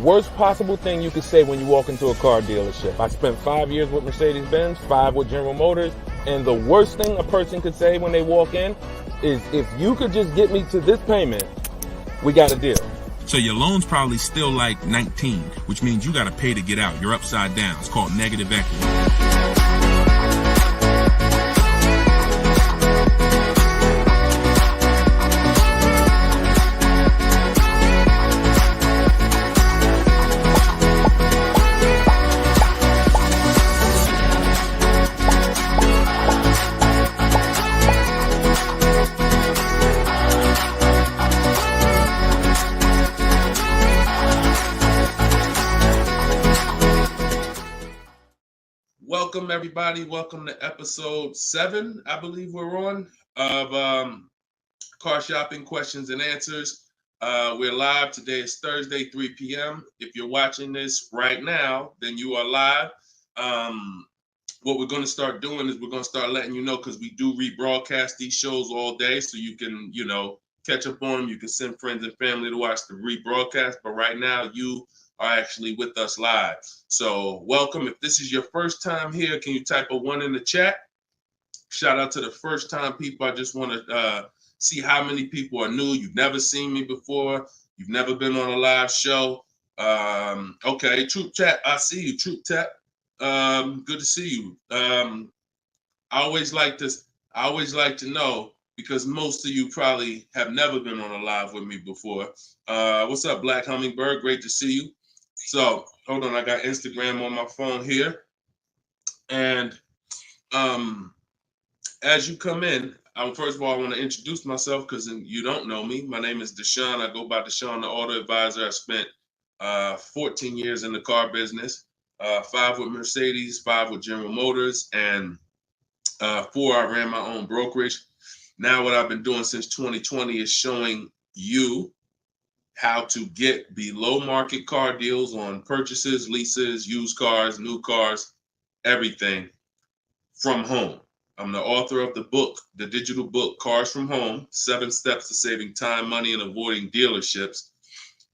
worst possible thing you could say when you walk into a car dealership. I spent 5 years with Mercedes-Benz, 5 with General Motors, and the worst thing a person could say when they walk in is, if you could just get me to this payment, we got a deal. So your loan's probably still like 19, which means you got to pay to get out. You're upside down. It's called negative equity. Welcome, everybody. Welcome to episode 7, I believe we're on, of Car Shopping Questions and Answers. We're live. Today is Thursday, 3 p.m. If you're watching this right now, then you are live. What we're going to start doing is we're going to start letting you know, because we do rebroadcast these shows all day, so you can, catch up on them. You can send friends and family to watch the rebroadcast. But right now, you are actually with us live. So welcome. If this is your first time here, can you type a 1 in the chat? Shout out to the first time people. I just want to see how many people are new. You've never seen me before. You've never been on a live show. Okay, Troop Chat, I see you, Troop Chat. Good to see you. I always like to know, because most of you probably have never been on a live with me before. What's up, Black Hummingbird? Great to see you. So hold on, I got Instagram on my phone here. And as you come in, first of all, I want to introduce myself, because you don't know me. My name is Deshone. I go by Deshone the Auto Advisor. I spent 14 years in the car business, 5 with Mercedes, 5 with General Motors, and 4 I ran my own brokerage. Now what I've been doing since 2020 is showing you how to get below market car deals on purchases, leases, used cars, new cars, everything from home. I'm the author of the book, the digital book, Cars from Home, 7 Steps to Saving Time, Money, and Avoiding Dealerships.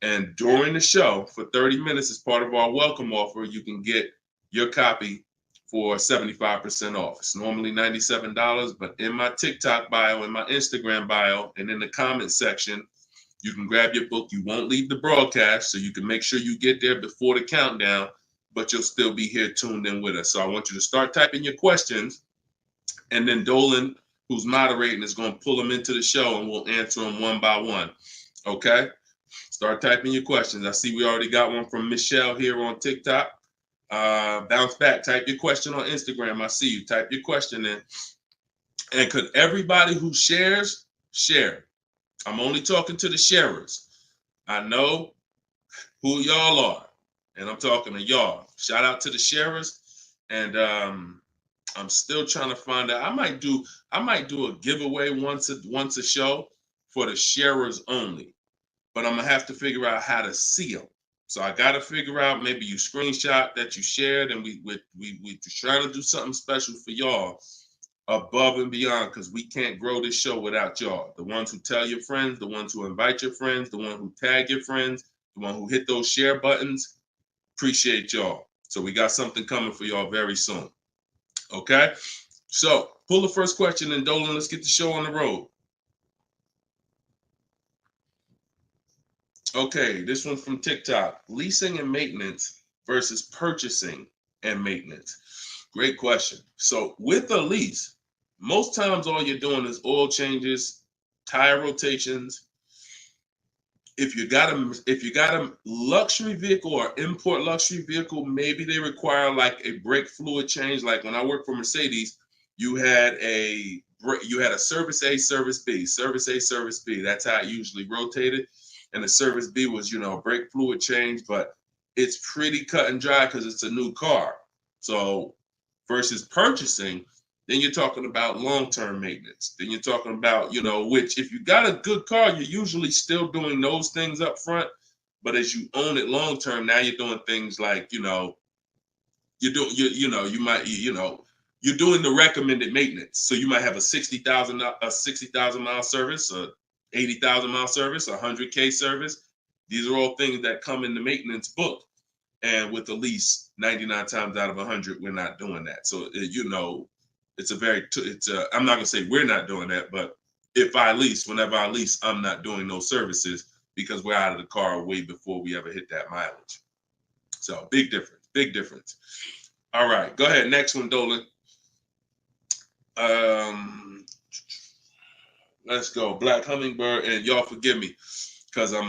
And during the show, for 30 minutes, as part of our welcome offer, you can get your copy for 75% off. It's normally $97, but in my TikTok bio, in my Instagram bio, and in the comment section, you can grab your book. You won't leave the broadcast, so you can make sure you get there before the countdown, but you'll still be here tuned in with us. So I want you to start typing your questions, and then Dolan, who's moderating, is going to pull them into the show, and we'll answer them one by one. Okay? Start typing your questions. I see we already got one from Michelle here on TikTok. Bounce back. Type your question on Instagram. I see you. Type your question in. And could everybody who shares, share? I'm only talking to the sharers. I know who y'all are, and I'm talking to y'all. Shout out to the sharers. And I'm still trying to find out. I might do a giveaway once a show for the sharers only, but I'm gonna have to figure out how to see them. So I got to figure out, maybe you screenshot that you shared, and we trying to do something special for y'all above and beyond, because we can't grow this show without y'all. The ones who tell your friends, the ones who invite your friends, the one who tag your friends, the one who hit those share buttons. Appreciate y'all. So we got something coming for y'all very soon. Okay? So pull the first question, and Dolan, let's get the show on the road. Okay, this one's from TikTok. Leasing and maintenance versus purchasing and maintenance. Great question. So with a lease, most times all you're doing is oil changes, tire rotations. If you got a luxury vehicle or import luxury vehicle, maybe they require like a brake fluid change. Like when I worked for Mercedes, you had a service A, service B, service A, service B. That's how it usually rotated. And the service B was, a brake fluid change, but it's pretty cut and dry because it's a new car. So versus purchasing, then you're talking about long-term maintenance. Then you're talking about, which if you got a good car, you're usually still doing those things up front. But as you own it long-term, now you're doing things like, you're doing the recommended maintenance. So you might have a 60,000 mile service, a 80,000 mile service, a 100K service. These are all things that come in the maintenance book. And with a lease, 99 times out of 100, we're not doing that. So, you know, it's a very, I'm not going to say we're not doing that, but if I lease, whenever I lease, I'm not doing those services because we're out of the car way before we ever hit that mileage. So big difference, big difference. All right, go ahead. Next one, Dolan. Let's go. Black Hummingbird, and y'all forgive me because I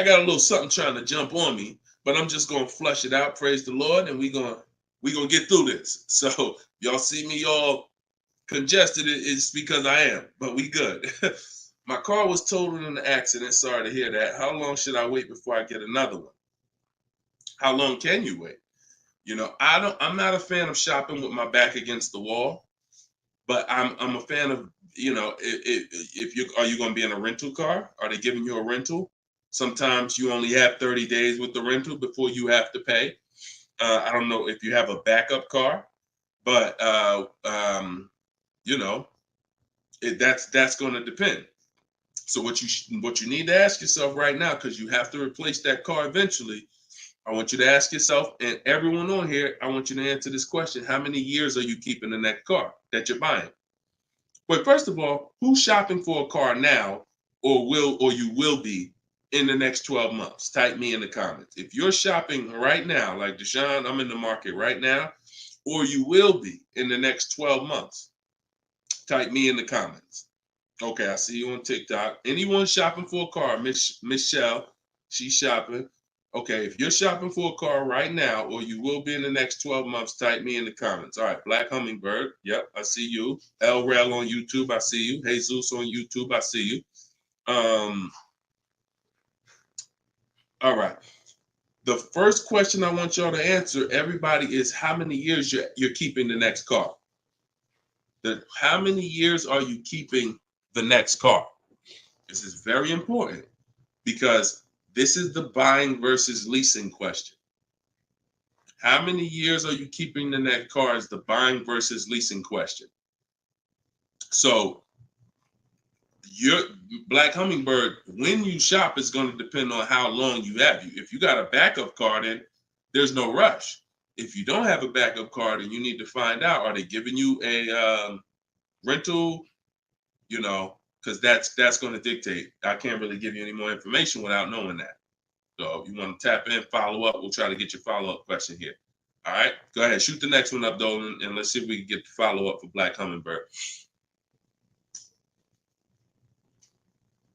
got a little something trying to jump on me, but I'm just gonna flush it out. Praise the Lord, and we gonna get through this. So y'all see me all congested, it's because I am, but we good. My car was totaled in an accident. Sorry to hear that. How long should I wait before I get another one? How long can you wait? You know, I'm not a fan of shopping with my back against the wall, but I'm a fan of, you know, if you are you going to be in a rental car? Are they giving you a rental? Sometimes you only have 30 days with the rental before you have to pay. I don't know if you have a backup car, but you know, that's going to depend. So what you need to ask yourself right now, because you have to replace that car eventually, I want you to ask yourself, and everyone on here, I want you to answer this question: how many years are you keeping in that car that you're buying? But first of all, who's shopping for a car now, or you will be in the next 12 months? Type me in the comments. If you're shopping right now, like Deshone, I'm in the market right now, or you will be in the next 12 months, type me in the comments. Okay, I see you on TikTok. Anyone shopping for a car? Michelle, she's shopping. Okay, if you're shopping for a car right now, or you will be in the next 12 months, type me in the comments. All right, Black Hummingbird. Yep, I see you. El Rel on YouTube, I see you. Jesus on YouTube, I see you. All right. The first question I want y'all to answer, everybody, is how many years you're keeping the next car? How many years are you keeping the next car? This is very important because this is the buying versus leasing question. How many years are you keeping the next car is the buying versus leasing question. So your Black Hummingbird, when you shop, is going to depend on how long you have. If you got a backup car, then there's no rush. If you don't have a backup car, then you need to find out, are they giving you a rental? You know, because that's going to dictate. I can't really give you any more information without knowing that. So if you want to tap in, follow up, we'll try to get your follow-up question here. All right, go ahead, shoot the next one up, Dolan, and let's see if we can get the follow-up for Black Hummingbird.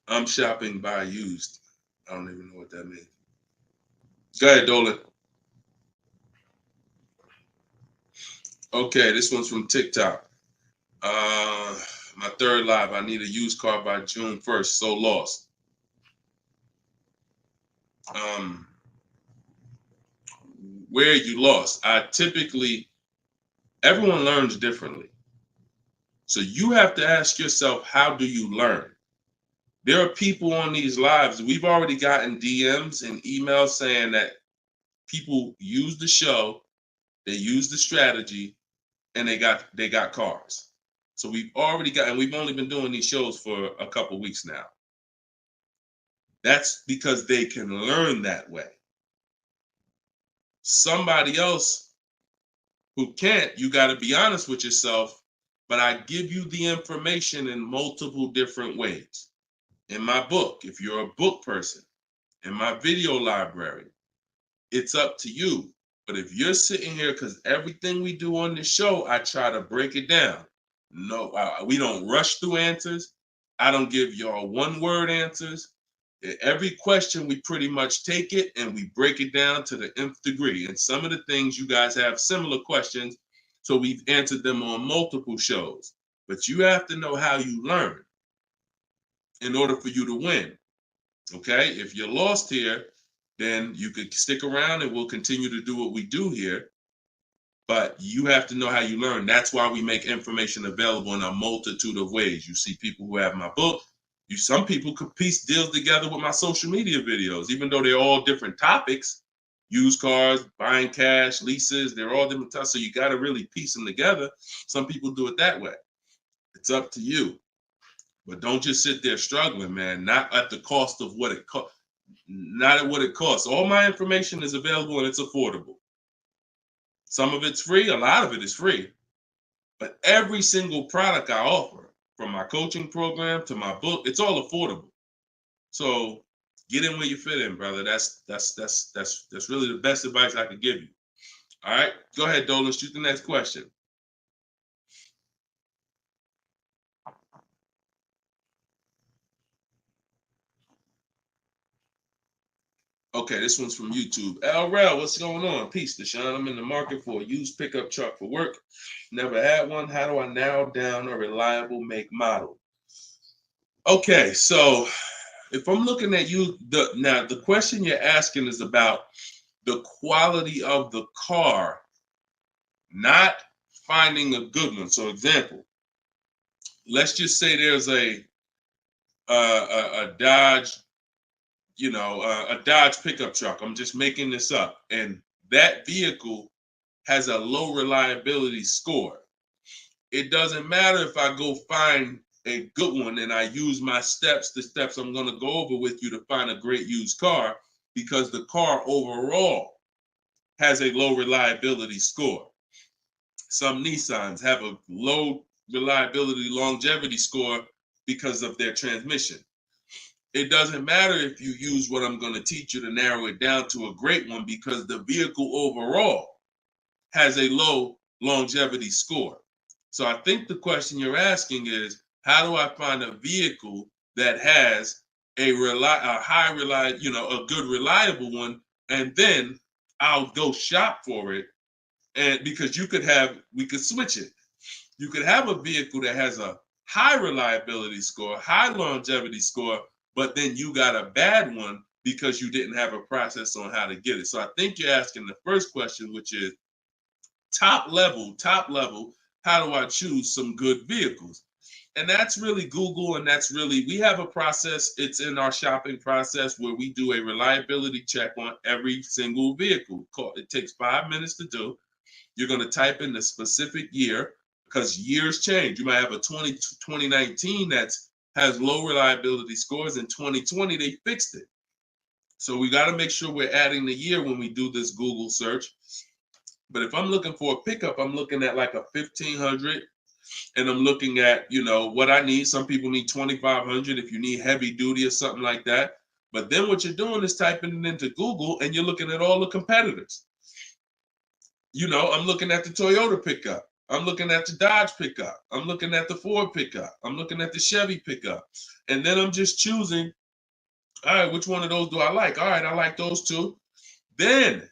I'm shopping by used. I don't even know what that means. Go ahead, Dolan. Okay, this one's from TikTok. My third live, I need a used car by June 1st, so lost. Where you lost? Everyone learns differently. So you have to ask yourself, how do you learn? There are people on these lives, we've already gotten DMs and emails saying that people use the show, they use the strategy, and they got cars. So we've already got, and we've only been doing these shows for a couple weeks now. That's because they can learn that way. Somebody else who can't, you got to be honest with yourself, but I give you the information in multiple different ways. In my book, if you're a book person, in my video library, it's up to you. But if you're sitting here, because everything we do on this show, I try to break it down. No, we don't rush through answers. I don't give y'all one-word answers. Every question, we pretty much take it and we break it down to the nth degree. And some of the things you guys have similar questions, so we've answered them on multiple shows. But you have to know how you learn in order for you to win. Okay? If you're lost here, then you could stick around and we'll continue to do what we do here. But you have to know how you learn. That's why we make information available in a multitude of ways. You see people who have my book. Some people could piece deals together with my social media videos, even though they're all different topics. Used cars, buying cash, leases, they're all different types. So you got to really piece them together. Some people do it that way. It's up to you. But don't just sit there struggling, man. Not at the cost of what it costs. Not at what it costs. All my information is available and it's affordable. Some of it's free, a lot of it is free. But every single product I offer, from my coaching program to my book, it's all affordable. So get in where you fit in, brother. That's really the best advice I could give you. All right, go ahead, Dolan. Shoot the next question. Okay, this one's from YouTube. LRel, what's going on? Peace, Deshone. I'm in the market for a used pickup truck for work. Never had one. How do I narrow down a reliable make model? Okay, so if I'm looking at you, the question you're asking is about the quality of the car, not finding a good one. So, example, let's just say there's a Dodge, a Dodge pickup truck. I'm just making this up, and that vehicle has a low reliability score. It doesn't matter if I go find a good one and I use my steps, the steps I'm going to go over with you to find a great used car, because the car overall has a low reliability score. Some Nissans have a low reliability longevity score because of their transmission. It doesn't matter if you use what I'm going to teach you to narrow it down to a great one, because the vehicle overall has a low longevity score. So I think the question you're asking is, how do I find a vehicle that has a good reliable one, and then I'll go shop for it. And because we could switch it. You could have a vehicle that has a high reliability score, high longevity score, but then you got a bad one because you didn't have a process on how to get it. So I think you're asking the first question, which is top level, how do I choose some good vehicles? And that's really Google, and we have a process. It's in our shopping process where we do a reliability check on every single vehicle. It takes 5 minutes to do. You're going to type in the specific year, because years change. You might have a 2019 that has low reliability scores. In 2020, they fixed it. So we got to make sure we're adding the year when we do this Google search. But if I'm looking for a pickup, I'm looking at like a 1500, and I'm looking at, what I need. Some people need 2500 if you need heavy duty or something like that. But then what you're doing is typing it into Google, and you're looking at all the competitors. I'm looking at the Toyota pickup. I'm looking at the Dodge pickup. I'm looking at the Ford pickup. I'm looking at the Chevy pickup. And then I'm just choosing, all right, which one of those do I like? All right, I like those two. Then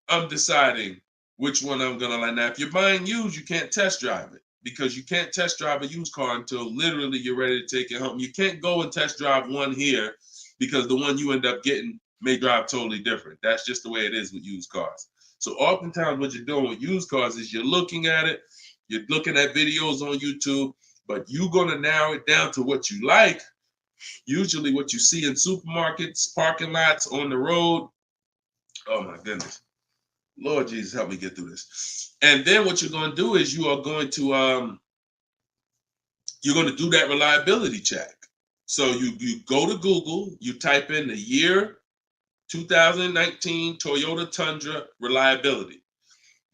I'm deciding which one I'm going to like. Now, if you're buying used, you can't test drive it, because you can't test drive a used car until literally you're ready to take it home. You can't go and test drive one here, because the one you end up getting may drive totally different. That's just the way it is with used cars. So oftentimes what you're doing with used cars is you're looking at it, you're looking at videos on YouTube, but you're going to narrow it down to what you like, usually what you see in supermarkets, parking lots, on the road. Oh my goodness. Lord Jesus, help me get through this. And then what you're going to do is you're going to do that reliability check. So you go to Google, you type in the year 2019 Toyota Tundra reliability.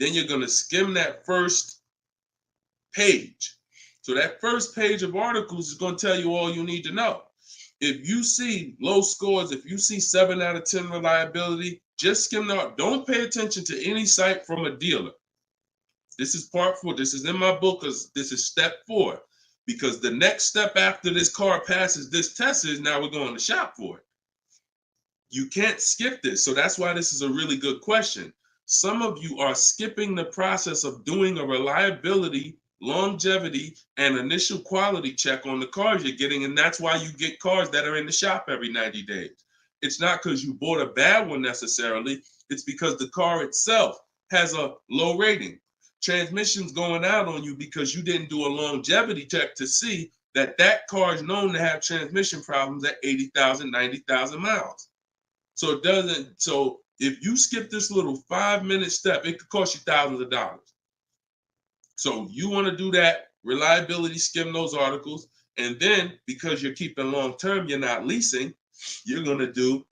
Then you're going to skim that first page. So that first page of articles is going to tell you all you need to know. If you see low scores, if you see 7 out of 10 reliability, just skim that. Don't pay attention to any site from a dealer. This is part 4. This is in my book, because this is step 4. Because the next step after this car passes this test is now we're going to shop for it. You can't skip this. So that's why this is a really good question. Some of you are skipping the process of doing a reliability, longevity, and initial quality check on the cars you're getting. And that's why you get cars that are in the shop every 90 days. It's not because you bought a bad one necessarily. It's because the car itself has a low rating. Transmission's going out on you because you didn't do a longevity check to see that that car is known to have transmission problems at 80,000, 90,000 miles. So if you skip this little 5-minute step, it could cost you thousands of dollars. So you want to do that reliability, skim those articles. And then because you're keeping long term, you're not leasing, you're going to do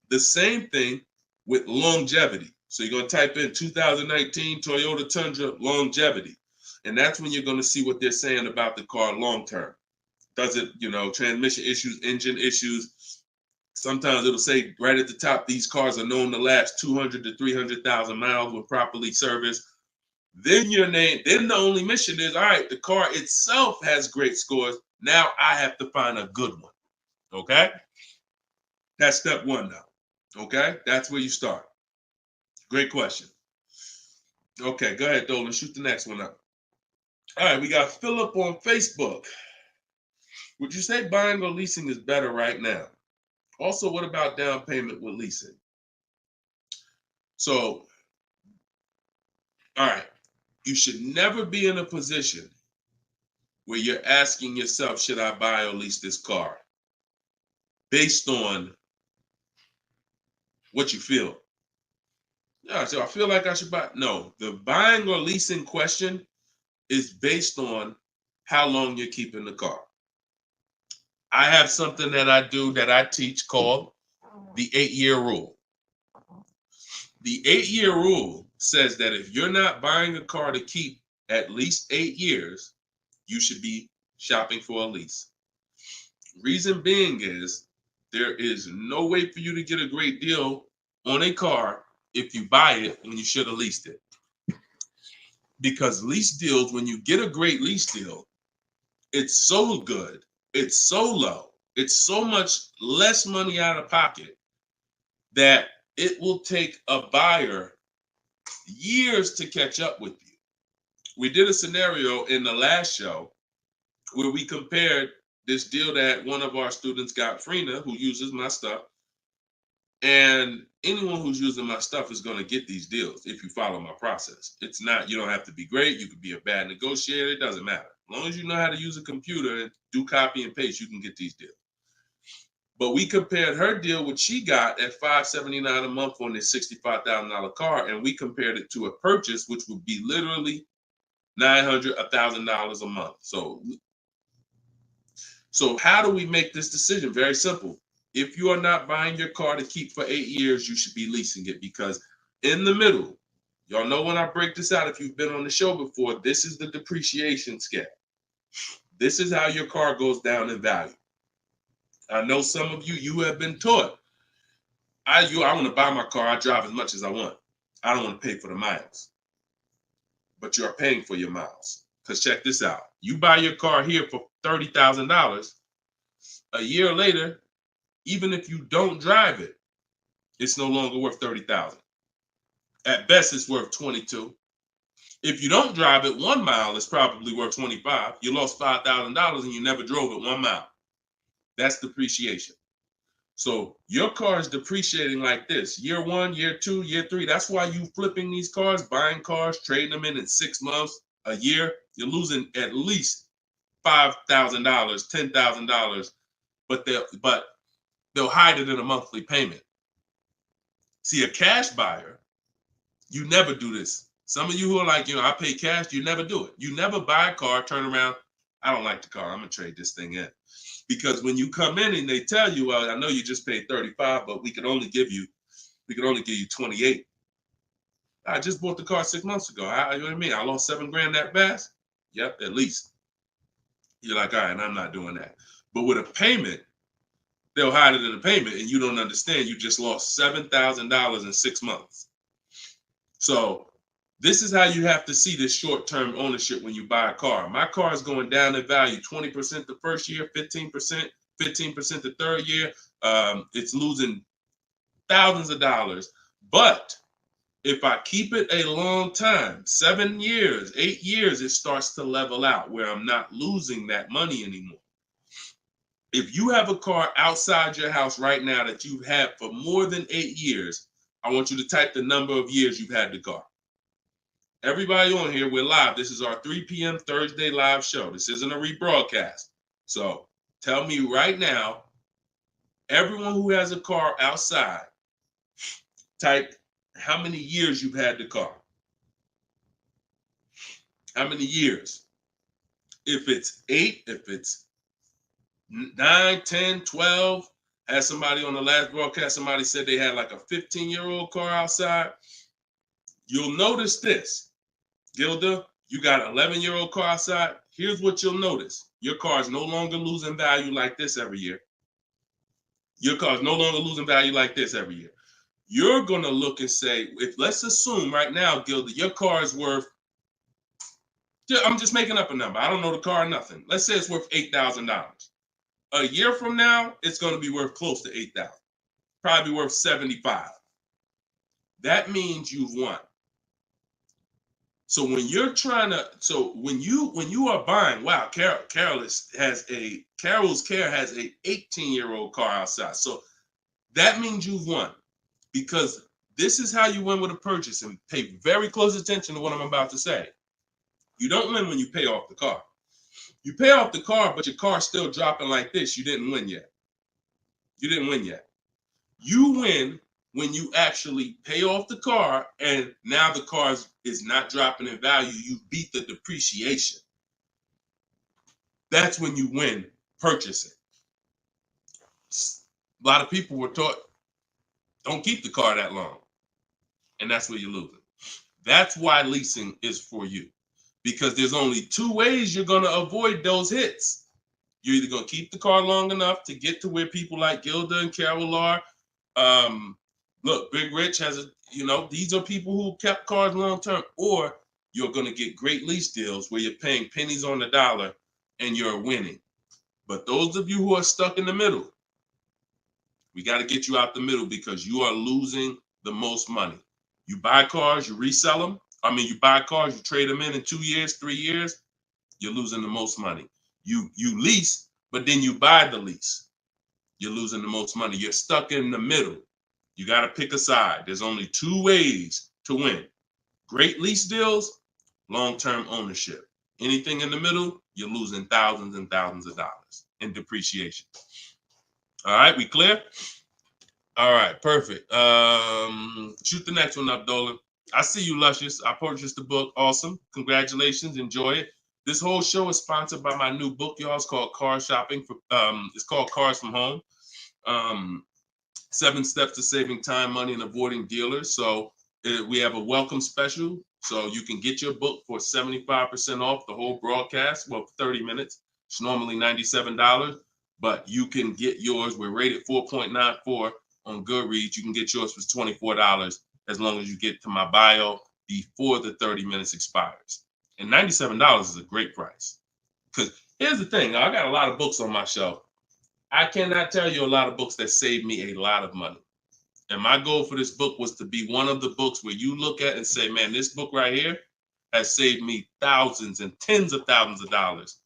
the same thing with longevity. So you're going to type in 2019 Toyota Tundra longevity. And that's when you're going to see what they're saying about the car long term. Does it, transmission issues, engine issues? Sometimes it'll say right at the top, these cars are known to last 200 to 300,000 miles when properly serviced. Then then the only mission is, all right, the car itself has great scores. Now I have to find a good one. Okay? That's step one now. Okay? That's where you start. Great question. Okay, go ahead, Dolan. Shoot the next one up. All right, we got Philip on Facebook. Would you say buying or leasing is better right now? Also, what about down payment with leasing? So, all right, you should never be in a position where you're asking yourself, should I buy or lease this car? Based on what you feel. Yeah, so I feel like I should buy. No, the buying or leasing question is based on how long you're keeping the car. I have something that I do that I teach called the 8-year rule. The 8-year rule says that if you're not buying a car to keep at least 8 years, you should be shopping for a lease. Reason being is there is no way for you to get a great deal on a car if you buy it when you should have leased it. Because lease deals, when you get a great lease deal, it's so good, it's so low, it's so much less money out of pocket that it will take a buyer years to catch up with you. We did a scenario in the last show where we compared this deal that one of our students got, Frina, who uses my stuff. And anyone who's using my stuff is going to get these deals if you follow my process. It's not, you don't have to be great. You could be a bad negotiator. It doesn't matter. As long as you know how to use a computer and do copy and paste, you can get these deals. But we compared her deal, which she got at $579 a month on this $65,000 car, and we compared it to a purchase, which would be literally $900, $1,000 a month. So how do we make this decision? Very simple. If you are not buying your car to keep for 8 years, you should be leasing it, because in the middle, y'all know when I break this out, if you've been on the show before, this is the depreciation scale. This is how your car goes down in value. I know some of you have been taught, I want to buy my car, I drive as much as I want. I don't want to pay for the miles. But you're paying for your miles. Because check this out. You buy your car here for $30,000. A year later, even if you don't drive it, it's no longer worth $30,000. At best, it's worth $22,000. If you don't drive it 1 mile, it's probably worth $25,000. You lost $5,000 and you never drove it 1 mile. That's depreciation. So your car is depreciating like this. Year 1, year 2, year 3. That's why you flipping these cars, buying cars, trading them in 6 months, a year. You're losing at least $5,000, $10,000, but they'll hide it in a monthly payment. See, a cash buyer, you never do this. Some of you who are like, I pay cash, you never do it. You never buy a car, turn around, I don't like the car, I'm gonna trade this thing in. Because when you come in and they tell you, well, I know you just paid 35, but we can only give you 28. I just bought the car 6 months ago. You know what I mean? I lost $7,000 that fast? Yep, at least. You're like, all right, I'm not doing that. But with a payment, they'll hide it in a payment, and you don't understand. You just lost $7,000 in 6 months. So this is how you have to see this short-term ownership when you buy a car. My car is going down in value 20% the first year, 15% the third year. It's losing thousands of dollars. But if I keep it a long time, 7 years, 8 years, it starts to level out where I'm not losing that money anymore. If you have a car outside your house right now that you've had for more than 8 years, I want you to type the number of years you've had the car. Everybody on here, we're live. This is our 3 p.m. Thursday live show. This isn't a rebroadcast. So tell me right now, everyone who has a car outside, type how many years you've had the car. How many years? If it's 8, if it's 9, 10, 12. Had somebody on the last broadcast, somebody said they had like a 15-year-old car outside. You'll notice this, Gilda, you got an 11-year-old car outside. Here's what you'll notice. Your car is no longer losing value like this every year. Your car is no longer losing value like this every year. You're going to look and say, if let's assume right now, Gilda, your car is worth, I'm just making up a number. I don't know the car, nothing. Let's say it's worth $8,000. A year from now, it's going to be worth close to $8,000. Probably worth $75,000. That means you've won. So when you're trying to, when you are buying, wow, Carol's Care has a 18-year-old car outside. So that means you've won, because this is how you win with a purchase. And pay very close attention to what I'm about to say. You don't win when you pay off the car. You pay off the car, but your car's still dropping like this. You didn't win yet. You didn't win yet. You win when you actually pay off the car and now the car is not dropping in value. You beat the depreciation. That's when you win purchasing. A lot of people were taught, don't keep the car that long. And that's where you're losing. That's why leasing is for you. Because there's only two ways you're going to avoid those hits. You're either going to keep the car long enough to get to where people like Gilda and Carol are. Look, Big Rich has these are people who kept cars long term, or you're going to get great lease deals where you're paying pennies on the dollar and you're winning. But those of you who are stuck in the middle, we got to get you out the middle, because you are losing the most money. You buy cars, you resell them. You buy cars, you trade them in 2 years, 3 years, you're losing the most money. You lease, but then you buy the lease. You're losing the most money. You're stuck in the middle. You got to pick a side. There's only two ways to win. Great lease deals, long-term ownership. Anything in the middle, you're losing thousands and thousands of dollars in depreciation. All right, we clear? All right, perfect. Shoot the next one up, Dolan. I see you, Luscious. I purchased the book. Awesome. Congratulations. Enjoy it. This whole show is sponsored by my new book, y'all. It's called Car Shopping. It's called Cars from Home. 7 Steps to Saving Time, Money, and Avoiding Dealers. So we have a welcome special. So you can get your book for 75% off the whole broadcast. Well, 30 minutes. It's normally $97, but you can get yours. We're rated 4.94 on Goodreads. You can get yours for $24 as long as you get to my bio before the 30 minutes expires. And $97 is a great price. Because here's the thing. I got a lot of books on my shelf. I cannot tell you a lot of books that saved me a lot of money. And my goal for this book was to be one of the books where you look at and say, man, this book right here has saved me thousands and tens of thousands of dollars.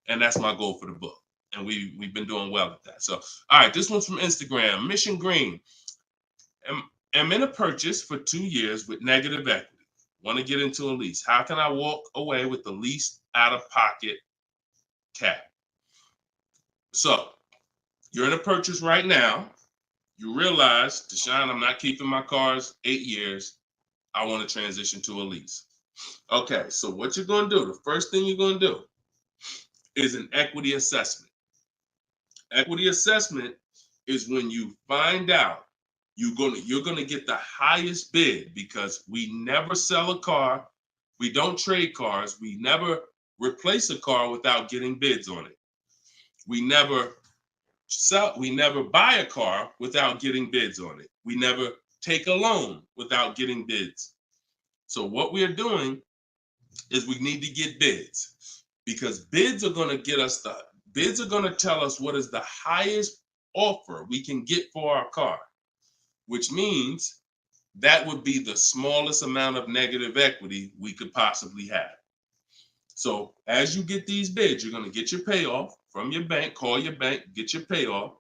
And that's my goal for the book. And we've been doing well at that. So, all right, this one's from Instagram. Mission Green. I'm in a purchase for 2 years with negative equity. Want to get into a lease. How can I walk away with the least out-of-pocket cap? So, you're in a purchase right now. You realize, Deshone, I'm not keeping my cars 8 years. I want to transition to a lease. Okay, so what you're going to do, the first thing you're going to do is an equity assessment. Equity assessment is when you find out you're going to get the highest bid, because we never sell a car. We don't trade cars. We never replace a car without getting bids on it. We never buy a car without getting bids on it. We never take a loan without getting bids. So what we are doing is we need to get bids, because bids are going to tell us what is the highest offer we can get for our car, which means that would be the smallest amount of negative equity we could possibly have. So as you get these bids, you're going to get your payoff from your bank, call your bank, get your payoff,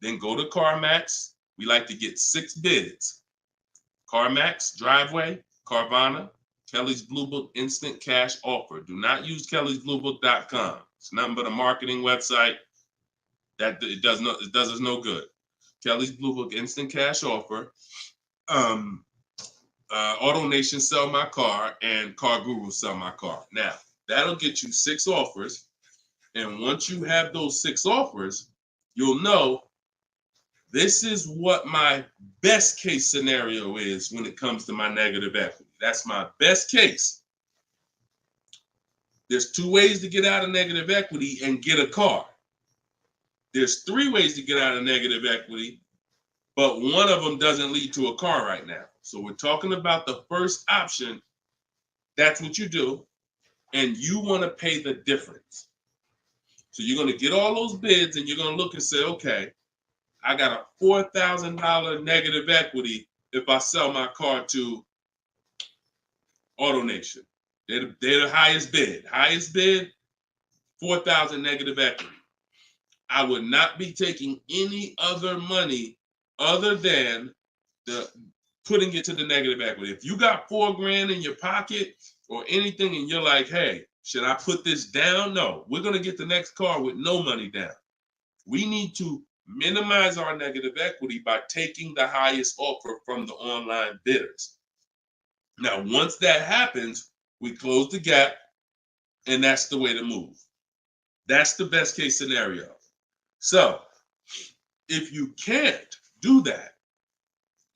then go to CarMax. We like to get 6 bids. CarMax, Driveway, Carvana, Kelly's Blue Book Instant Cash Offer. Do not use kellysbluebook.com. It's nothing but a marketing website that it does us no good. Kelly's Blue Book Instant Cash Offer. Auto Nation Sell My Car, and Car Guru Sell My Car. Now, that'll get you 6 offers. And once you have those 6 offers, you'll know this is what my best case scenario is when it comes to my negative equity. That's my best case. There's 2 ways to get out of negative equity and get a car. There's 3 ways to get out of negative equity, but one of them doesn't lead to a car right now. So we're talking about the first option. That's what you do, and you want to pay the difference. So you're going to get all those bids, and you're going to look and say, okay, I got a $4,000 negative equity if I sell my car to AutoNation. They're the highest bid. Highest bid, $4,000 negative equity. I would not be taking any other money other than the putting it to the negative equity. If you got $4,000 in your pocket or anything and you're like, hey, should I put this down? No, we're going to get the next car with no money down. We need to minimize our negative equity by taking the highest offer from the online bidders. Now, once that happens, we close the gap, and that's the way to move. That's the best case scenario. So if you can't do that,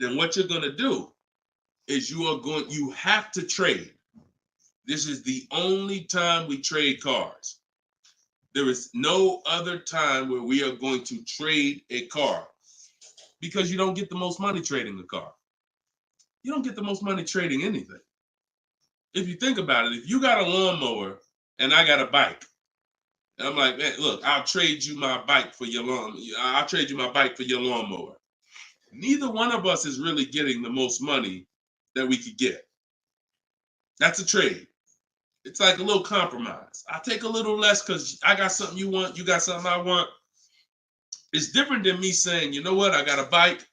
then what you're going to do is you have to trade. This is the only time we trade cars. There is no other time where we are going to trade a car, because you don't get the most money trading a car. You don't get the most money trading anything. If you think about it, if you got a lawnmower and I got a bike, and I'm like, man, look, I'll trade you my bike for your I'll trade you my bike for your lawnmower. Neither one of us is really getting the most money that we could get. That's a trade. It's like a little compromise. I take a little less because I got something you want, you got something I want. It's different than me saying, you know what, I got a bike.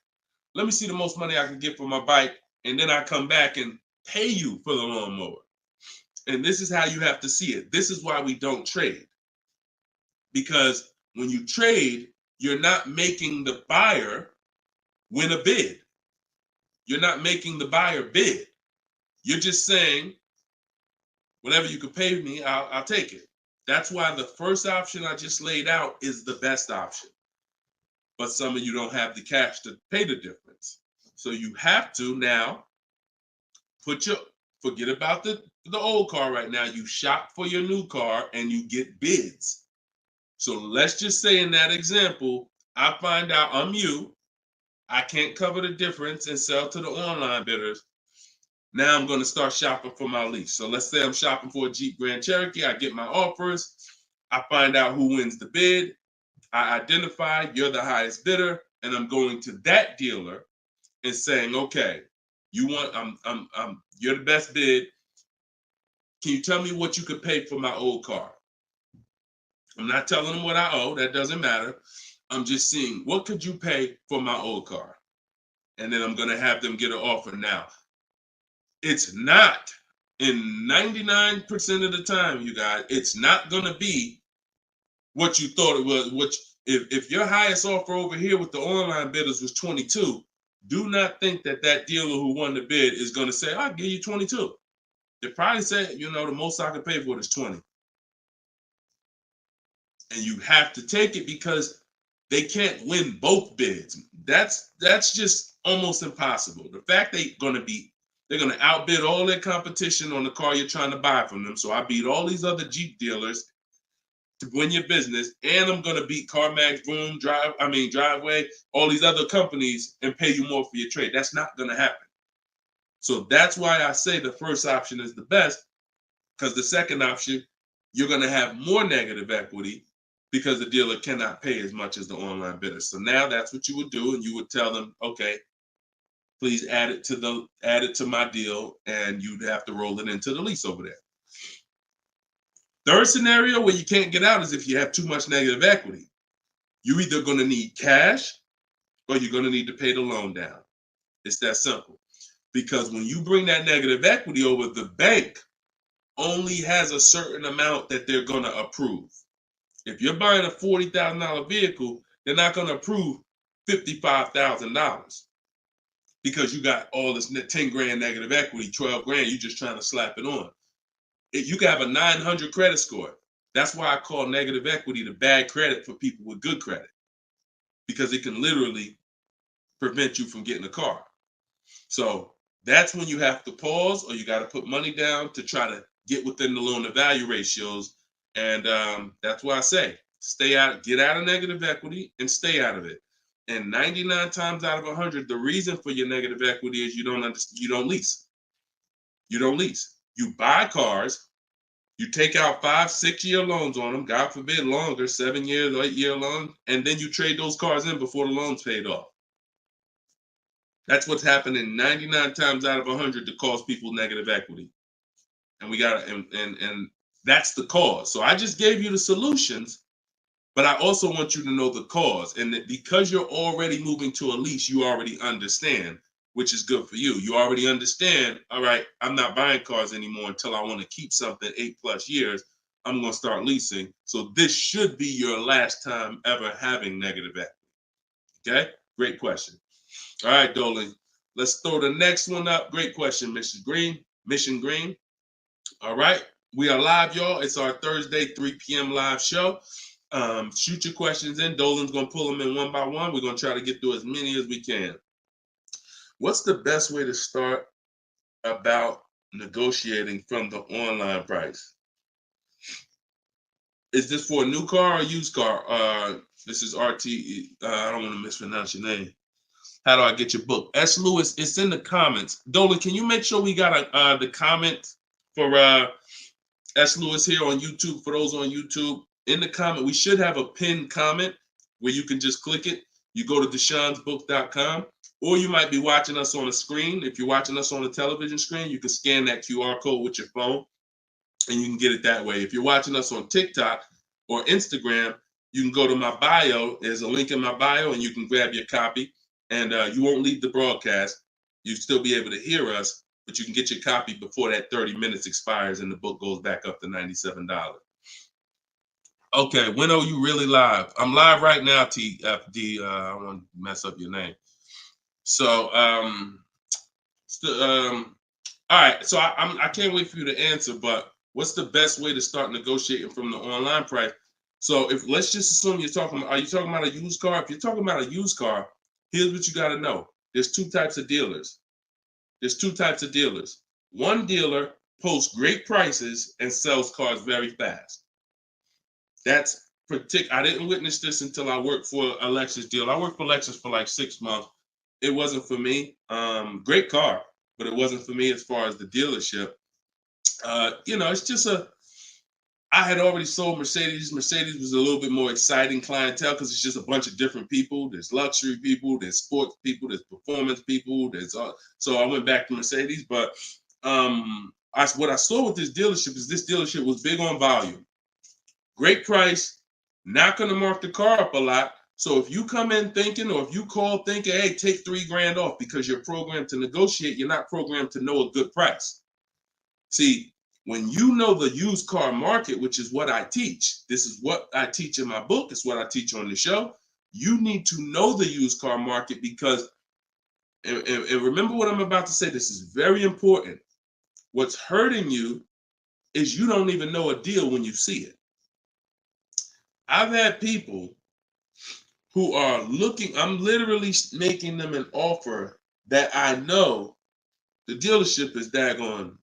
Let me see the most money I can get for my bike, and then I come back and pay you for the lawnmower. And this is how you have to see it. This is why we don't trade. Because when you trade, you're not making the buyer win a bid. You're not making the buyer bid. You're just saying, whatever you could pay me, I'll take it. That's why the first option I just laid out is the best option. But some of you don't have the cash to pay the difference. So you have to now forget about the old car right now. You shop for your new car and you get bids. So let's just say in that example, I find out I'm you. I can't cover the difference and sell to the online bidders. Now I'm going to start shopping for my lease. So let's say I'm shopping for a Jeep Grand Cherokee. I get my offers. I find out who wins the bid. I identify you're the highest bidder, and I'm going to that dealer and saying, okay, you're the best bid. Can you tell me what you could pay for my old car? I'm not telling them what I owe. That doesn't matter. I'm just seeing, what could you pay for my old car? And then I'm going to have them get an offer. Now, it's not, in 99% of the time, you guys, it's not going to be what you thought it was. If your highest offer over here with the online bidders was 22, do not think that dealer who won the bid is going to say, I'll give you 22. They probably say, the most I can pay for it is 20. And you have to take it because they can't win both bids. That's just almost impossible. The fact they're going to outbid all their competition on the car you're trying to buy from them. So I beat all these other Jeep dealers to win your business, and I'm going to beat CarMax, Boom, Driveway, all these other companies and pay you more for your trade. That's not going to happen. So that's why I say the first option is the best, because the second option, you're going to have more negative equity because the dealer cannot pay as much as the online bidder. So now that's what you would do, and you would tell them, okay, please add it to my deal, and you'd have to roll it into the lease over there. Third scenario where you can't get out is if you have too much negative equity. You're either going to need cash or you're going to need to pay the loan down. It's that simple. Because when you bring that negative equity over, the bank only has a certain amount that they're going to approve. If you're buying a $40,000 vehicle, they're not going to approve $55,000 because you got all this 10 grand negative equity, 12 grand, you're just trying to slap it on. You can have a 900 credit score. That's why I call negative equity the bad credit for people with good credit, because it can literally prevent you from getting a car. So that's when you have to pause, or you got to put money down to try to get within the loan to value ratios. And that's why I say stay out, get out of negative equity and stay out of it. And 99 times out of 100, the reason for your negative equity is you don't lease. You don't lease. You buy cars, you take out 5-6 year loans on them, God forbid longer, 7 years, 8 year loan, and then you trade those cars in before the loan's paid off. That's what's happening 99 times out of 100 to cause people negative equity. And we got and that's the cause. So I just gave you the solutions, but I also want you to know the cause. And that because you're already moving to a lease, you already understand, which is good for you. You already understand, all right, I'm not buying cars anymore until I want to keep something 8+ years. I'm going to start leasing. So this should be your last time ever having negative equity. Okay? Great question. All right, Dolan. Let's throw the next one up. Great question, Mission Green. All right. We are live, y'all. It's our Thursday, 3 p.m. live show. Shoot your questions in. Dolan's going to pull them in one by one. We're going to try to get through as many as we can. What's the best way to start about negotiating from the online price? Is this for a new car or used car? This is RT. I don't want to mispronounce your name. How do I get your book? S. Lewis, it's in the comments. Dolan, can you make sure we got the comment for S. Lewis here on YouTube? For those on YouTube, in the comment, we should have a pinned comment where you can just click it. You go to deshonsbook.com, or you might be watching us on a screen. If you're watching us on a television screen, you can scan that QR code with your phone, and you can get it that way. If you're watching us on TikTok or Instagram, you can go to my bio. There's a link in my bio, and you can grab your copy. And you won't leave the broadcast. You'll still be able to hear us, but you can get your copy before that 30 minutes expires and the book goes back up to $97. Okay, when are you really live? I'm live right now, TFD. I don't want to mess up your name. So, all right. So I can't wait for you to answer, but what's the best way to start negotiating from the online price? So let's just assume are you talking about a used car? If you're talking about a used car, here's what you got to know. There's two types of dealers. One dealer posts great prices and sells cars very fast. That's I didn't witness this until I worked for a Lexus deal. I worked for Lexus for like 6 months. It wasn't for me. Great car, but it wasn't for me as far as the dealership. It's just I had already sold Mercedes. Mercedes was a little bit more exciting clientele because it's just a bunch of different people. There's luxury people, there's sports people, there's performance people. So I went back to Mercedes. But what I saw with this dealership was big on volume. Great price, not going to mark the car up a lot. So if you come in thinking, or if you call thinking, hey, take $3,000 off because you're programmed to negotiate, you're not programmed to know a good price. See, when you know the used car market, which is what I teach, this is what I teach in my book, it's what I teach on the show. You need to know the used car market because, and remember what I'm about to say, this is very important. What's hurting you is you don't even know a deal when you see it. I've had people who are looking, I'm literally making them an offer that I know the dealership is daggone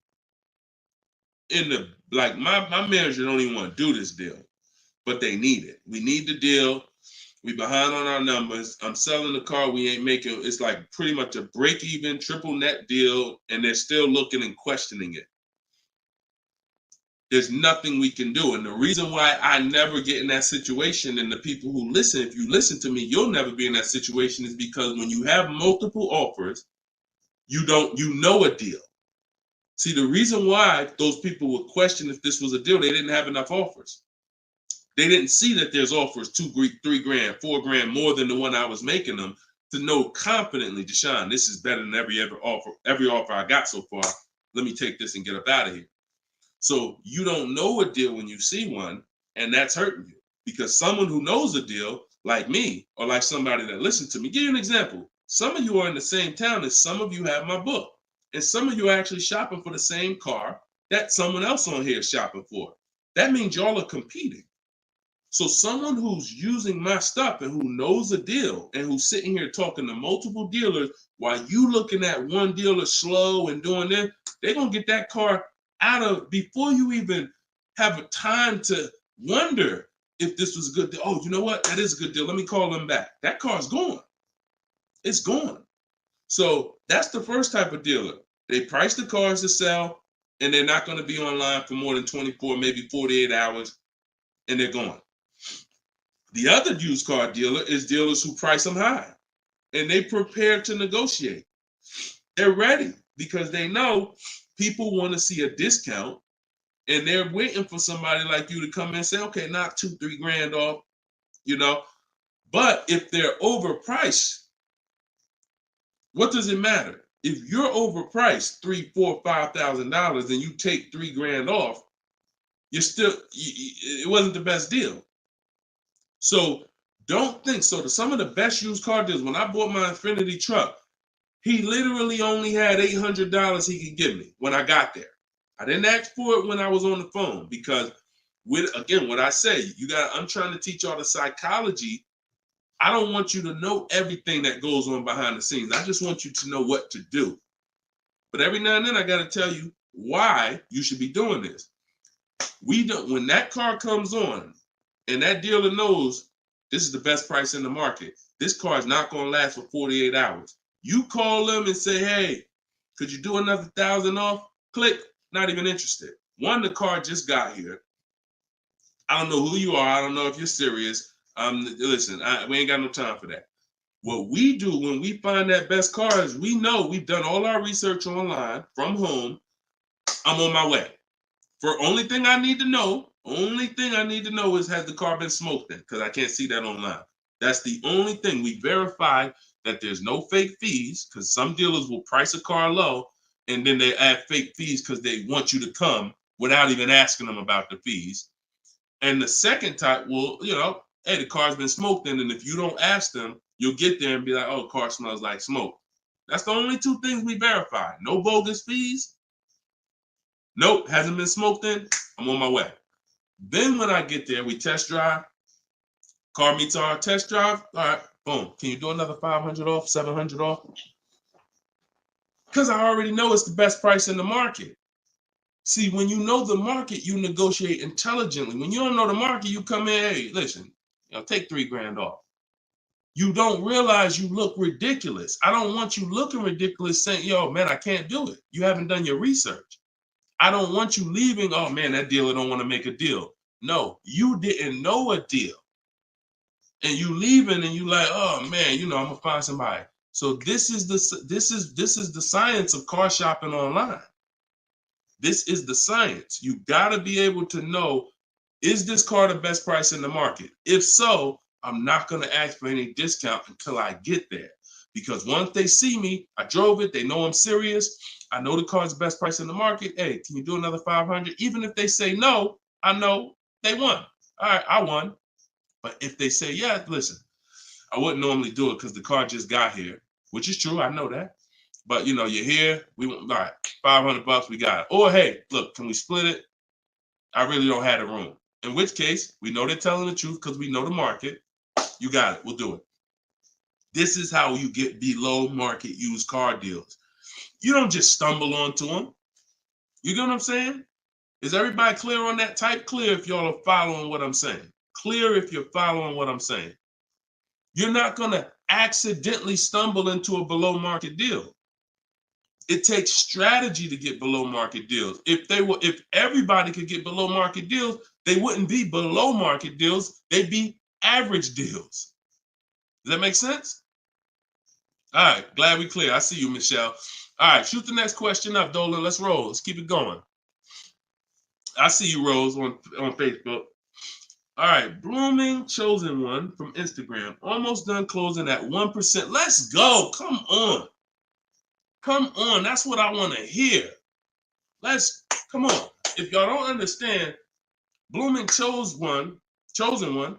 my manager don't even want to do this deal, but they need it. We need the deal. We behind on our numbers. I'm selling the car. We ain't making, it's like pretty much a break even triple net deal. And they're still looking and questioning it. There's nothing we can do. And the reason why I never get in that situation, and the people who listen, if you listen to me, you'll never be in that situation, is because when you have multiple offers, you know a deal. See, the reason why those people would question if this was a deal, they didn't have enough offers. They didn't see that there's offers $2,000, $3,000, $4,000 more than the one I was making them to know confidently, Deshone, this is better than every offer I got so far. Let me take this and get up out of here. So you don't know a deal when you see one, and that's hurting you because someone who knows a deal, like me, or like somebody that listened to me, give you an example. Some of you are in the same town as some of you have my book. And some of you are actually shopping for the same car that someone else on here is shopping for. that means y'all are competing. So someone who's using my stuff and who knows a deal and who's sitting here talking to multiple dealers while you looking at one dealer slow and doing this, they're going to get that car out of before you even have a time to wonder if this was a good deal. Oh, you know what? That is a good deal. Let me call them back. That car's gone. It's gone. So that's the first type of dealer. They price the cars to sell, and they're not going to be online for more than 24, maybe 48 hours, and they're gone. The other used car dealer is dealers who price them high, and they prepare to negotiate. They're ready because they know people want to see a discount, and they're waiting for somebody like you to come in and say, okay, knock $2-3 grand off, you know. But if they're overpriced, what does it matter? If you're overpriced $3,000, $4,000, $5,000, and you take $3 grand off, you're still, it wasn't the best deal. So don't think so. Some of the best used car deals, when I bought my Infiniti truck, he literally only had $800 he could give me when I got there. I didn't ask for it when I was on the phone because, again, what I say, I'm trying to teach y'all the psychology. I don't want you to know everything that goes on behind the scenes. I just want you to know what to do. But every now and then I got to tell you why you should be doing this. When that car comes on, and that dealer knows this is the best price in the market, this car is not going to last for 48 hours. You call them and say, hey, could you do another 1,000 off? Click, not even interested. One, the car just got here. I don't know who you are. I don't know if you're serious. Listen, we ain't got no time for that. What we do when we find that best car is we know we've done all our research online from home. I'm on my way. Only thing I need to know is, has the car been smoked in? Because I can't see that online. That's the only thing. We verify that there's no fake fees, because some dealers will price a car low and then they add fake fees because they want you to come without even asking them about the fees. And the second type will, hey, the car's been smoked in, and if you don't ask them, you'll get there and be like, oh, car smells like smoke. That's the only two things we verify. No bogus fees. Nope, hasn't been smoked in. I'm on my way. Then when I get there, we test drive. Car meets our test drive. All right, boom. Can you do another 500 off, 700 off? Because I already know it's the best price in the market. See, when you know the market, you negotiate intelligently. When you don't know the market, you come in, hey, listen, take $3 grand off. You don't realize you look ridiculous. I don't want you looking ridiculous saying, yo, man, I can't do it. You haven't done your research. I don't want you leaving, oh man, that dealer don't want to make a deal. No, you didn't know a deal. And you leaving and you like, oh man, I'm gonna find somebody. So this is the science of car shopping online. This is the science. You gotta be able to know, is this car the best price in the market? If so, I'm not gonna ask for any discount until I get there. Because once they see me, I drove it, they know I'm serious. I know the car's the best price in the market. Hey, can you do another 500? Even if they say no, I know they won. All right, I won. But if they say, yeah, listen, I wouldn't normally do it because the car just got here, which is true. I know that. But, you're here. We want, all right, $500, we got it. Or, hey, look, can we split it? I really don't have the room. In which case, we know they're telling the truth because we know the market. You got it. We'll do it. This is how you get below market used car deals. You don't just stumble onto them. You get what I'm saying? Is everybody clear on that? Type clear if y'all are following what I'm saying. Clear if you're following what I'm saying. You're not going to accidentally stumble into a below market deal. It takes strategy to get below market deals. If everybody could get below market deals, they wouldn't be below market deals. They'd be average deals. Does that make sense? All right, glad we clear. I see you, Michelle. All right, shoot the next question up, Dolan. Let's roll. Let's keep it going. I see you, Rose, on Facebook. All right, Blooming Chosen One from Instagram. Almost done closing at 1%. Let's go. Come on. Come on. That's what I want to hear. Come on. If y'all don't understand, Blooming Chosen One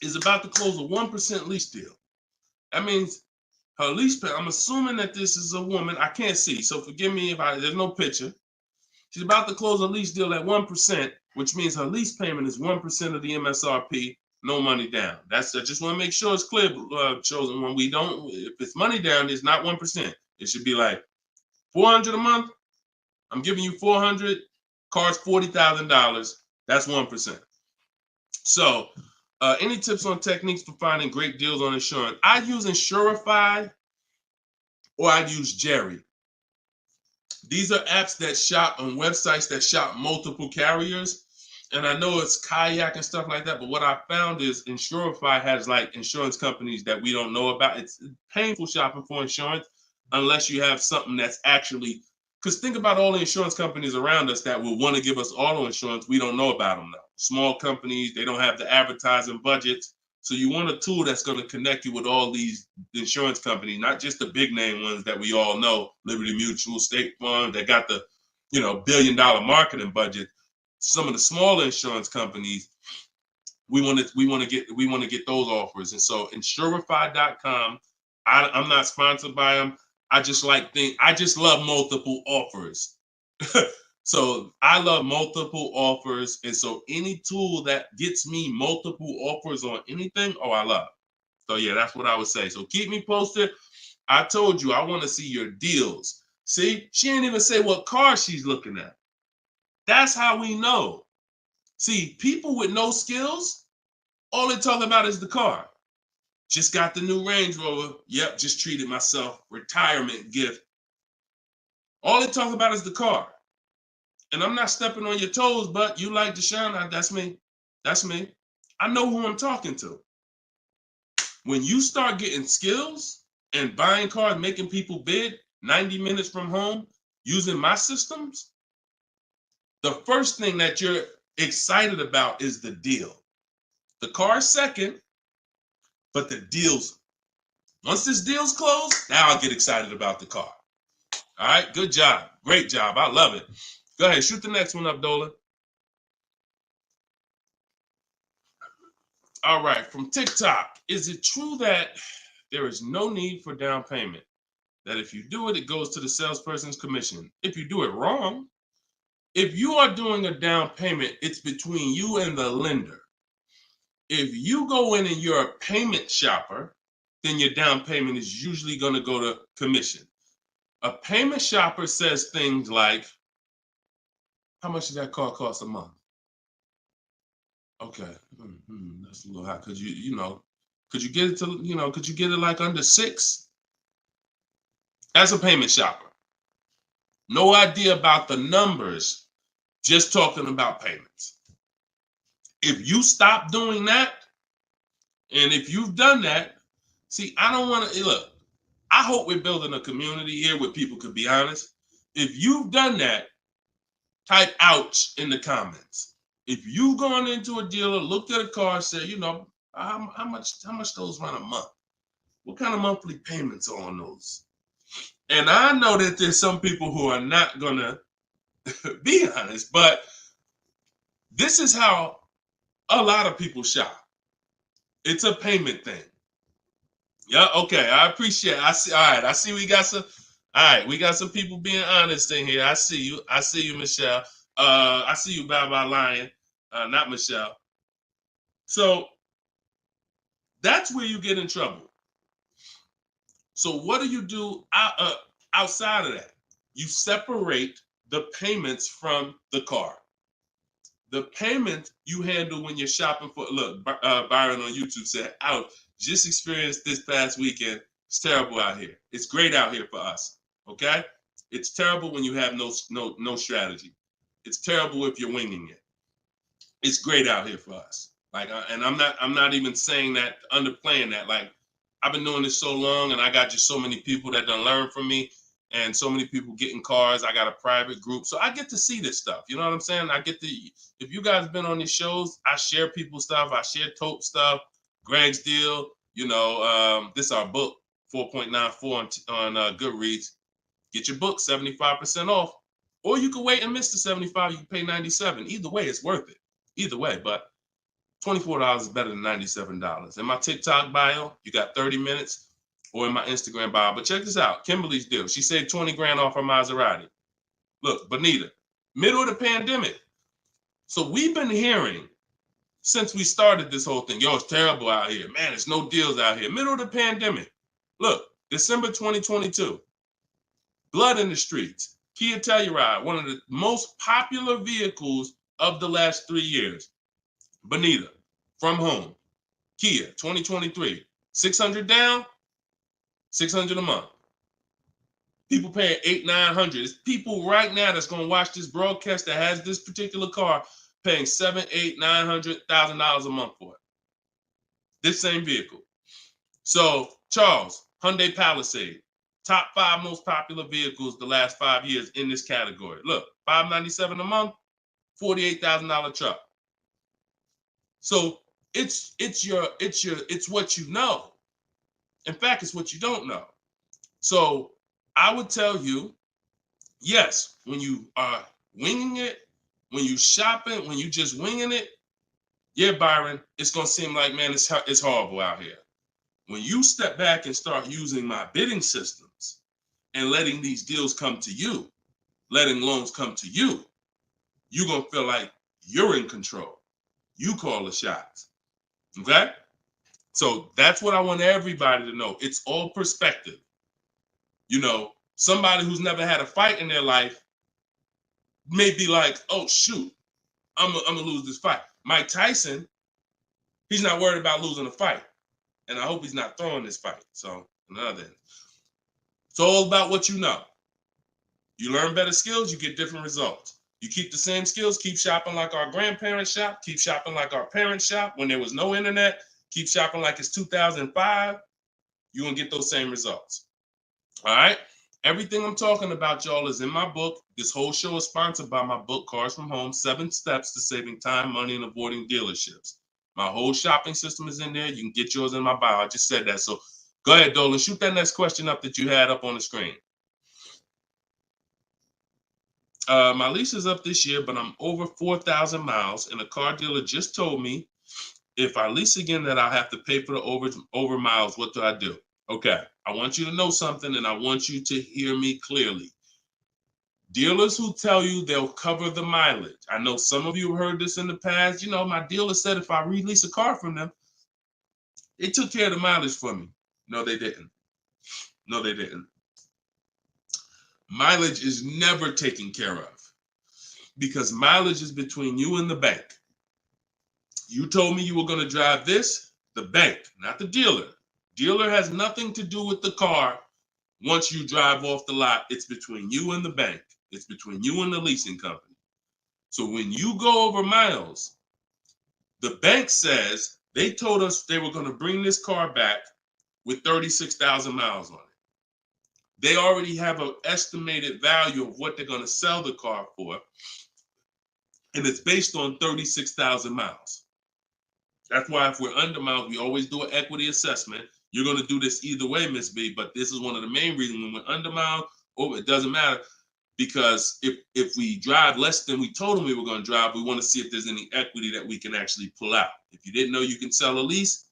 is about to close a 1% lease deal. That means her lease pay, I'm assuming that this is a woman. I can't see, so forgive me if there's no picture. She's about to close a lease deal at 1%, which means her lease payment is 1% of the MSRP, no money down. I just want to make sure it's clear, chosen one. We don't, if it's money down, it's not 1%. It should be like $400 a month. I'm giving you $400, car's $40,000. That's 1%. So, any tips on techniques for finding great deals on insurance? I use Insurify or I use Jerry. These are apps that shop on websites that shop multiple carriers. And I know it's Kayak and stuff like that, but what I found is Insurify has like insurance companies that we don't know about. It's painful shopping for insurance unless you have something that's actually, because think about all the insurance companies around us that will want to give us auto insurance. We don't know about them now. Small companies, they don't have the advertising budgets. So you want a tool that's going to connect you with all these insurance companies, not just the big name ones that we all know, Liberty Mutual, State Farm, that got the, $1 billion marketing budget. Some of the smaller insurance companies, we want to get those offers. And so Insurify.com, I'm not sponsored by them. I just love multiple offers. So I love multiple offers. And so any tool that gets me multiple offers on anything, I love. So yeah, that's what I would say. So keep me posted. I told you, I want to see your deals. See, she ain't even say what car she's looking at. That's how we know. See, people with no skills, all they talk about is the car. Just got the new Range Rover. Yep, just treated myself. Retirement gift. All they talk about is the car. And I'm not stepping on your toes, but you like Deshone, that's me. That's me. I know who I'm talking to. When you start getting skills and buying cars, making people bid 90 minutes from home, using my systems, the first thing that you're excited about is the deal. The car is second, but the deals, once this deal's closed, now I'll get excited about the car. All right, good job. Great job. I love it. Go ahead, shoot the next one up, Dolan. All right, from TikTok. Is it true that there is no need for down payment? That if you do it, it goes to the salesperson's commission. If you do it wrong, if you are doing a down payment, it's between you and the lender. If you go in and you're a payment shopper, then your down payment is usually going to go to commission. A payment shopper says things like, how much does that car cost a month? Okay, that's a little high. Could you get it to, could you get it like under 6? As a payment shopper, no idea about the numbers, just talking about payments. If you stop doing that, and if you've done that, see, I don't want to, look, I hope we're building a community here where people could be honest. If you've done that, type ouch in the comments. If you've gone into a dealer, looked at a car, and said, how much those run a month? What kind of monthly payments are on those? And I know that there's some people who are not gonna be honest, but this is how a lot of people shop. It's a payment thing. Yeah, okay, I appreciate it. I see. All right, I see we got some. All right, we got some people being honest in here. I see you. I see you, Michelle. I see you, Bye Lion. Not Michelle. So that's where you get in trouble. So what do you do outside of that? You separate the payments from the car. The payment you handle when you're shopping for, look, Byron on YouTube said, ouch, just experienced this past weekend. It's terrible out here. It's great out here for us, okay? It's terrible when you have no strategy. It's terrible if you're winging it. It's great out here for us. Like, and I'm not even saying that, underplaying that. Like, I've been doing this so long, and I got just so many people that done learn from me, and so many people getting cars. I got a private group, so I get to see this stuff. You know what I'm saying? If you guys been on these shows, I share people's stuff. I share Tope stuff, Greg's deal. This is our book, 4.94 on Goodreads. Get your book 75% off, or you can wait and miss the 75. You can pay $97. Either way, it's worth it. Either way, but $24 is better than $97. In my TikTok bio, you got 30 minutes, or in my Instagram bio. But check this out, Kimberly's deal. She saved 20 grand off her Maserati. Look, Bonita, Middle of the pandemic. So we've been hearing since we started this whole thing, yo, it's terrible out here. Man, there's no deals out here. Middle of the pandemic. Look, December 2022. Blood in the streets. Kia Telluride, one of the most popular vehicles of the last 3 years. Bonita, from home. Kia, 2023. 600 down, 600 a month. People paying $800-900. It's people right now that's going to watch this broadcast that has this particular car paying $700,000-900,000 a month for it. This same vehicle. So, Charles, Hyundai Palisade, top 5 most popular vehicles the last 5 years in this category. Look, $597 a month, $48,000 truck. So it's what you know. In fact, it's what you don't know. So I would tell you, yes, when you are winging it, when you shopping, when you just winging it, yeah, Byron, it's gonna seem like, man, it's horrible out here. When you step back and start using my bidding systems and letting these deals come to you, letting loans come to you, you're gonna feel like you're in control. You call the shots. Okay? So that's what I want everybody to know. It's all perspective. You know, somebody who's never had a fight in their life may be like, oh, shoot, I'm gonna lose this fight. Mike Tyson, he's not worried about losing a fight. And I hope he's not throwing this fight. So, another end. It's all about what you know. You learn better skills, you get different results. You keep the same skills, keep shopping like our grandparents shop, keep shopping like our parents shop when there was no internet, keep shopping like it's 2005, you're going to get those same results. All right? Everything I'm talking about, y'all, is in my book. This whole show is sponsored by my book, Cars from Home, 7 Steps to Saving Time, Money, and Avoiding Dealerships. My whole shopping system is in there. You can get yours in my bio. I just said that. So go ahead, Dolan. Shoot that next question up that you had up on the screen. My lease is up this year, but I'm over 4,000 miles, and a car dealer just told me if I lease again that I'll have to pay for the over miles. What do I do? Okay, I want you to know something, and I want you to hear me clearly. Dealers who tell you they'll cover the mileage. I know some of you have heard this in the past. You know, my dealer said if I release a car from them, they took care of the mileage for me. No, they didn't. No, they didn't. Mileage is never taken care of because mileage is between you and the bank. You told me you were going to drive this, the bank, not the dealer. Dealer has nothing to do with the car. Once you drive off the lot, it's between you and the bank. It's between you and the leasing company. So when you go over miles, the bank says they told us they were going to bring this car back with 36,000 miles on it. They already have an estimated value of what they're going to sell the car for, and it's based on 36,000 miles. That's why if we're under miles, we always do an equity assessment. You're going to do this either way, Miss B, but this is one of the main reasons when we're under miles, it doesn't matter, because if we drive less than we told them we were going to drive, we want to see if there's any equity that we can actually pull out. If you didn't know you can sell a lease,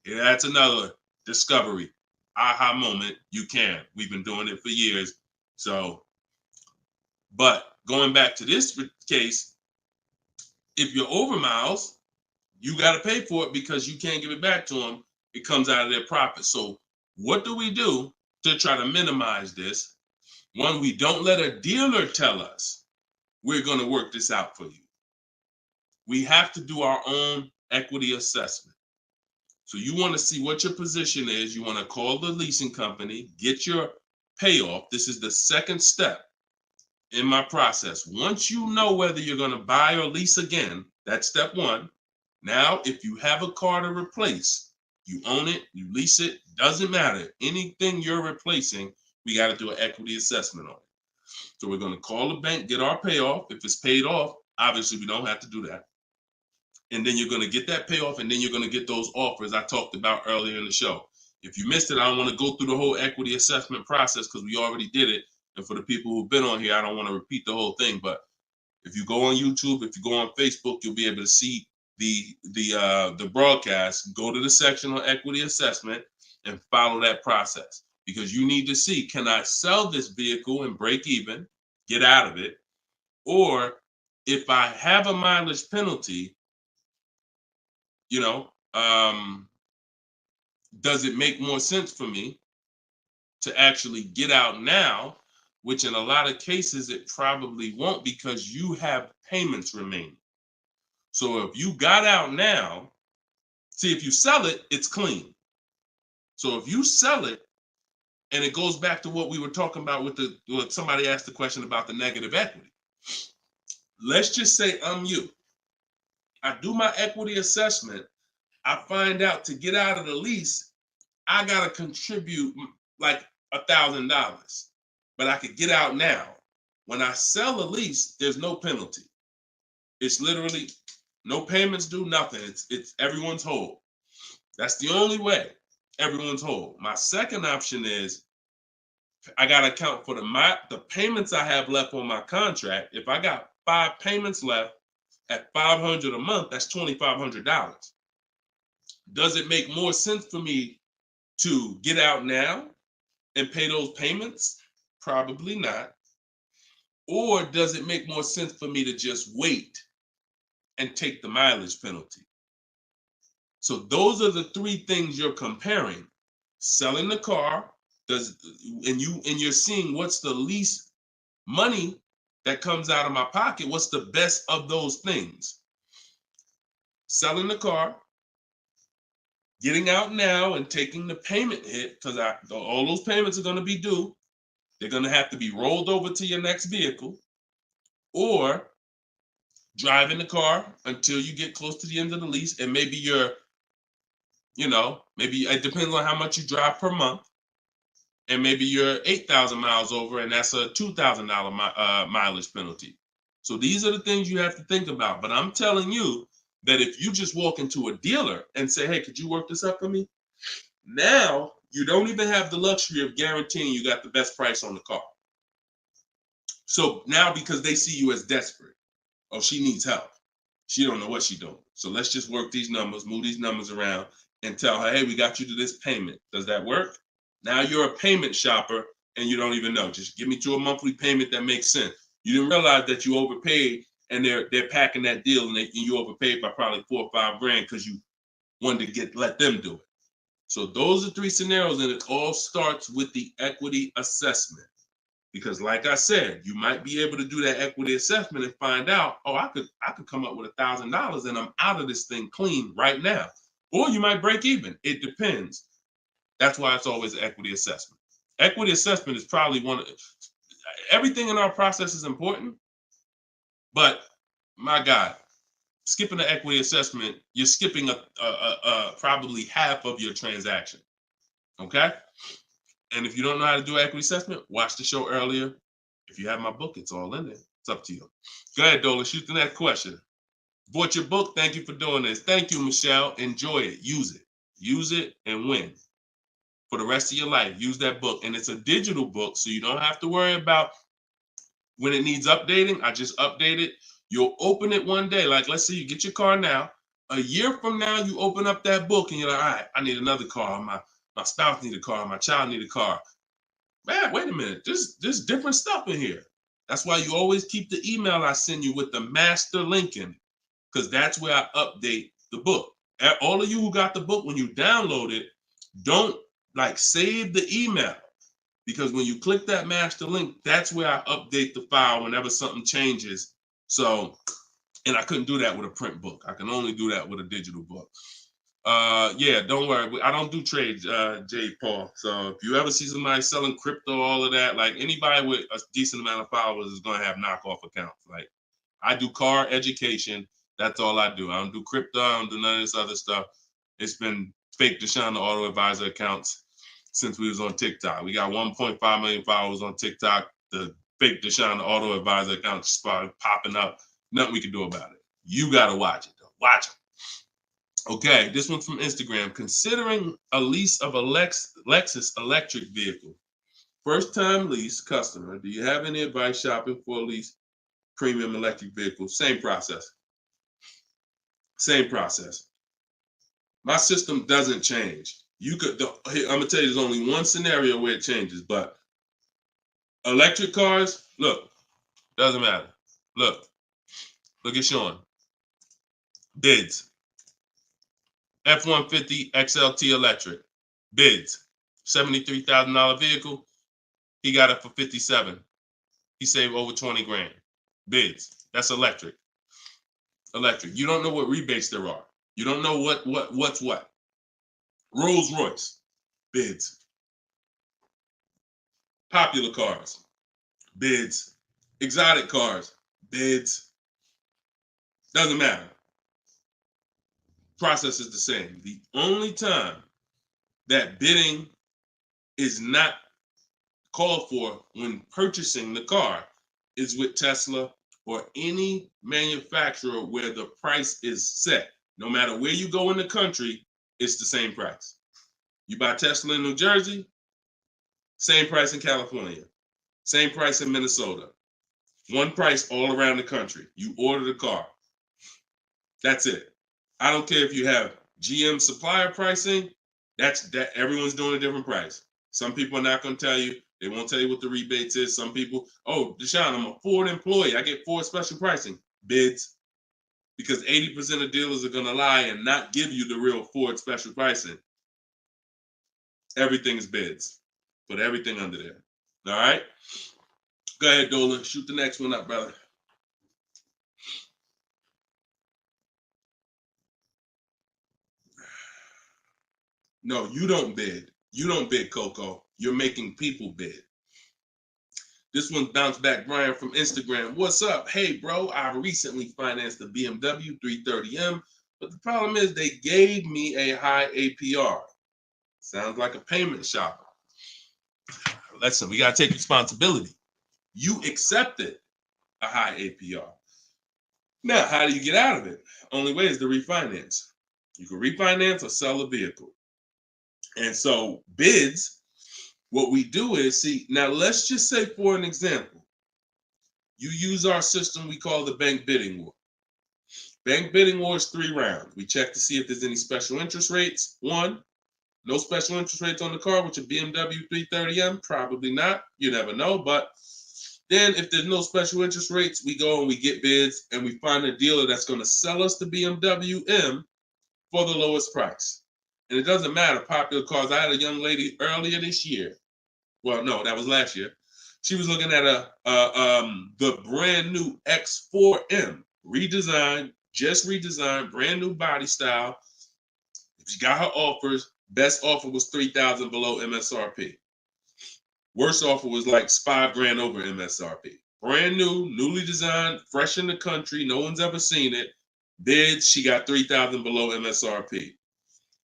yeah, that's another discovery. Aha moment, you can. We've been doing it for years. So, but going back to this case, if you're over miles, you got to pay for it because you can't give it back to them. It comes out of their profit. So what do we do to try to minimize this? One, we don't let a dealer tell us we're going to work this out for you. We have to do our own equity assessment. So you want to see what your position is. You want to call the leasing company, get your payoff. This is the second step in my process. Once you know whether you're going to buy or lease again, that's step one. Now, if you have a car to replace, you own it, you lease it, doesn't matter. Anything you're replacing, we got to do an equity assessment on it. So we're going to call the bank, get our payoff. If it's paid off, obviously we don't have to do that. And then you're going to get that payoff, and then you're going to get those offers I talked about earlier in the show. If you missed it, I don't want to go through the whole equity assessment process because we already did it. And for the people who've been on here, I don't want to repeat the whole thing. But if you go on YouTube, if you go on Facebook, you'll be able to see the broadcast. Go to the section on equity assessment and follow that process, because you need to see, can I sell this vehicle and break even, get out of it? Or if I have a mileage penalty, you know, does it make more sense for me to actually get out now, which in a lot of cases it probably won't because you have payments remaining. So if you got out now, see, if you sell it, it's clean. So if you sell it, and it goes back to what we were talking about with what somebody asked the question about the negative equity. Let's just say I'm you. I do my equity assessment. I find out to get out of the lease, I got to contribute like $1,000, but I could get out now. When I sell a lease, there's no penalty. It's literally no payments due, nothing. It's everyone's whole. That's the only way everyone's whole. My second option is I got to account for the payments I have left on my contract. If I got 5 payments left at $500 a month, that's $2,500. Does it make more sense for me to get out now and pay those payments? Probably not. Or does it make more sense for me to just wait and take the mileage penalty? So those are the 3 things you're comparing. Selling the car, and you're seeing what's the least money that comes out of my pocket. What's the best of those things? Selling the car, getting out now and taking the payment hit, because all those payments are going to be due. They're going to have to be rolled over to your next vehicle, or driving the car until you get close to the end of the lease, and maybe maybe it depends on how much you drive per month. And maybe you're 8,000 miles over, and that's a $2,000 mileage penalty. So these are the things you have to think about. But I'm telling you that if you just walk into a dealer and say, hey, could you work this up for me? Now you don't even have the luxury of guaranteeing you got the best price on the car. So now, because they see you as desperate, oh, she needs help. She don't know what she's doing. So let's just work these numbers, move these numbers around, and tell her, hey, we got you to this payment. Does that work? Now you're a payment shopper and you don't even know. Just give me to a monthly payment that makes sense. You didn't realize that you overpaid, and they're packing that deal, and you overpaid by probably $4 or $5 grand because you wanted to let them do it. So those are 3 scenarios, and it all starts with the equity assessment. Because like I said, you might be able to do that equity assessment and find out, oh, I could come up with $1,000 and I'm out of this thing clean right now. Or you might break even. It depends. That's why it's always an equity assessment. Equity assessment is probably everything in our process is important, but my God, skipping the equity assessment, you're skipping probably half of your transaction. Okay? And if you don't know how to do equity assessment, watch the show earlier. If you have my book, it's all in there. It's up to you. Go ahead, Dola, shoot the next question. Bought your book. Thank you for doing this. Thank you, Michelle. Enjoy it. Use it. Use it and win. For the rest of your life, use that book. And it's a digital book, so you don't have to worry about when it needs updating. I just update it. You'll open it one day. Like, let's say you get your car now. A year from now, you open up that book and you're like, all right, I need another car. My spouse need a car. My child need a car. Man, wait a minute. There's different stuff in here. That's why you always keep the email I send you with the master link in it, because that's where I update the book. All of you who got the book, when you download it, don't save the email, because when you click that master link, that's where I update the file whenever something changes. So, and I couldn't do that with a print book. I can only do that with a digital book. Yeah, don't worry. I don't do trades, J. Paul. So if you ever see somebody selling crypto, all of that, like anybody with a decent amount of followers is going to have knockoff accounts. Like, I do car education. That's all I do. I don't do crypto. I don't do none of this other stuff. It's been fake Deshone the Auto Advisor accounts since we was on TikTok. We got 1.5 million followers on TikTok. The fake Deshone the Auto Advisor account started popping up. Nothing we can do about it. You got to watch it, though. Watch it. Okay, this one's from Instagram. Considering a lease of a Lexus electric vehicle. First time lease customer. Do you have any advice shopping for a lease premium electric vehicle? Same process. Same process. My system doesn't change. I'm gonna tell you, there's only one scenario where it changes, but electric cars, look, doesn't matter. Look at Sean. Bids. F-150 XLT electric. Bids. $73,000 vehicle. He got it for 57. He saved over 20 grand. Bids. That's electric. Electric. You don't know what rebates there are. You don't know what's what. Rolls Royce. Bids. Popular cars. Bids. Exotic cars. Bids. Doesn't matter. Process is the same. The only time that bidding is not called for when purchasing the car is with Tesla or any manufacturer where the price is set. No matter where you go in the country, it's the same price. You buy Tesla in New Jersey, same price in California, same price in Minnesota. One price all around the country. You order the car. That's it. I don't care if you have GM supplier pricing. That everyone's doing a different price. Some people are not going to tell you. They won't tell you what the rebates is. Some people, oh, Deshone, I'm a Ford employee. I get Ford special pricing. Bids. Because 80% of dealers are going to lie and not give you the real Ford special pricing. Everything is bids. Put everything under there. All right? Go ahead, Dolan. Shoot the next one up, brother. No, you don't bid. You don't bid, Coco. You're making people bid. This one bounced back, Brian from Instagram. What's up? Hey, bro, I recently financed the BMW 330M, but the problem is they gave me a high APR. Sounds like a payment shopper. Listen, we got to take responsibility. You accepted a high APR. Now, how do you get out of it? Only way is to refinance. You can refinance or sell a vehicle. And so bids, what we do is, see, now let's just say for an example, you use our system we call the bank bidding war. Bank bidding war is 3 rounds. We check to see if there's any special interest rates. 1, no special interest rates on the car, which a BMW 330M, probably not. You never know. But then if there's no special interest rates, we go and we get bids and we find a dealer that's going to sell us the BMW M for the lowest price. And it doesn't matter, popular cars. I had a young lady earlier this year. Well, no, that was last year. She was looking at the brand new X4M, redesigned, just redesigned, brand new body style. She got her offers. Best offer was $3,000 below MSRP. Worst offer was like $5,000 over MSRP. Brand new, newly designed, fresh in the country. No one's ever seen it. Bids, she got $3,000 below MSRP.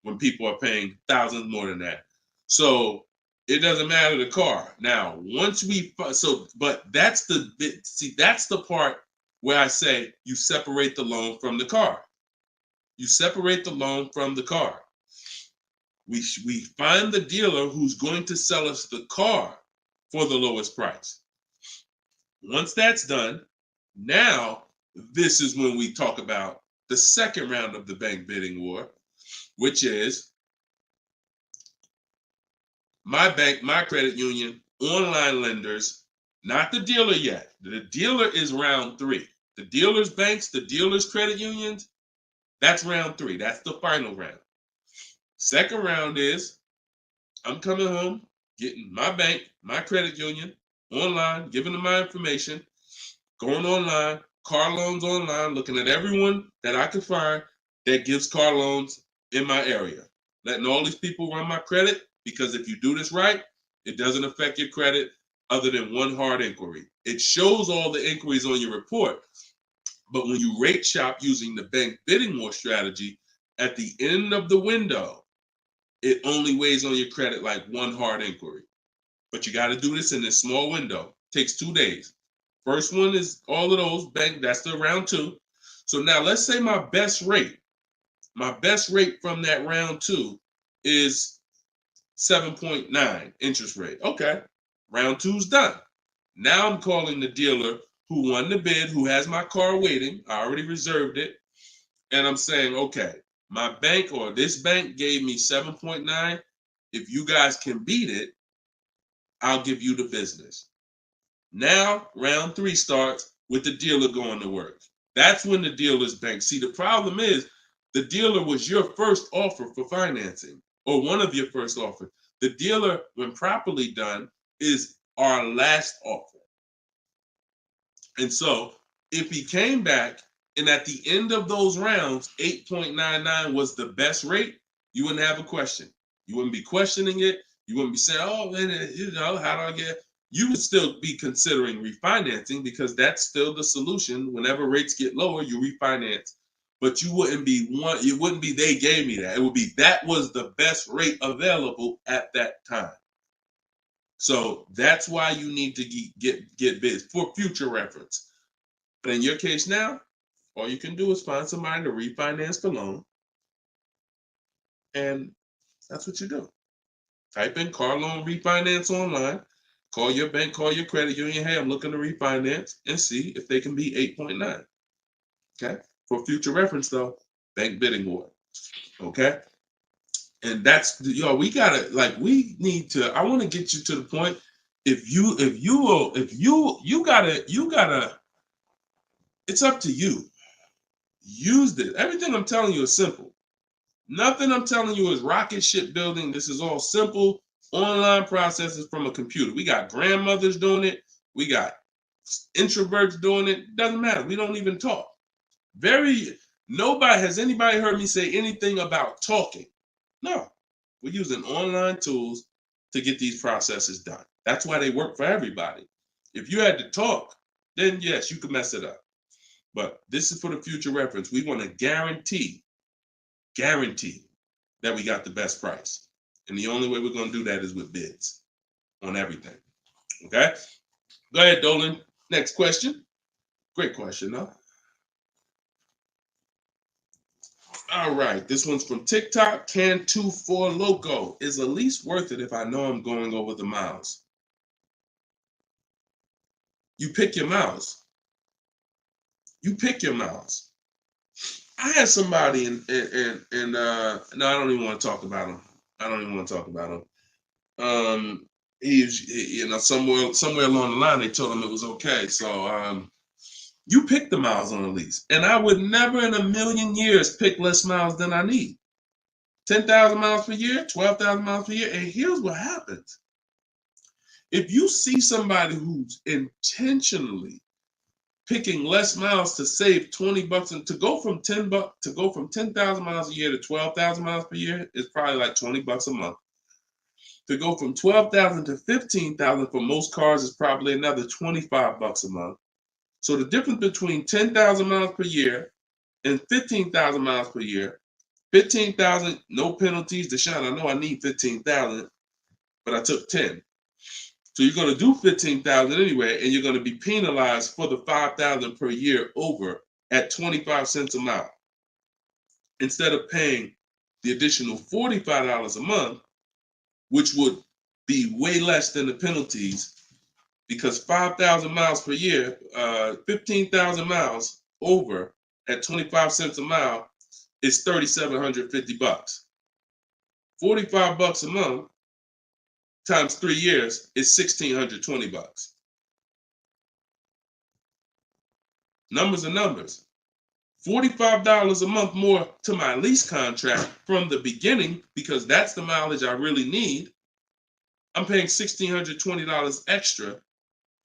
When people are paying thousands more than that. So it doesn't matter the car. Now, once we, but that's that's the part where I say you separate the loan from the car. You separate the loan from the car. We find the dealer who's going to sell us the car for the lowest price. Once that's done, now this is when we talk about the second round of the bank bidding war, which is my bank, my credit union, online lenders, not the dealer yet. The dealer is round 3. The dealer's banks, the dealer's credit unions, that's round 3. That's the final round. Second round is I'm coming home, getting my bank, my credit union, online, giving them my information, going online, car loans online, looking at everyone that I can find that gives car loans in my area, letting all these people run my credit, because if you do this right, it doesn't affect your credit other than one hard inquiry. It shows all the inquiries on your report, but when you rate shop using the bank bidding war strategy, at the end of the window, it only weighs on your credit like one hard inquiry. But you got to do this in this small window. It takes 2 days. First one is all of those bank, that's the round 2. So now let's say my best rate from that round 2 is 7.9 interest rate. Okay, round 2's done. Now I'm calling the dealer who won the bid, who has my car waiting. I already reserved it. And I'm saying, okay, my bank or this bank gave me 7.9. If you guys can beat it, I'll give you the business. Now round 3 starts. with the dealer going to work. That's when the dealer's bank. See, the problem is the dealer was your first offer for financing, or one of your first offers. The dealer, when properly done, is our last offer. And so if he came back and at the end of those rounds, 8.99 was the best rate, you wouldn't have a question. You wouldn't be questioning it. You wouldn't be saying, oh, man, how do I get? You would still be considering refinancing because that's still the solution. Whenever rates get lower, you refinance. But you wouldn't be it wouldn't be they gave me that. It would be that was the best rate available at that time. So that's why you need to get bids for future reference. But in your case now, all you can do is find somebody to refinance the loan. And that's what you do. Type in car loan refinance online. Call your bank, call your credit union. Hey, I'm looking to refinance and see if they can be 8.9. Okay. For future reference, though, bank bidding war. Okay. And that's we gotta we need to. I want to get you to the point. You gotta. It's up to you. Use this. Everything I'm telling you is simple. Nothing I'm telling you is rocket ship building. This is all simple online processes from a computer. We got grandmothers doing it. We got introverts doing it. Doesn't matter. We don't even talk. Has anybody heard me say anything about talking? No. We're using online tools to get these processes done. That's why they work for everybody. If you had to talk, then yes, you could mess it up. But this is for the future reference. We want to guarantee that we got the best price. And the only way we're going to do that is with bids on everything. Okay? Go ahead, Dolan. Next question. Great question, though. All right. This one's from TikTok. Can24 Loco. Is a lease worth it if I know I'm going over the miles? You pick your miles. You pick your miles. I had somebody no, I don't even want to talk about him. He somewhere along the line they told him it was okay. So you pick the miles on a lease, and I would never in a million years pick less miles than I need. 10,000 miles per year, 12,000 miles per year, and here's what happens: if you see somebody who's intentionally picking less miles to save $20 and to go from 10,000 miles a year to 12,000 miles per year is probably like $20 a month. To go from 12,000 to 15,000 for most cars is probably another $25 a month. So the difference between 10,000 miles per year and 15,000 miles per year, 15,000, no penalties. Deshone, I know I need 15,000, but I took 10. So you're going to do 15,000 anyway, and you're going to be penalized for the 5,000 per year over at 25 cents a mile. Instead of paying the additional $45 a month, which would be way less than the penalties, because 5,000 miles per year, 15,000 miles over at 25 cents a mile is $3,750. $45 a month times 3 years is $1,620. Numbers are numbers. $45 a month more to my lease contract from the beginning, because that's the mileage I really need. I'm paying $1,620 extra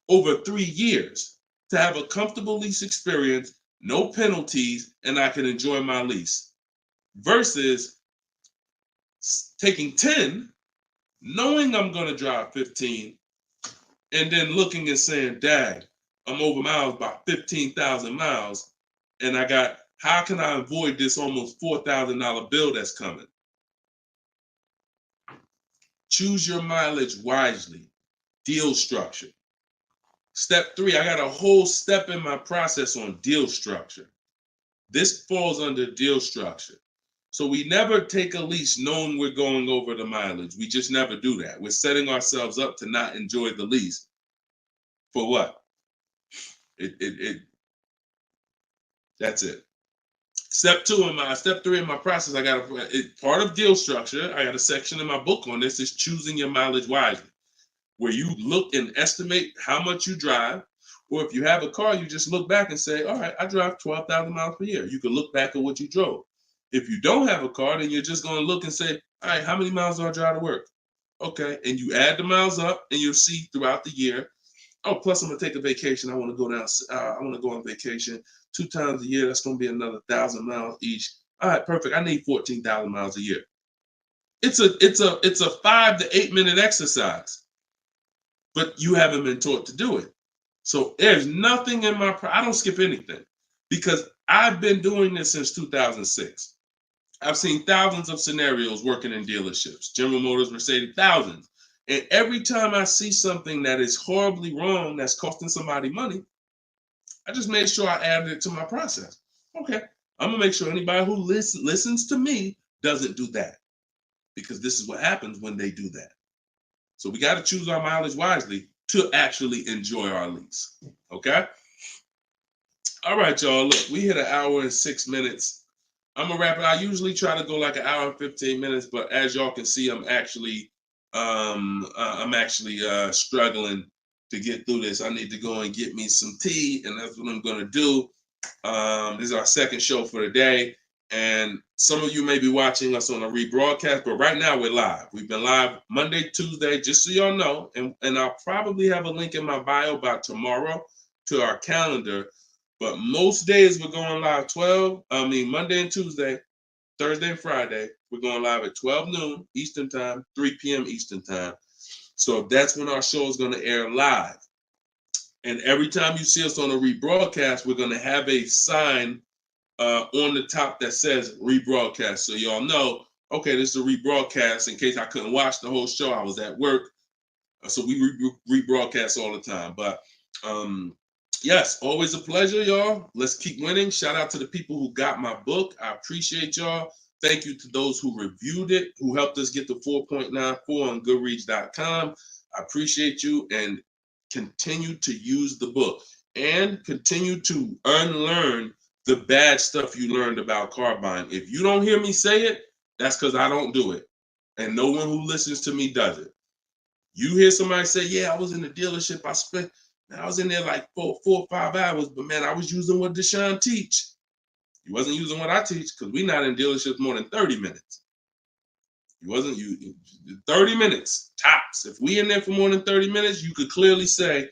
over 3 years to have a comfortable lease experience, no penalties, and I can enjoy my lease. Versus taking 10, knowing I'm going to drive 15, and then looking and saying, dang, I'm over miles by 15,000 miles, and how can I avoid this almost $4,000 bill that's coming? Choose your mileage wisely. Deal structure. Step 3, I got a whole step in my process on deal structure. This falls under deal structure. So we never take a lease knowing we're going over the mileage. We just never do that. We're setting ourselves up to not enjoy the lease. For what? That's it. Step 3 in my process, I got part of deal structure. I got a section in my book on this, is choosing your mileage wisely, where you look and estimate how much you drive, Or if you have a car, you just look back and say, all right, I drive 12,000 miles per year. You can look back at what you drove. If you don't have a car, then you're just going to look and say, all right, how many miles do I drive to work? Okay, and you add the miles up, and you'll see throughout the year. Oh, plus I'm gonna take a vacation. I want to go down. I want to go on vacation 2 times a year. That's gonna be another 1,000 miles each. All right, perfect. I need 14,000 miles a year. It's a 5 to 8 minute exercise, but you haven't been taught to do it. So there's nothing in my. I don't skip anything because I've been doing this since 2006. I've seen thousands of scenarios working in dealerships, General Motors, Mercedes, thousands. And every time I see something that is horribly wrong, that's costing somebody money, I just made sure I added it to my process. Okay, I'm gonna make sure anybody who listens to me doesn't do that, because this is what happens when they do that. So we got to choose our mileage wisely to actually enjoy our lease. Okay. All right, y'all. Look, we hit 1 hour and 6 minutes. I'm gonna wrap it. I usually try to go like 1 hour and 15 minutes, but as y'all can see, I'm actually struggling to get through this. I need to go and get me some tea, and that's what I'm gonna do. This is our second show for the day, and some of you may be watching us on a rebroadcast, but right now we're live. We've been live Monday, Tuesday, just so y'all know, and I'll probably have a link in my bio by tomorrow to our calendar. But most days we're going live Monday and Tuesday, Thursday and Friday. We're going live at 12 noon Eastern time, 3 p.m. Eastern time. So that's when our show is going to air live. And every time you see us on a rebroadcast, we're going to have a sign on the top that says rebroadcast. So y'all know, okay, this is a rebroadcast. In case I couldn't watch the whole show, I was at work. So we rebroadcast all the time. But yes, always a pleasure, y'all. Let's keep winning. Shout out to the people who got my book. I appreciate y'all. Thank you to those who reviewed it, who helped us get to 4.94 on Goodreads.com. I appreciate you, and continue to use the book and continue to unlearn the bad stuff you learned about car buying. If you don't hear me say it, that's because I don't do it. And no one who listens to me does it. You hear somebody say, yeah, I was in the dealership. I was in there like 4 or 5 hours, but man, I was using what Deshone teach. You wasn't using what I teach, because we're not in dealerships more than 30 minutes. 30 minutes, tops. If we in there for more than 30 minutes, you could clearly say,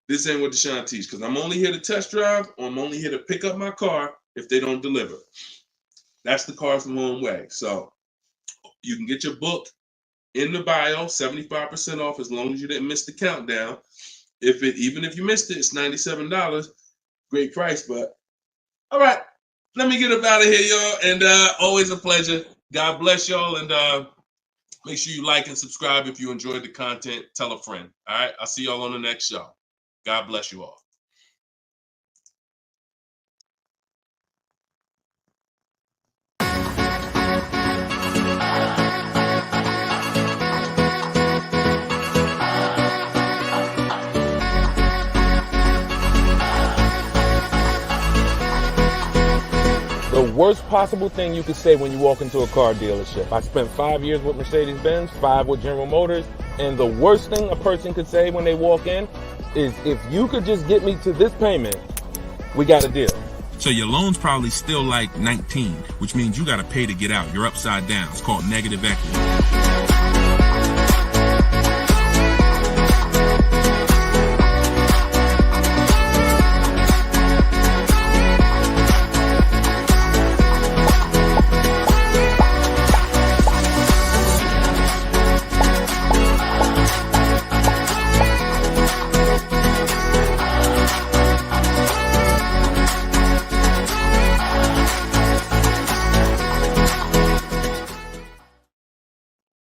this ain't what Deshone teach, because I'm only here to test drive, or I'm only here to pick up my car if they don't deliver. That's the Cars from Home way. So you can get your book in the bio, 75% off, as long as you didn't miss the countdown. Even if you missed it, it's $97. Great price, but all right. Let me get up out of here, y'all. And always a pleasure. God bless y'all. And make sure you like and subscribe if you enjoyed the content. Tell a friend. All right. I'll see y'all on the next show. God bless you all. The worst possible thing you could say when you walk into a car dealership. I spent 5 years with Mercedes-Benz, 5 with General Motors, and the worst thing a person could say when they walk in is, if you could just get me to this payment, we got a deal. So your loan's probably still like 19, which means you got to pay to get out. You're upside down. It's called negative equity.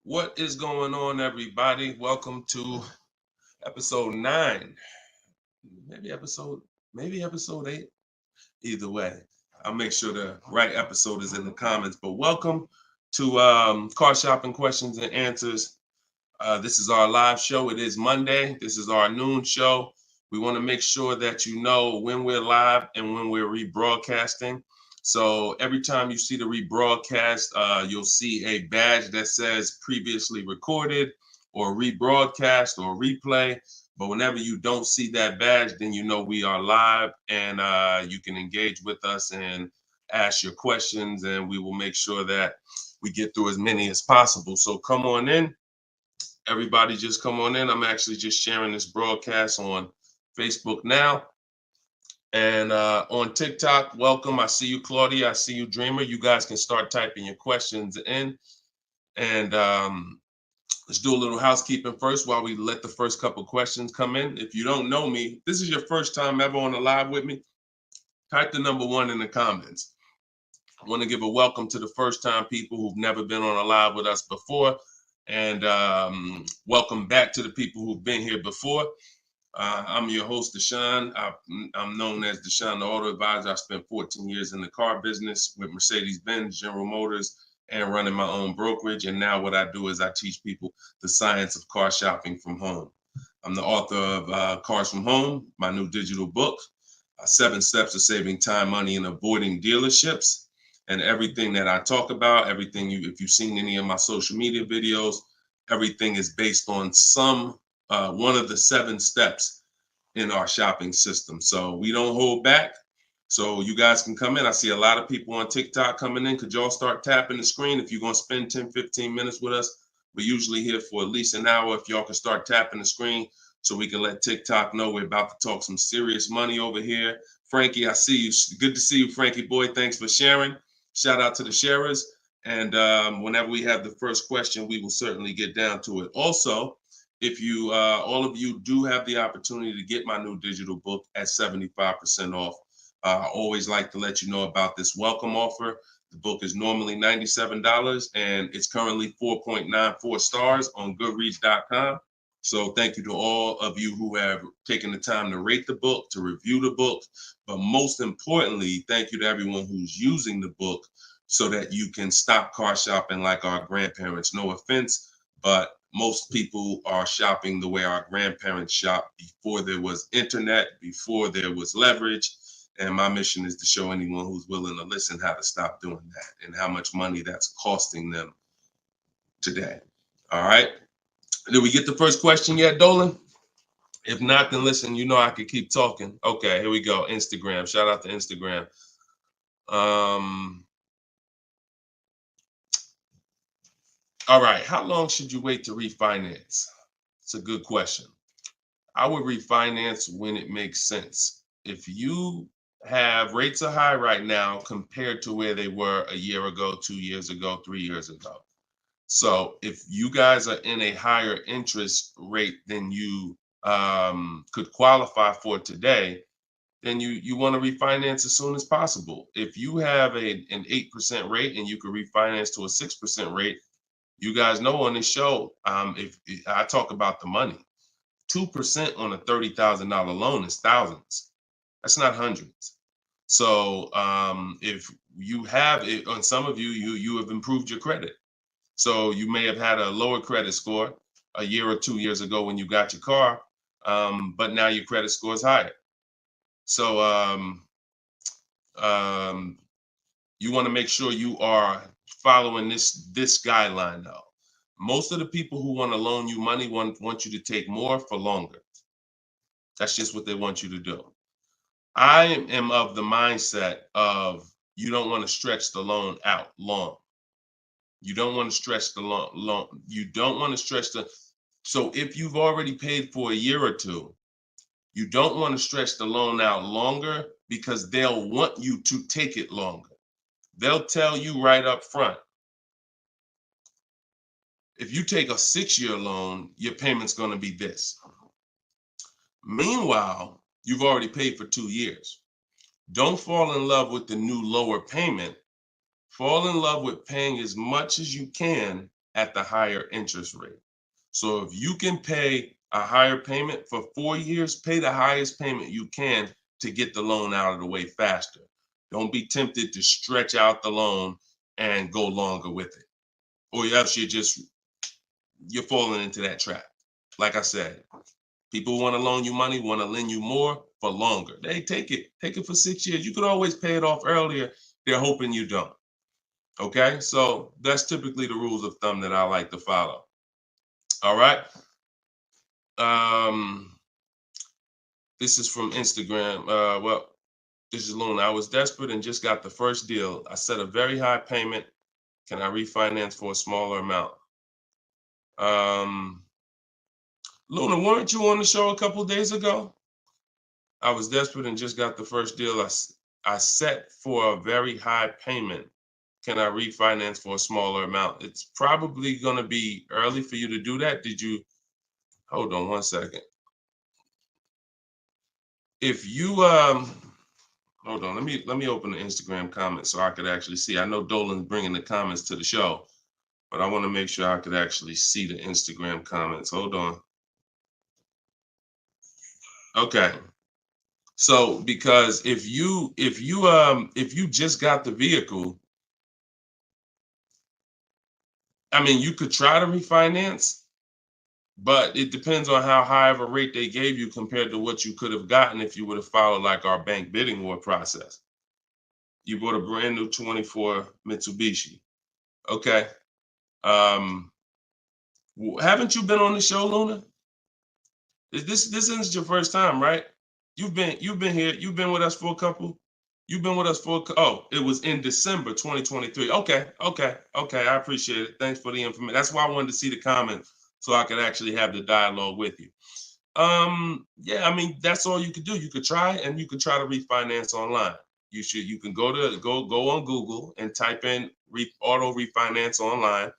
What is going on, everybody? Welcome to episode 9. Maybe episode 8. Either way, I'll make sure the right episode is in the comments. But welcome to Car Shopping Questions and Answers. This is our live show. It is Monday. This is our noon show. We want to make sure that you know when we're live and when we're rebroadcasting. So every time you see the rebroadcast, you'll see a badge that says previously recorded or rebroadcast or replay. But whenever you don't see that badge, then you know we are live, and you can engage with us and ask your questions, and we will make sure that we get through as many as possible. So come on in. Everybody just come on in. I'm actually just sharing this broadcast on Facebook now. And on TikTok, welcome. I see you, Claudia. I see you, Dreamer. You guys can start typing your questions in. And let's do a little housekeeping first while we let the first couple questions come in. If you don't know me, this is your first time ever on a live with me, type the number 1 in the comments. I want to give a welcome to the first time people who've never been on a live with us before. And welcome back to the people who've been here before. I'm your host, Deshone. I'm known as Deshone the Auto Advisor. I spent 14 years in the car business with Mercedes-Benz, General Motors, and running my own brokerage. And now what I do is I teach people the science of car shopping from home. I'm the author of Cars from Home, my new digital book, 7 Steps to Saving Time, Money, and Avoiding Dealerships. And everything that I talk about, everything if you've seen any of my social media videos, everything is based on one of the 7 steps in our shopping system. So we don't hold back. So you guys can come in. I see a lot of people on TikTok coming in. Could y'all start tapping the screen if you're going to spend 10, 15 minutes with us? We're usually here for at least an hour. If y'all can start tapping the screen so we can let TikTok know we're about to talk some serious money over here. Frankie, I see you. Good to see you, Frankie boy. Thanks for sharing. Shout out to the sharers. And whenever we have the first question, we will certainly get down to it. Also, if you, all of you do have the opportunity to get my new digital book at 75% off. I always like to let you know about this welcome offer. The book is normally $97 and it's currently 4.94 stars on Goodreads.com. So thank you to all of you who have taken the time to rate the book, to review the book. But most importantly, thank you to everyone who's using the book so that you can stop car shopping like our grandparents. No offense, but most people are shopping the way our grandparents shopped before there was internet, before there was leverage. And my mission is to show anyone who's willing to listen how to stop doing that and how much money that's costing them today. All right. Did we get the first question yet, Dolan? If not, then listen, you know I could keep talking. Okay, here we go. Instagram. Shout out to Instagram. All right. How long should you wait to refinance? It's a good question. I would refinance when it makes sense. If you have rates are high right now compared to where they were a year ago, 2 years ago, 3 years ago. So if you guys are in a higher interest rate than you could qualify for today, then you want to refinance as soon as possible. If you have an 8% rate and you could refinance to a 6% rate, you guys know on this show, if I talk about the money, 2% on a $30,000 loan is thousands. That's not hundreds. So if you have it, on some of you have improved your credit. So you may have had a lower credit score a year or 2 years ago when you got your car, but now your credit score is higher. So you want to make sure you are following this guideline though. Most of the people who want to loan you money want you to take more for longer. That's just what they want you to do. I am of the mindset of you don't want to stretch the loan out long. You don't want to stretch the loan. You don't want to stretch so if you've already paid for a year or two, you don't want to stretch the loan out longer because they'll want you to take it longer. They'll tell you right up front, if you take a 6-year loan, your payment's going to be this. Meanwhile, you've already paid for 2 years. Don't fall in love with the new lower payment. Fall in love with paying as much as you can at the higher interest rate. So if you can pay a higher payment for 4 years, pay the highest payment you can to get the loan out of the way faster. Don't be tempted to stretch out the loan and go longer with it. Or else you're falling into that trap. Like I said, people want to loan you money, want to lend you more for longer. They take it for 6 years. You could always pay it off earlier. They're hoping you don't. Okay, so that's typically the rules of thumb that I like to follow. All right. This is from Instagram. Well, this is Luna. I was desperate and just got the first deal. I set a very high payment. Can I refinance for a smaller amount? Luna, weren't you on the show a couple days ago? I was desperate and just got the first deal. I set for a very high payment. Can I refinance for a smaller amount? It's probably going to be early for you to do that. Did you? Hold on one second. If you hold on, let me open the Instagram comments so I could actually see. I know Dolan's bringing the comments to the show, but I want to make sure I could actually see the Instagram comments. Hold on. Okay. So because if you just got the vehicle, I mean, you could try to refinance, but it depends on how high of a rate they gave you compared to what you could have gotten if you would have followed like our bank bidding war process. You bought a brand new 24 Mitsubishi. Okay. Haven't you been on the show, Luna? This isn't your first time, right? You've been here. You've been with us for a couple. You've been with us for oh, it was in December 2023. Okay. I appreciate it. Thanks for the information. That's why I wanted to see the comments so I could actually have the dialogue with you. Yeah, I mean, that's all you could do. You could try and you could try to refinance online. You can go on Google and type in auto refinance online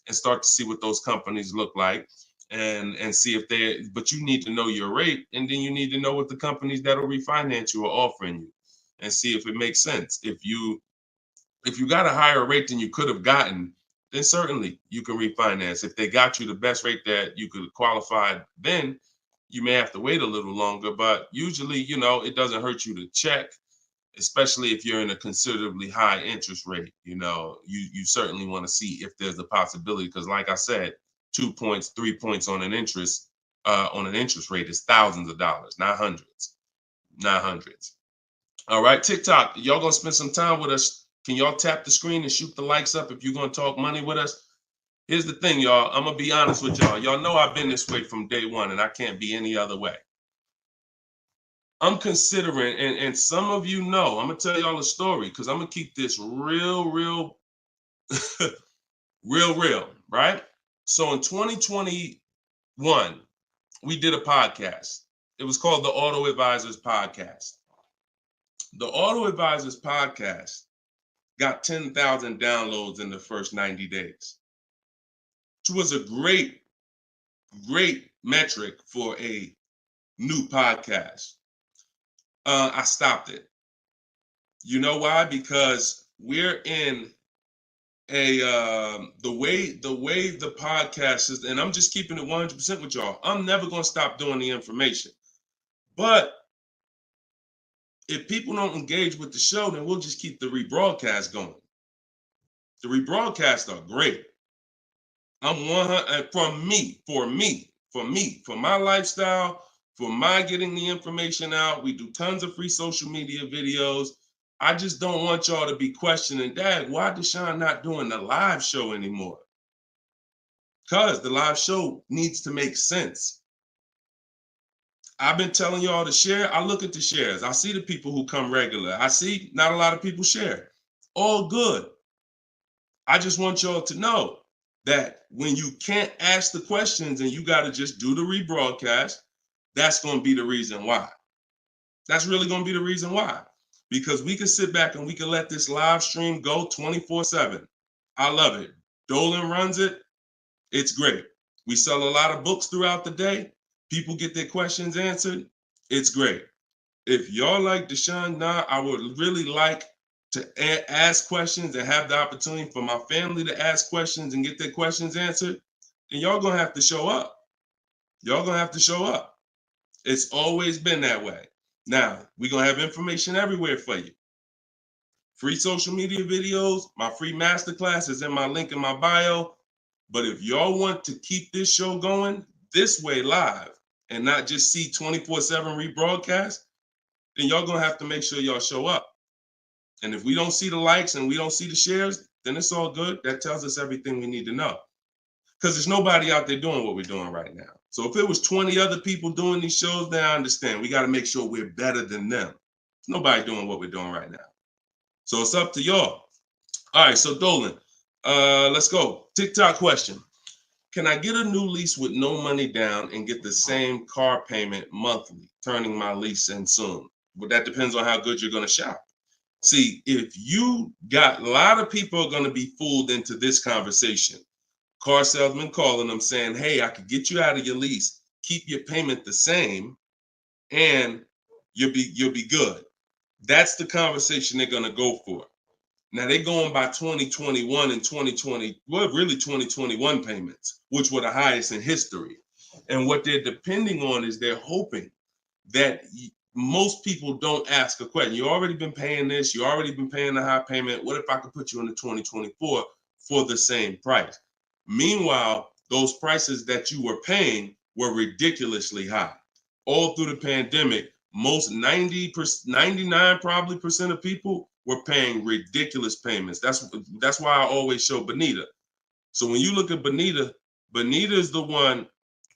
and start to see what those companies look like and see if but you need to know your rate, and then you need to know what the companies that'll refinance you are offering you and see if it makes sense. If you got a higher rate than you could have gotten, then certainly you can refinance. If they got you the best rate that you could qualify, then you may have to wait a little longer, but usually, it doesn't hurt you to check, especially if you're in a considerably high interest rate. You certainly want to see if there's a possibility, because like I said, 2 points, 3 points on an interest rate is thousands of dollars, not hundreds. All right, TikTok, y'all gonna spend some time with us. Can y'all tap the screen and shoot the likes up if you're gonna talk money with us? Here's the thing, y'all. I'm gonna be honest with y'all. Y'all know I've been this way from day one, and I can't be any other way. I'm considering, and some of you know, I'm gonna tell y'all a story because I'm gonna keep this real, real, real, right? So in 2021, we did a podcast. It was called the Auto Advisors Podcast. The Auto Advisors Podcast got 10,000 downloads in the first 90 days, which was a great metric for a new podcast. I stopped it. You know why? Because we're in the way the podcast is, and I'm just keeping it 100% with y'all. I'm never gonna stop doing the information, but if people don't engage with the show, then we'll just keep the rebroadcast going. The rebroadcasts are great. I'm 100 for my lifestyle, for my getting the information out. We do tons of free social media videos. I just don't want y'all to be questioning, Dad, why Deshone not doing the live show anymore? Because the live show needs to make sense. I've been telling y'all to share. I look at the shares. I see the people who come regular. I see not a lot of people share. All good. I just want y'all to know that when you can't ask the questions and you got to just do the rebroadcast, that's going to be the reason why. That's really going to be the reason why. Because we can sit back and we can let this live stream go 24/7. I love it. Dolan runs it. It's great. We sell a lot of books throughout the day. People get their questions answered. It's great. If y'all like Deshone, I would really like to ask questions and have the opportunity for my family to ask questions and get their questions answered, then y'all gonna have to show up. Y'all gonna have to show up. It's always been that way. Now, we're gonna have information everywhere for you. Free social media videos, my free masterclass is in my link in my bio. But if y'all want to keep this show going this way live and not just see 24/7 rebroadcast, then y'all gonna have to make sure y'all show up. And if we don't see the likes and we don't see the shares, then it's all good. That tells us everything we need to know. because there's nobody out there doing what we're doing right now. So if it was 20 other people doing these shows, then I understand. We got to make sure we're better than them. There's nobody doing what we're doing right now. So it's up to y'all. All right, so Dolan, let's go. TikTok question. Can I get a new lease with no money down and get the same car payment monthly, turning my lease in soon? But that depends on how good you're going to shop. See, if you got, a lot of people are going to be fooled into this conversation. Car salesman calling them saying, hey, I could get you out of your lease, keep your payment the same, and you'll be good. That's the conversation they're going to go for. Now they're going by 2021 and 2020, well, really 2021 payments, which were the highest in history. And what they're depending on is they're hoping that most people don't ask a question. You already been paying this, you already been paying the high payment. What if I could put you into 2024 for the same price? Meanwhile, those prices that you were paying were ridiculously high. All through the pandemic, most 99 probably percent of people were paying ridiculous payments. That's why I always show Bonita. So when you look at Bonita, Bonita is the one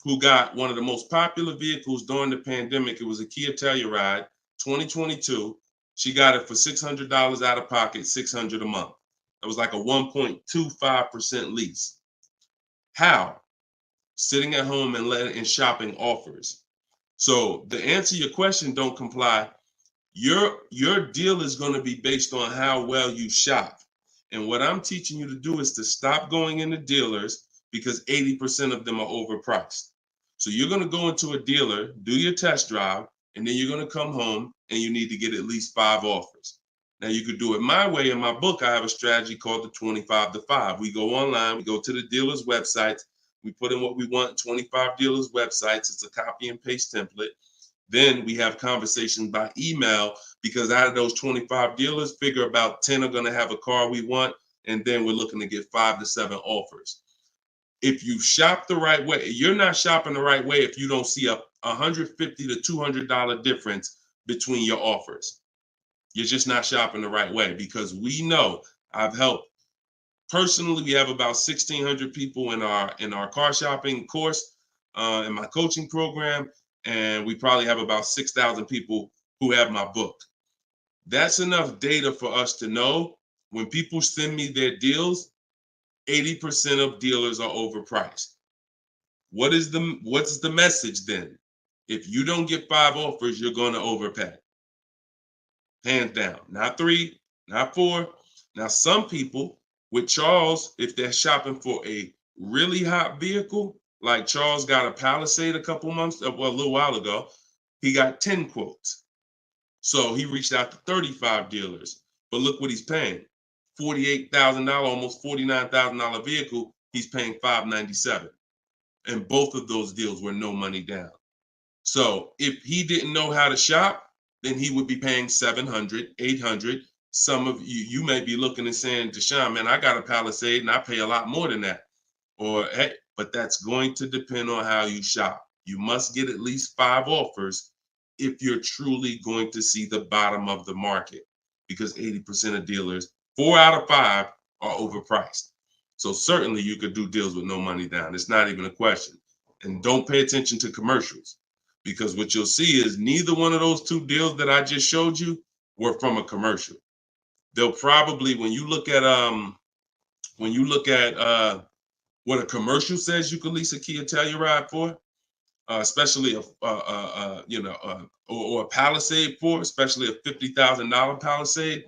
who got one of the most popular vehicles during the pandemic. It was a Kia Telluride 2022. She got it for $600 out of pocket, $600 a month. It was like a 1.25% lease. How? Sitting at home and shopping offers. So to answer your question, don't comply. Your deal is going to be based on how well you shop. And what I'm teaching you to do is to stop going into dealers because 80% of them are overpriced. So you're going to go into a dealer, do your test drive, and then you're going to come home and you need to get at least 5 offers. Now you could do it my way. In my book, I have a strategy called the 25 to 5. We go online, we go to the dealer's websites, we put in what we want, 25 dealers' websites. It's a copy and paste template. Then we have conversations by email because out of those 25 dealers, figure about 10 are going to have a car we want. And then we're looking to get 5 to 7 offers. If you shop the right way, you're not shopping the right way if you don't see a $150 to $200 difference between your offers. You're just not shopping the right way because we know I've helped. Personally, we have about 1,600 people in our car shopping course, in my coaching program, and we probably have about 6,000 people who have my book. That's enough data for us to know when people send me their deals, 80% of dealers are overpriced. What's the message then? If you don't get 5 offers, you're going to overpay. Hands down. Not 3, not 4. Now, some people with Charles, if they're shopping for a really hot vehicle, like Charles got a Palisade a little while ago, he got 10 quotes. So he reached out to 35 dealers. But look what he's paying. $48,000, almost $49,000 vehicle, he's paying $597. And both of those deals were no money down. So if he didn't know how to shop, then he would be paying $700, $800. Some of you may be looking and saying, Deshone, man, I got a Palisade and I pay a lot more than that. Or, hey, but that's going to depend on how you shop. You must get at least 5 offers if you're truly going to see the bottom of the market, because 80% of dealers, 4 out of 5 are overpriced. So certainly you could do deals with no money down. It's not even a question. And don't pay attention to commercials, because what you'll see is neither one of those 2 deals that I just showed you were from a commercial. They'll probably, when you look at what a commercial says you can lease a Kia Telluride for, especially or a Palisade for, especially a $50,000 Palisade,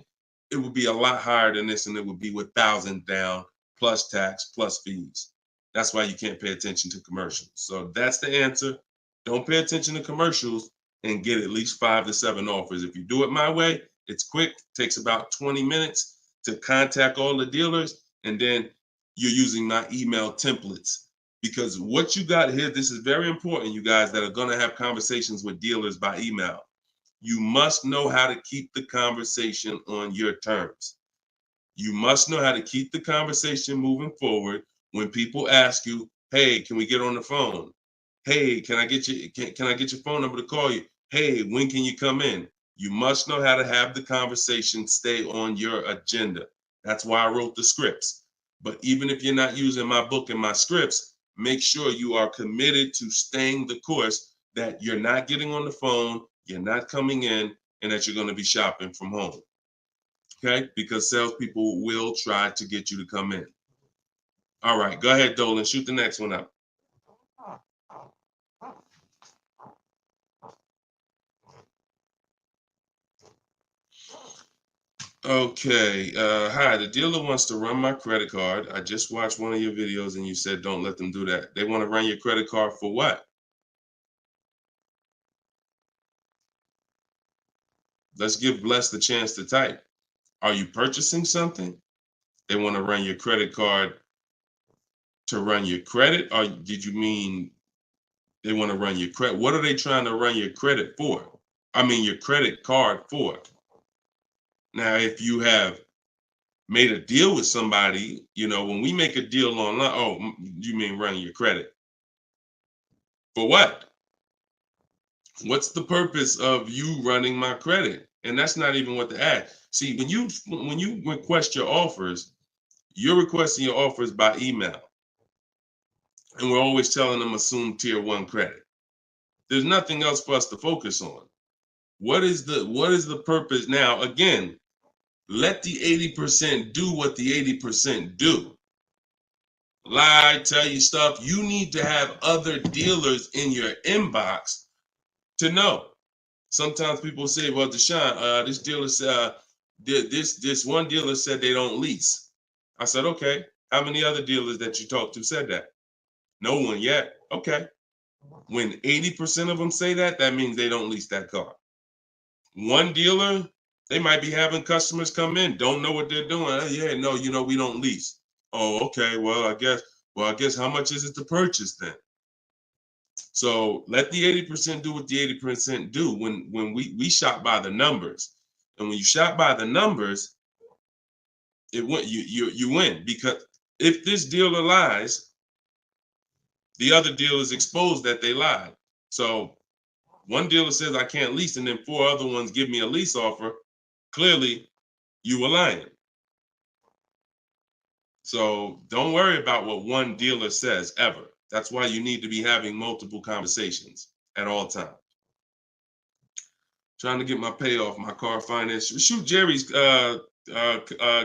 it would be a lot higher than this, and it would be with 1,000 down plus tax plus fees. That's why you can't pay attention to commercials. So that's the answer. Don't pay attention to commercials and get at least 5 to 7 offers. If you do it my way, it's quick. Takes about 20 minutes to contact all the dealers, and then you're using my email templates. Because what you got here, this is very important, you guys that are going to have conversations with dealers by email. You must know how to keep the conversation on your terms. You must know how to keep the conversation moving forward when people ask you, hey, can we get on the phone? Hey, can I get your phone number to call you? Hey, when can you come in? You must know how to have the conversation stay on your agenda. That's why I wrote the scripts. But even if you're not using my book and my scripts, make sure you are committed to staying the course, that you're not getting on the phone, you're not coming in, and that you're going to be shopping from home. Okay? Because salespeople will try to get you to come in. All right, go ahead, Dolan. Shoot the next one up. Okay. Hi, the dealer wants to run my credit card. I just watched one of your videos and you said don't let them do that. They want to run your credit card for what? Let's give Bless the chance to type. Are you purchasing something? They want to run your credit card to run your credit? Or did you mean they want to run your credit? What are they trying to run your credit for? I mean, your credit card for. Now, if you have made a deal with somebody, when we make a deal online, oh, you mean running your credit? For what? What's the purpose of you running my credit? And that's not even what the ad. See, when you request your offers, you're requesting your offers by email. And we're always telling them assume tier 1 credit. There's nothing else for us to focus on. What is the purpose? Now, again, let the 80% do what the 80% do. Lie, tell you stuff. You need to have other dealers in your inbox to know. Sometimes people say, well, Deshone, this dealer said, this one dealer said they don't lease. I said, okay. How many other dealers that you talked to said that? No one yet. Okay. When 80% of them say that, that means they don't lease that car. One dealer, they might be having customers come in, don't know what they're doing. Oh, yeah, no, we don't lease. Oh, okay. Well, I guess how much is it to purchase then? So let the 80% do what the 80% do. When we shop by the numbers, and when you shop by the numbers, you win, because if this dealer lies, the other dealer is exposed that they lied. So one dealer says I can't lease, and then 4 other ones give me a lease offer. Clearly, you were lying. So don't worry about what one dealer says ever. That's why you need to be having multiple conversations at all times. Trying to get my payoff, my car finance. Shoot Jerry's. Can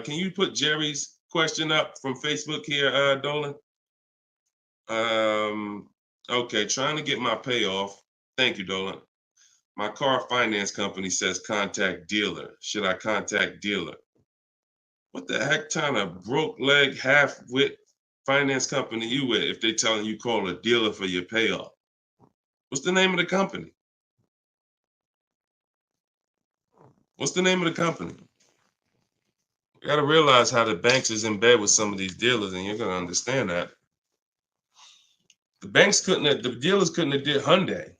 you put Jerry's question up from Facebook here, Dolan? Okay, trying to get my payoff. Thank you, Dolan. My car finance company says contact dealer. Should I contact dealer? What the heck kind of broke leg, half-wit finance company you with if they telling you call a dealer for your payoff? What's the name of the company? What's the name of the company? You got to realize how the banks is in bed with some of these dealers, and you're going to understand that. The dealers couldn't have did Hyundai.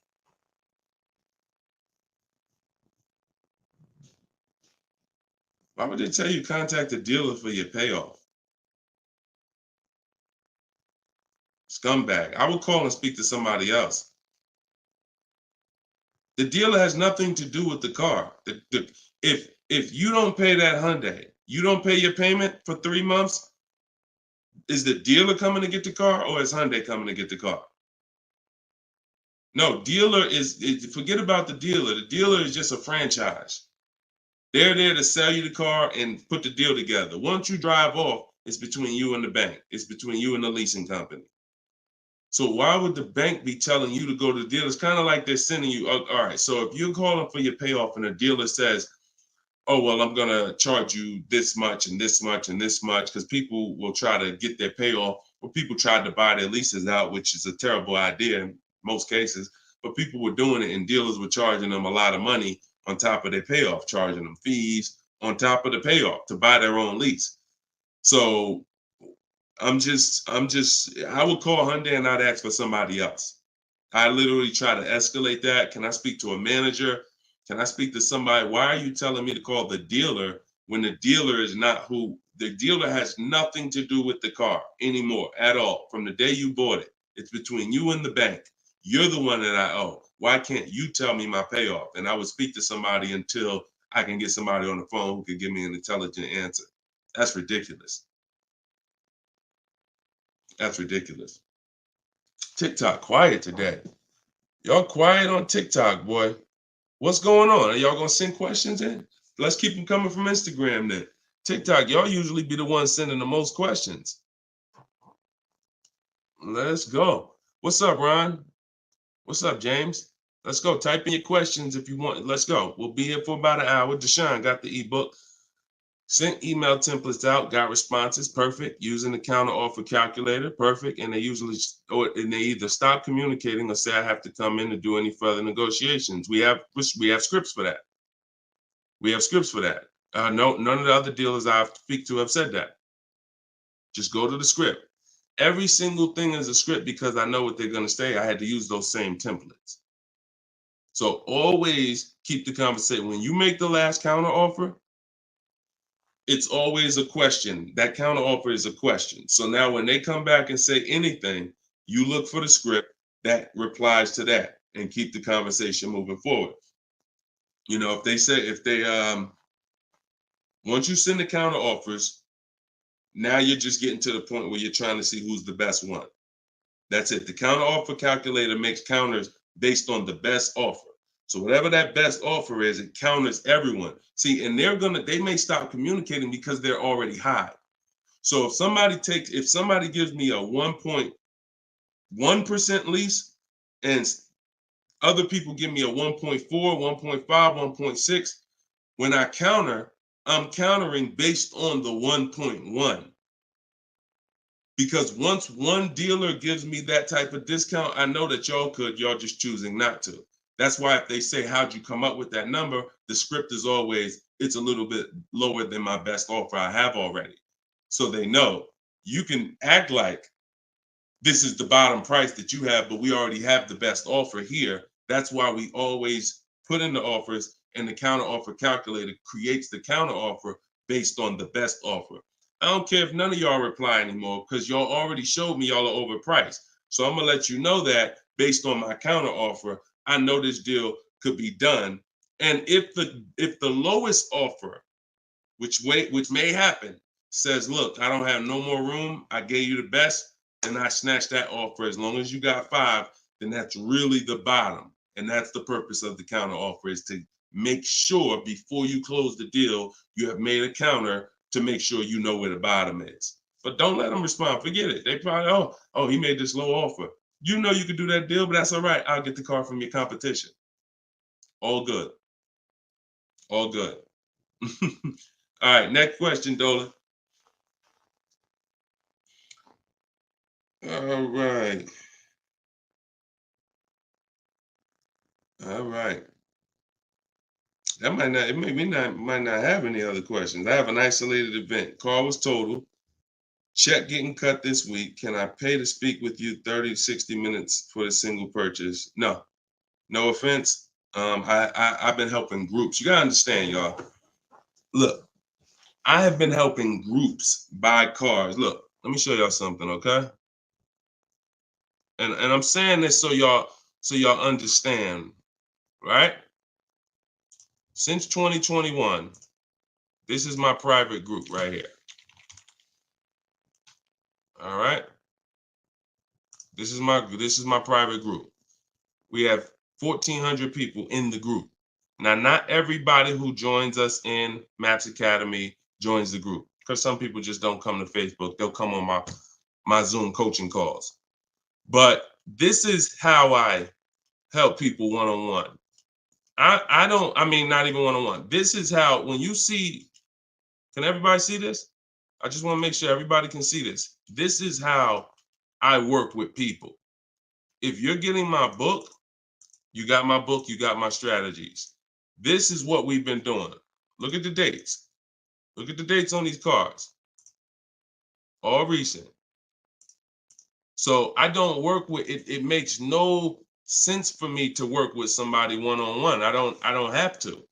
Why would they tell you contact the dealer for your payoff? Scumbag. I would call and speak to somebody else. The dealer has nothing to do with the car. If you don't pay that Hyundai, you don't pay your payment for 3 months, is the dealer coming to get the car, or is Hyundai coming to get the car? No, forget about the dealer. The dealer is just a franchise. They're there to sell you the car and put the deal together. Once you drive off, it's between you and the bank. It's between you and the leasing company. So why would the bank be telling you to go to the dealer? It's kind of like they're sending you, all right, so if you're calling for your payoff and the dealer says, oh, well, I'm going to charge you this much and this much and this much, because people will try to get their payoff, or people tried to buy their leases out, which is a terrible idea in most cases, but people were doing it and dealers were charging them a lot of money on top of their payoff, charging them fees on top of the payoff to buy their own lease. So I would call Hyundai and I'd ask for somebody else. I literally try to escalate that. Can I speak to a manager? Can I speak to somebody? Why are you telling me to call the dealer when the dealer is not who? The dealer has nothing to do with the car anymore at all. From the day you bought it, it's between you and the bank. You're the one that I owe. Why can't you tell me my payoff? And I would speak to somebody until I can get somebody on the phone who can give me an intelligent answer. That's ridiculous. That's ridiculous. TikTok quiet today. Y'all quiet on TikTok, boy. What's going on? Are y'all gonna send questions in? Let's keep them coming from Instagram then. TikTok, y'all usually be the ones sending the most questions. Let's go. What's up, Ron? What's up, James? Let's go. Type in your questions if you want. Let's go. We'll be here for about an hour. Deshone got the ebook. Sent email templates out, got responses, perfect. Using the counter offer calculator, perfect. And they usually, and they either stop communicating or say I have to come in to do any further negotiations. We have scripts for that. We have scripts for that. No, none of the other dealers I speak to have said that. Just go to the script. Every single thing is a script because I know what they're going to say. I had to use those same templates. So always keep the conversation. When you make the last counter offer, it's always a question. That counter offer is a question. So now when they come back and say anything, you look for the script that replies to that and keep the conversation moving forward. You know, once you send the counter offers, now you're just getting to the point where you're trying to see who's the best one. That's it. The counter offer calculator makes counters based on the best offer. So whatever that best offer is, it counters everyone. See, and they may stop communicating because they're already high. So if somebody gives me a 1.1% lease and other people give me a 1.4, 1.5, 1.6, when I counter, I'm countering based on the 1.1. Because once one dealer gives me that type of discount, I know that y'all just choosing not to. That's why if they say, how'd you come up with that number? The script is always, it's a little bit lower than my best offer I have already. So they know you can act like this is the bottom price that you have, but we already have the best offer here. That's why we always put in the offers, and the counter offer calculator creates the counter offer based on the best offer. I don't care if none of y'all reply anymore because y'all already showed me y'all are overpriced. So I'm gonna let you know that based on my counter offer, I know this deal could be done. And if the lowest offer, which may happen, says, look, I don't have no more room, I gave you the best, and I snatched that offer. As long as you got 5, then that's really the bottom. And that's the purpose of the counter offer, is to make sure before you close the deal, you have made a counter to make sure you know where the bottom is. But don't let them respond. Forget it. They probably, oh, he made this low offer. You know you could do that deal, but that's all right. I'll get the car from your competition. All good. All good. All right, next question, Dolan. All right. All right. That might not have any other questions. I have an isolated event. Car was totaled. Check getting cut this week. Can I pay to speak with you 30, 60 minutes for the single purchase? No. No offense. I've been helping groups. You gotta understand, y'all. Look, I have been helping groups buy cars. Look, let me show y'all something, okay? And I'm saying this so y'all understand, right? Since 2021, this is my private group right here. All right. This is my private group. We have 1,400 people in the group. Now, not everybody who joins us in Maps Academy joins the group, because some people just don't come to Facebook. They'll come on my Zoom coaching calls. But this is how I help people one-on-one. Not even one-on-one. This is how, when you see, can everybody see this? I just want to make sure everybody can see this. This is how I work with people. If you're getting my book, you got my book, you got my strategies. This is what we've been doing. Look at the dates. Look at the dates on these cards. All recent. So I don't work with it. It makes no sense for me to work with somebody one-on-one. I don't have to.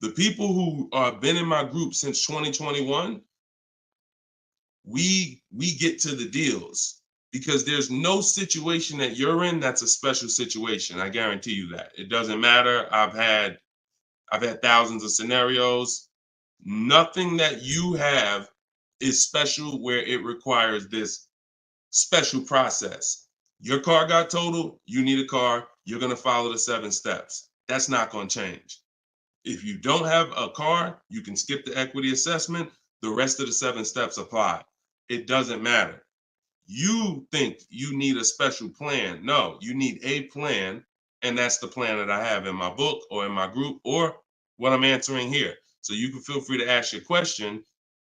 The people who have been in my group since 2021, we get to the deals, because there's no situation that you're in that's a special situation. I guarantee you that. It doesn't matter. I've had thousands of scenarios. Nothing that you have is special where it requires this special process. Your car got totaled, you need a car, you're going to follow the 7 steps. That's not going to change. If you don't have a car, you can skip the equity assessment. The rest of the 7 steps apply. It doesn't matter. You think you need a special plan. No, you need a plan. And that's the plan that I have in my book or in my group or what I'm answering here. So you can feel free to ask your question.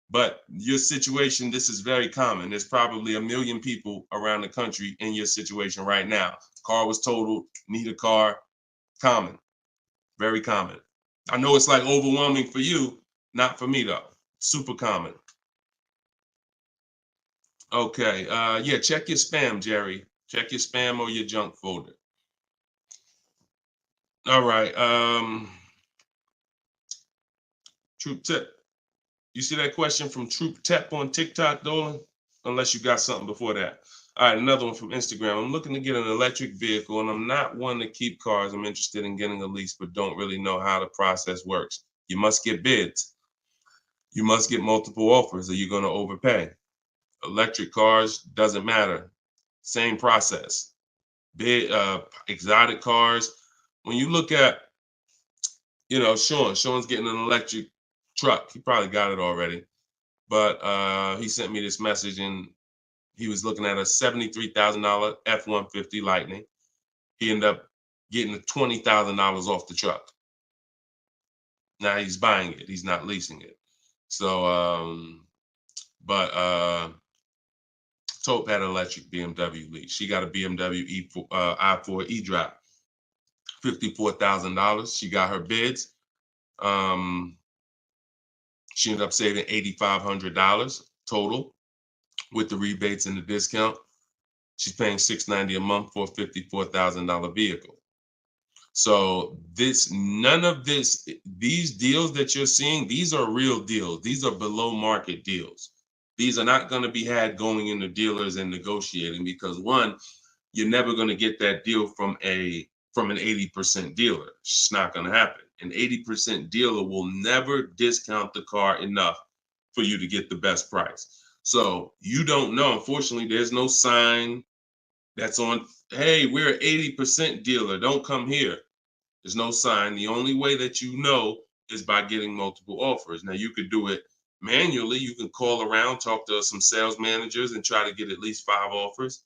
But your situation, this is very common. There's probably 1 million people around the country in your situation right now. Car was totaled, need a car. Common, very common. I know it's like overwhelming for you, not for me though. Super common. Okay, yeah, check your spam, Jerry. Check your spam or your junk folder. All right, Troop Tip. You see that question from Troop Tep on TikTok, Dolan? Unless you got something before that. All right, another one from Instagram. I'm looking to get an electric vehicle, and I'm not one to keep cars. I'm interested in getting a lease, but don't really know how the process works. You must get bids. You must get multiple offers, or you're going to overpay. Electric cars, doesn't matter. Same process. Bid, exotic cars. When you look at, Sean's getting an electric truck. He probably got it already. But he sent me this message, and he was looking at a $73,000 F-150 Lightning. He ended up getting $20,000 off the truck. Now he's buying it. He's not leasing it. So, Taupe had an electric BMW lease. She got a BMW i4 e-drive, $54,000. She got her bids. She ended up saving $8,500 total with the rebates and the discount. She's paying $690 a month for a $54,000 vehicle. So these deals that you're seeing, these are real deals. These are below market deals. These are not going to be had going into dealers and negotiating because one, you're never going to get that deal from an 80% dealer. It's not going to happen. An 80% dealer will never discount the car enough for you to get the best price. So you don't know. Unfortunately, there's no sign that's on, hey, we're an 80% dealer. Don't come here. There's no sign. The only way that you know is by getting multiple offers. Now, you could do it manually. You can call around, talk to some sales managers, and try to get at least 5 offers.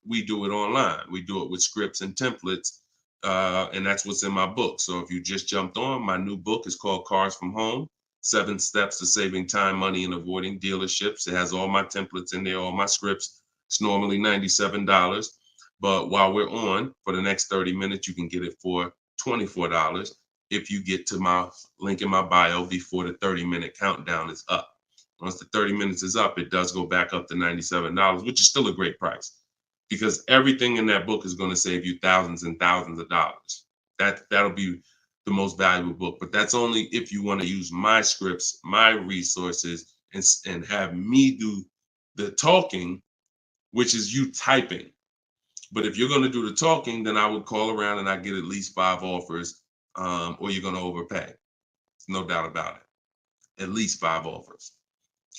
We do it online. We do it with scripts and templates, and that's what's in my book. So if you just jumped on, my new book is called Cars from Home, 7 Steps to Saving Time, Money, and Avoiding Dealerships. It has all my templates in there, all my scripts. It's normally $97. But while we're on, for the next 30 minutes, you can get it for $24 if you get to my link in my bio before the 30-minute countdown is up. Once the 30 minutes is up, it does go back up to $97, which is still a great price because everything in that book is going to save you thousands and thousands of dollars. That'll be the most valuable book, but that's only if you want to use my scripts, my resources, and have me do the talking, which is you typing. But if you're going to do the talking, then I would call around and I get at least 5 offers, or you're going to overpay. No doubt about it. At least 5 offers.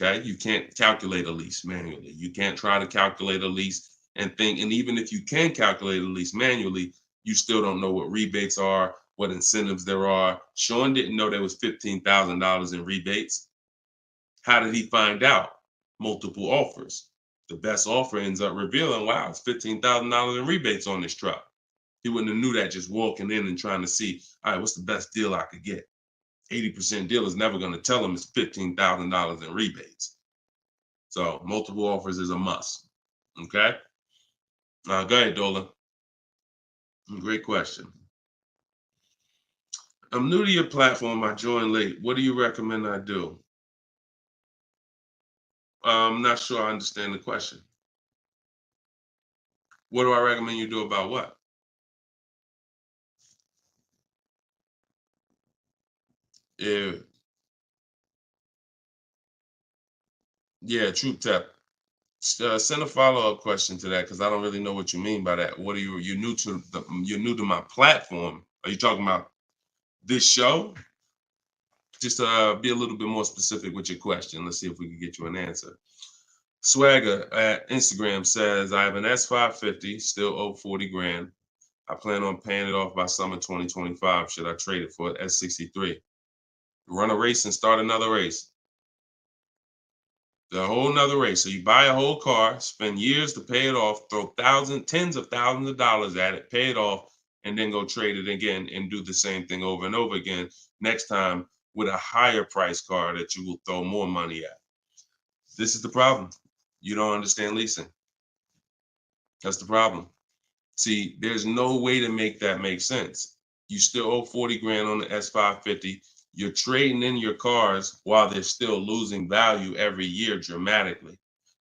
Okay. You can't calculate a lease manually. You can't try to calculate a lease and think. And even if you can calculate a lease manually, you still don't know what rebates are, what incentives there are. Sean didn't know there was $15,000 in rebates. How did he find out? Multiple offers. The best offer ends up revealing, wow, it's $15,000 in rebates on this truck. He wouldn't have knew that just walking in and trying to see, all right, what's the best deal I could get? 80% deal is never going to tell him it's $15,000 in rebates. So multiple offers is a must. Okay. Go ahead, Dolan. Great question. I'm new to your platform. I joined late. What do you recommend I do? I'm not sure I understand the question. What do I recommend you do about what? Yeah, Troop Tap. Send a follow-up question to that because I don't really know what you mean by that. What are you're new to my platform? Are you talking about this show? Just be a little bit more specific with your question. Let's see if we can get you an answer. Swagger at Instagram says, I have an S550, still owe 40 grand. I plan on paying it off by summer 2025. Should I trade it for an S63? Run a race and start another race. The whole nother race. So you buy a whole car, spend years to pay it off, throw tens of thousands of dollars at it, pay it off, and then go trade it again and do the same thing over and over again. Next time with a higher price car that you will throw more money at. This is the problem. You don't understand leasing. That's the problem. See, there's no way to make that make sense. You still owe 40 grand on the S550. You're trading in your cars while they're still losing value every year dramatically.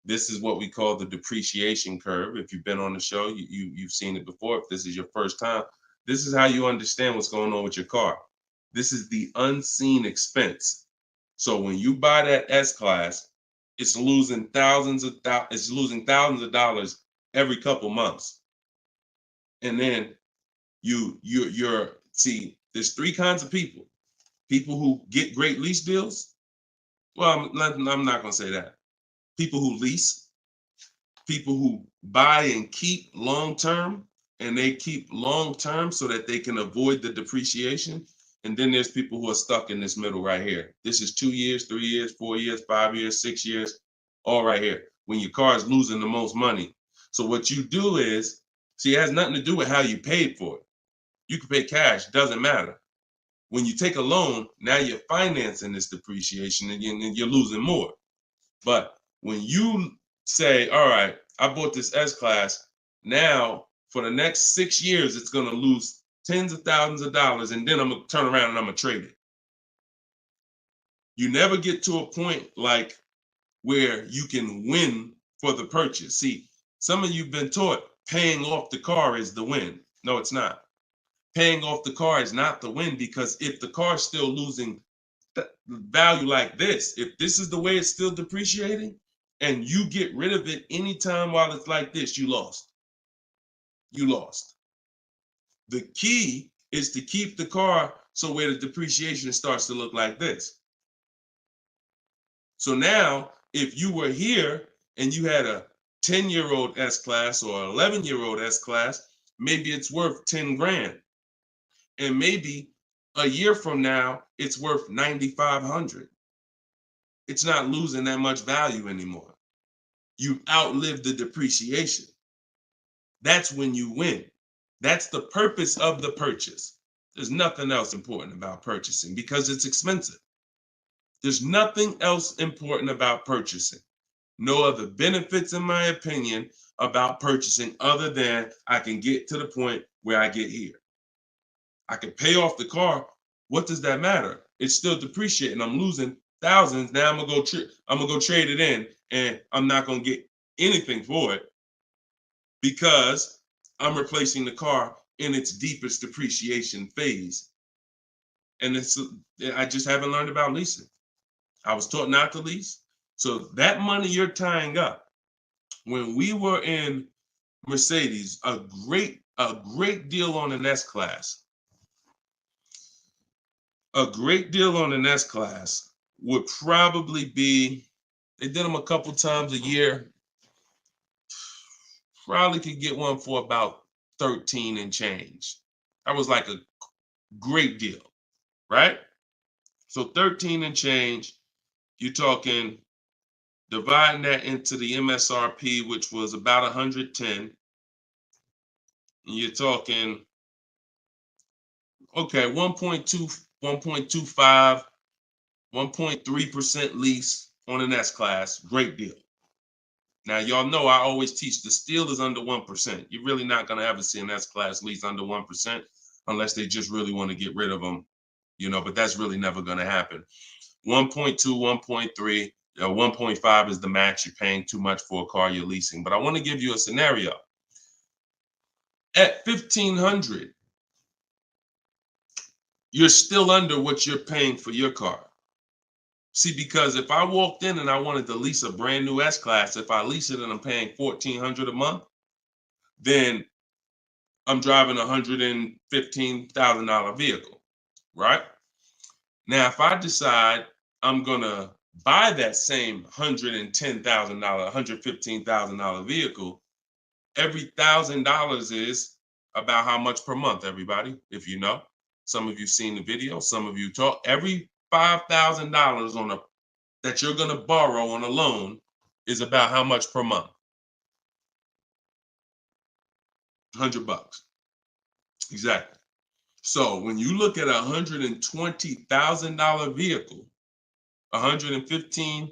This is what we call the depreciation curve. If you've been on the show, you've seen it before. If this is your first time, this is how you understand what's going on with your car. This is the unseen expense. So when you buy that S-Class, it's losing thousands of dollars every couple months. And then you're see, there's three kinds of people. People who get great lease deals. Well, I'm not going to say that. People who lease, people who buy and keep long term, and they keep long term so that they can avoid the depreciation. And then there's people who are stuck in this middle right here. This is 2 years, 3 years, 4 years, 5 years, 6 years, all right here, when your car is losing the most money. So what you do is, see, it has nothing to do with how you paid for it. You can pay cash, doesn't matter. When you take a loan, now you're financing this depreciation and you're losing more. But when you say, all right, I bought this S-Class, now for the next 6 years, it's going to lose tens of thousands of dollars, and then I'm going to turn around and I'm going to trade it. You never get to a point like where you can win for the purchase. See, some of you've been taught paying off the car is the win. No, it's not. Paying off the car is not the win, because if the car is still losing value like this, if this is the way it's still depreciating, and you get rid of it anytime while it's like this, you lost. You lost. The key is to keep the car so where the depreciation starts to look like this. So now, if you were here and you had a 10-year-old S-Class or 11-year-old S-Class, maybe it's worth 10 grand. And maybe a year from now, it's worth 9,500. It's not losing that much value anymore. You outlived the depreciation. That's when you win. That's the purpose of the purchase. There's nothing else important about purchasing because it's expensive. There's nothing else important about purchasing. No other benefits, in my opinion, about purchasing other than I can get to the point where I get here. I can pay off the car. What does that matter? It's still depreciating. I'm losing thousands. Now I'm gonna go trade it in, and I'm not gonna get anything for it because I'm replacing the car in its deepest depreciation phase. And I just haven't learned about leasing. I was taught not to lease. So that money you're tying up, when we were in Mercedes, a great deal on an S-Class. A great deal on an S-Class would probably be, they did them a couple times a year, probably could get one for about 13 and change. That was like a great deal, right? So 13 and change, you're talking, dividing that into the MSRP, which was about 110, you're talking, okay, 1.2, 1.25, 1.3% lease on an S-Class, great deal. Now, y'all know I always teach the steal is under 1%. You're really not going to ever see an S-Class lease under 1% unless they just really want to get rid of them, but that's really never going to happen. 1.2, 1.3, 1.5 is the max. You're paying too much for a car you're leasing. But I want to give you a scenario. At $1,500, you're still under what you're paying for your car. See, because if I walked in and I wanted to lease a brand new S-Class, if I lease it and I'm paying $1,400 a month, then I'm driving a $115,000 vehicle, right? Now, if I decide I'm gonna buy that same $110,000, $115,000 vehicle, every $1,000 is about how much per month, everybody, if you know. Some of you seen the video, some of you talk. Every $5,000 on a that you're going to borrow on a loan is about how much per month? $100. Exactly. So when you look at a $120,000 vehicle, 115,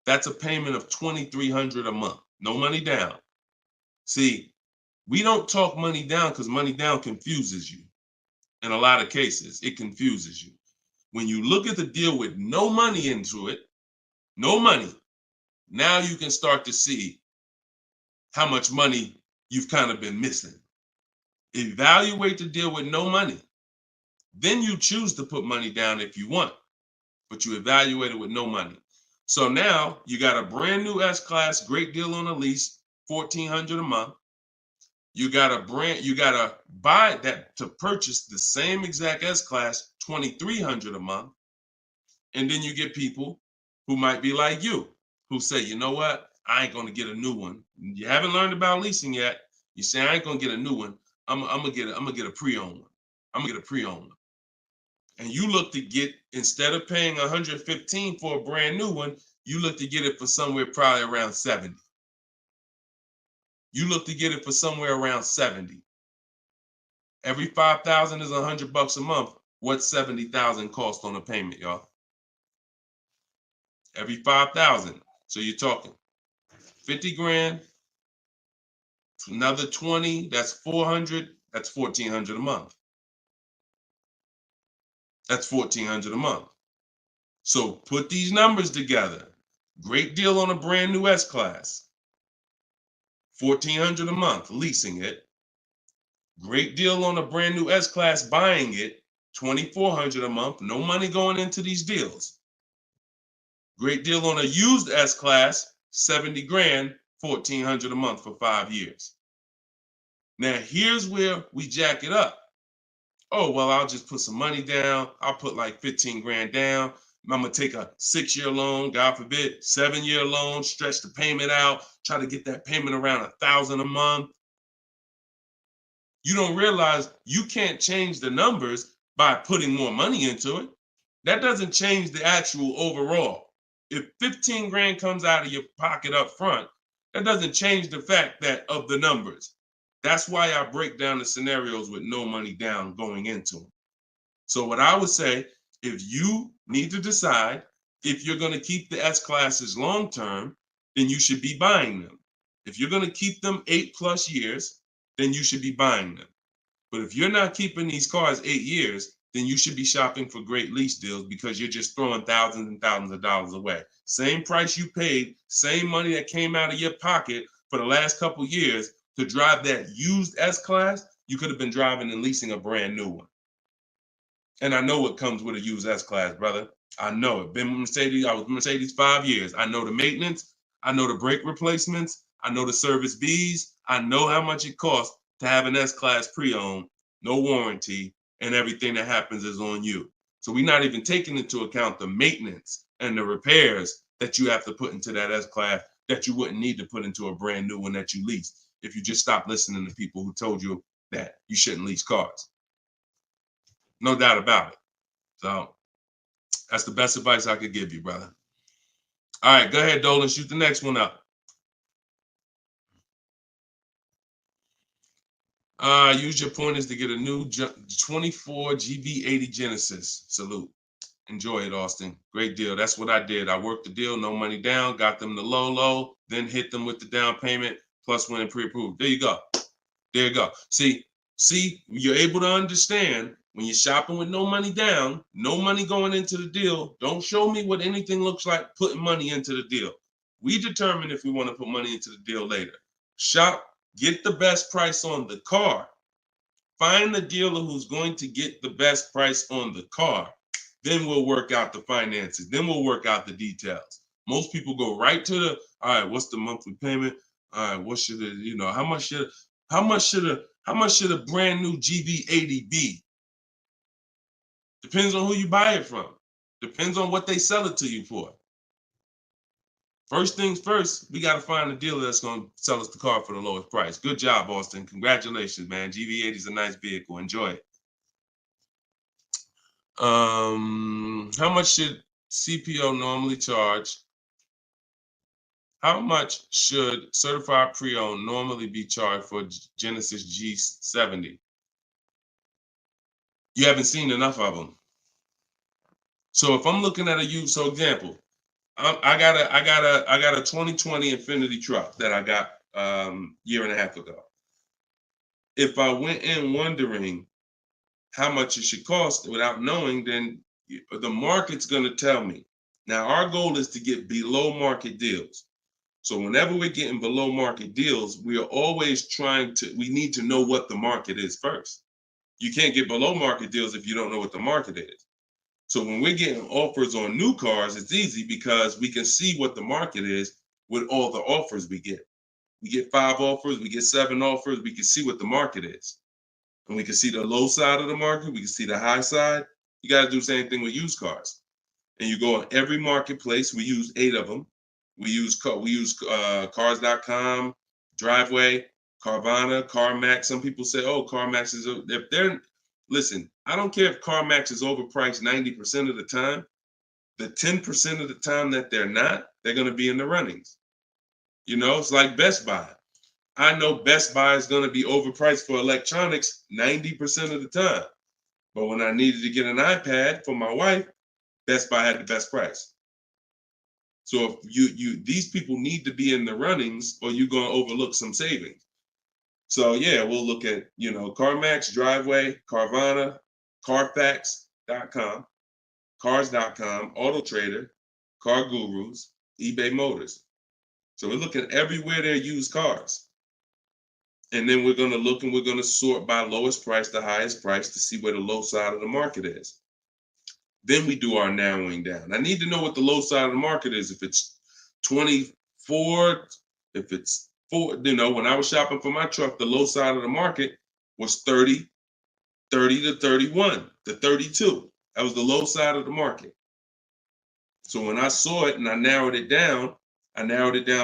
that's a payment of $2,300 a month. No money down. See, we don't talk money down because money down confuses you. In a lot of cases, it confuses you. When you look at the deal with no money into it, no money, now you can start to see how much money you've kind of been missing. Evaluate the deal with no money. Then you choose to put money down if you want, but you evaluate it with no money. So now you got a brand new S-Class, great deal on a lease, $1,400 a month. You gotta buy that to purchase the same exact S-Class, $2,300 a month. And then you get people who might be like you, who say, you know what? I ain't gonna get a new one. You haven't learned about leasing yet. You say, I ain't gonna get a new one. I'm gonna get a pre-owned one. I'm gonna get a pre-owned one. And you look to get, instead of paying $115 for a brand new one, you look to get it for somewhere probably around 70. You look to get it for somewhere around 70. Every 5,000 is $100 a month. What's 70,000 cost on a payment, y'all? Every 5,000. So you're talking 50 grand, another 20, that's 400, that's 1,400 a month. That's 1,400 a month. So put these numbers together. Great deal on a brand new S-Class. 1,400 a month, leasing it. Great deal on a brand new S-Class, buying it. 2,400 a month, no money going into these deals. Great deal on a used S-Class, 70 grand, 1,400 a month for 5 years. Now here's where we jack it up. Oh, well, I'll just put some money down. I'll put like 15 grand down. I'm gonna take a 6-year loan, God forbid, 7-year loan, stretch the payment out, try to get that payment around 1,000 a month. You don't realize you can't change the numbers by putting more money into it. That doesn't change the actual overall. If 15 grand comes out of your pocket up front, that doesn't change the fact that of the numbers. That's why I break down the scenarios with no money down going into them. So what I would say, if you need to decide if you're going to keep the S-Classes long term, then you should be buying them. If you're going to keep them 8+ years, then you should be buying them. But if you're not keeping these cars 8 years, then you should be shopping for great lease deals because you're just throwing thousands and thousands of dollars away. Same price you paid, same money that came out of your pocket for the last couple of years to drive that used S-Class, you could have been driving and leasing a brand new one. And I know what comes with a used S-Class, brother. I know it. Been with Mercedes. I was with Mercedes 5 years. I know the maintenance. I know the brake replacements. I know the service Bs. I know how much it costs to have an S-Class pre-owned, no warranty, and everything that happens is on you. So we're not even taking into account the maintenance and the repairs that you have to put into that S-Class that you wouldn't need to put into a brand new one that you lease if you just stop listening to people who told you that you shouldn't lease cars. No doubt about it. So that's the best advice I could give you, brother. All right, go ahead, Dolan. Shoot the next one up. Use your pointers to get a new 24 GB80 Genesis. Salute. Enjoy it, Austin. Great deal. That's what I did. I worked the deal, no money down, got them the low, then hit them with the down payment, plus went and pre-approved. There you go. There you go. See, you're able to understand when you're shopping with no money down, no money going into the deal. Don't show me what anything looks like putting money into the deal. We determine if we want to put money into the deal later. Shop, get the best price on the car. Find the dealer who's going to get the best price on the car. Then we'll work out the finances. Then we'll work out the details. Most people go right to the, all right, what's the monthly payment? All right, what should it, how much should a brand new GB80 be? Depends on who you buy it from. Depends on what they sell it to you for. First things first, we got to find a dealer that's going to sell us the car for the lowest price. Good job, Austin. Congratulations, man. GV80 is a nice vehicle. Enjoy it. How much should CPO normally charge? How much should certified pre-owned normally be charged for Genesis G70? You haven't seen enough of them. So if I'm looking at a used, so example, I got a 2020 Infinity truck that I got year and a half ago. If I went in wondering how much it should cost without knowing, then the market's going to tell me. Now our goal is to get below market deals. So whenever we're getting below market deals, we are always we need to know what the market is first. You can't get below market deals if you don't know what the market is. So when we're getting offers on new cars, it's easy because we can see what the market is with all the offers we get. We get 5 offers, we get 7 offers, we can see what the market is. And we can see the low side of the market, we can see the high side. You got to do the same thing with used cars. And you go on every marketplace, we use 8 of them. We use cars.com, Driveway, Carvana, CarMax. Some people say, oh, CarMax is, if they're, listen, I don't care if CarMax is overpriced 90% of the time. The 10% of the time that they're not, they're going to be in the runnings. You know, it's like Best Buy. I know Best Buy is going to be overpriced for electronics 90% of the time. But when I needed to get an iPad for my wife, Best Buy had the best price. So if these people need to be in the runnings or you're going to overlook some savings. So yeah, we'll look at, CarMax, Driveway, Carvana, Carfax.com, Cars.com, Auto Trader, Car Gurus, eBay Motors. So we're looking everywhere there used cars. And then we're going to look and we're going to sort by lowest price to highest price to see where the low side of the market is. Then we do our narrowing down. I need to know what the low side of the market is. If it's 24, if it's 4, when I was shopping for my truck, the low side of the market was 30 to 31 to 32. That was the low side of the market. So when I saw it and I narrowed it down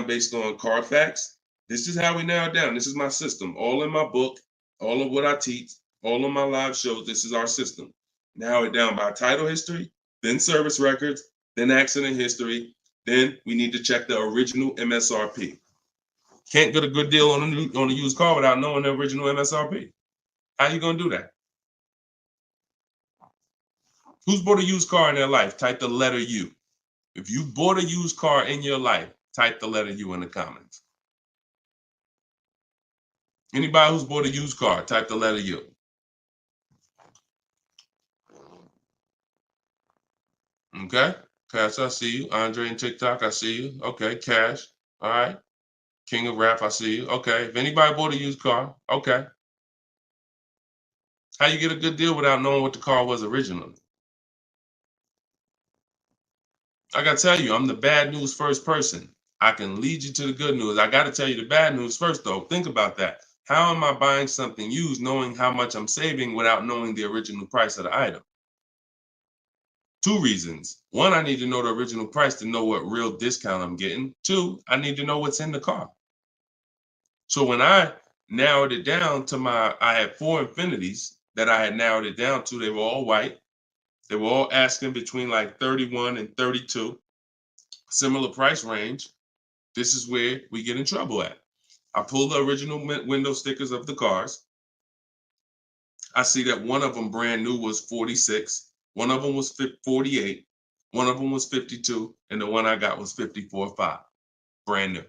based on Carfax. This is how we narrow it down. This is my system. All in my book, all of what I teach, all of my live shows, this is our system. Narrow it down by title history, then service records, then accident history. Then we need to check the original MSRP. Can't get a good deal on a used car without knowing the original MSRP. How you gonna do that? Who's bought a used car in their life? Type the letter U. If you bought a used car in your life, type the letter U in the comments. Anybody who's bought a used car, type the letter U. Okay, Cash, I see you. Andre and TikTok, I see you. Okay, Cash, all right. King of Rap, I see you. Okay, if anybody bought a used car, okay. How you get a good deal without knowing what the car was originally? I gotta tell you, I'm the bad news first person. I can lead you to the good news. I gotta tell you the bad news first though. Think about that. How am I buying something used knowing how much I'm saving without knowing the original price of the item? 2 reasons. 1, I need to know the original price to know what real discount I'm getting. 2, I need to know what's in the car. So when I narrowed it down to I had 4 Infinities that I had narrowed it down to. They were all white. They were all asking between like 31 and 32, similar price range. This is where we get in trouble at. I pulled the original window stickers of the cars. I see that one of them brand new was 46. One of them was 48. One of them was 52. And the one I got was 54.5, brand new.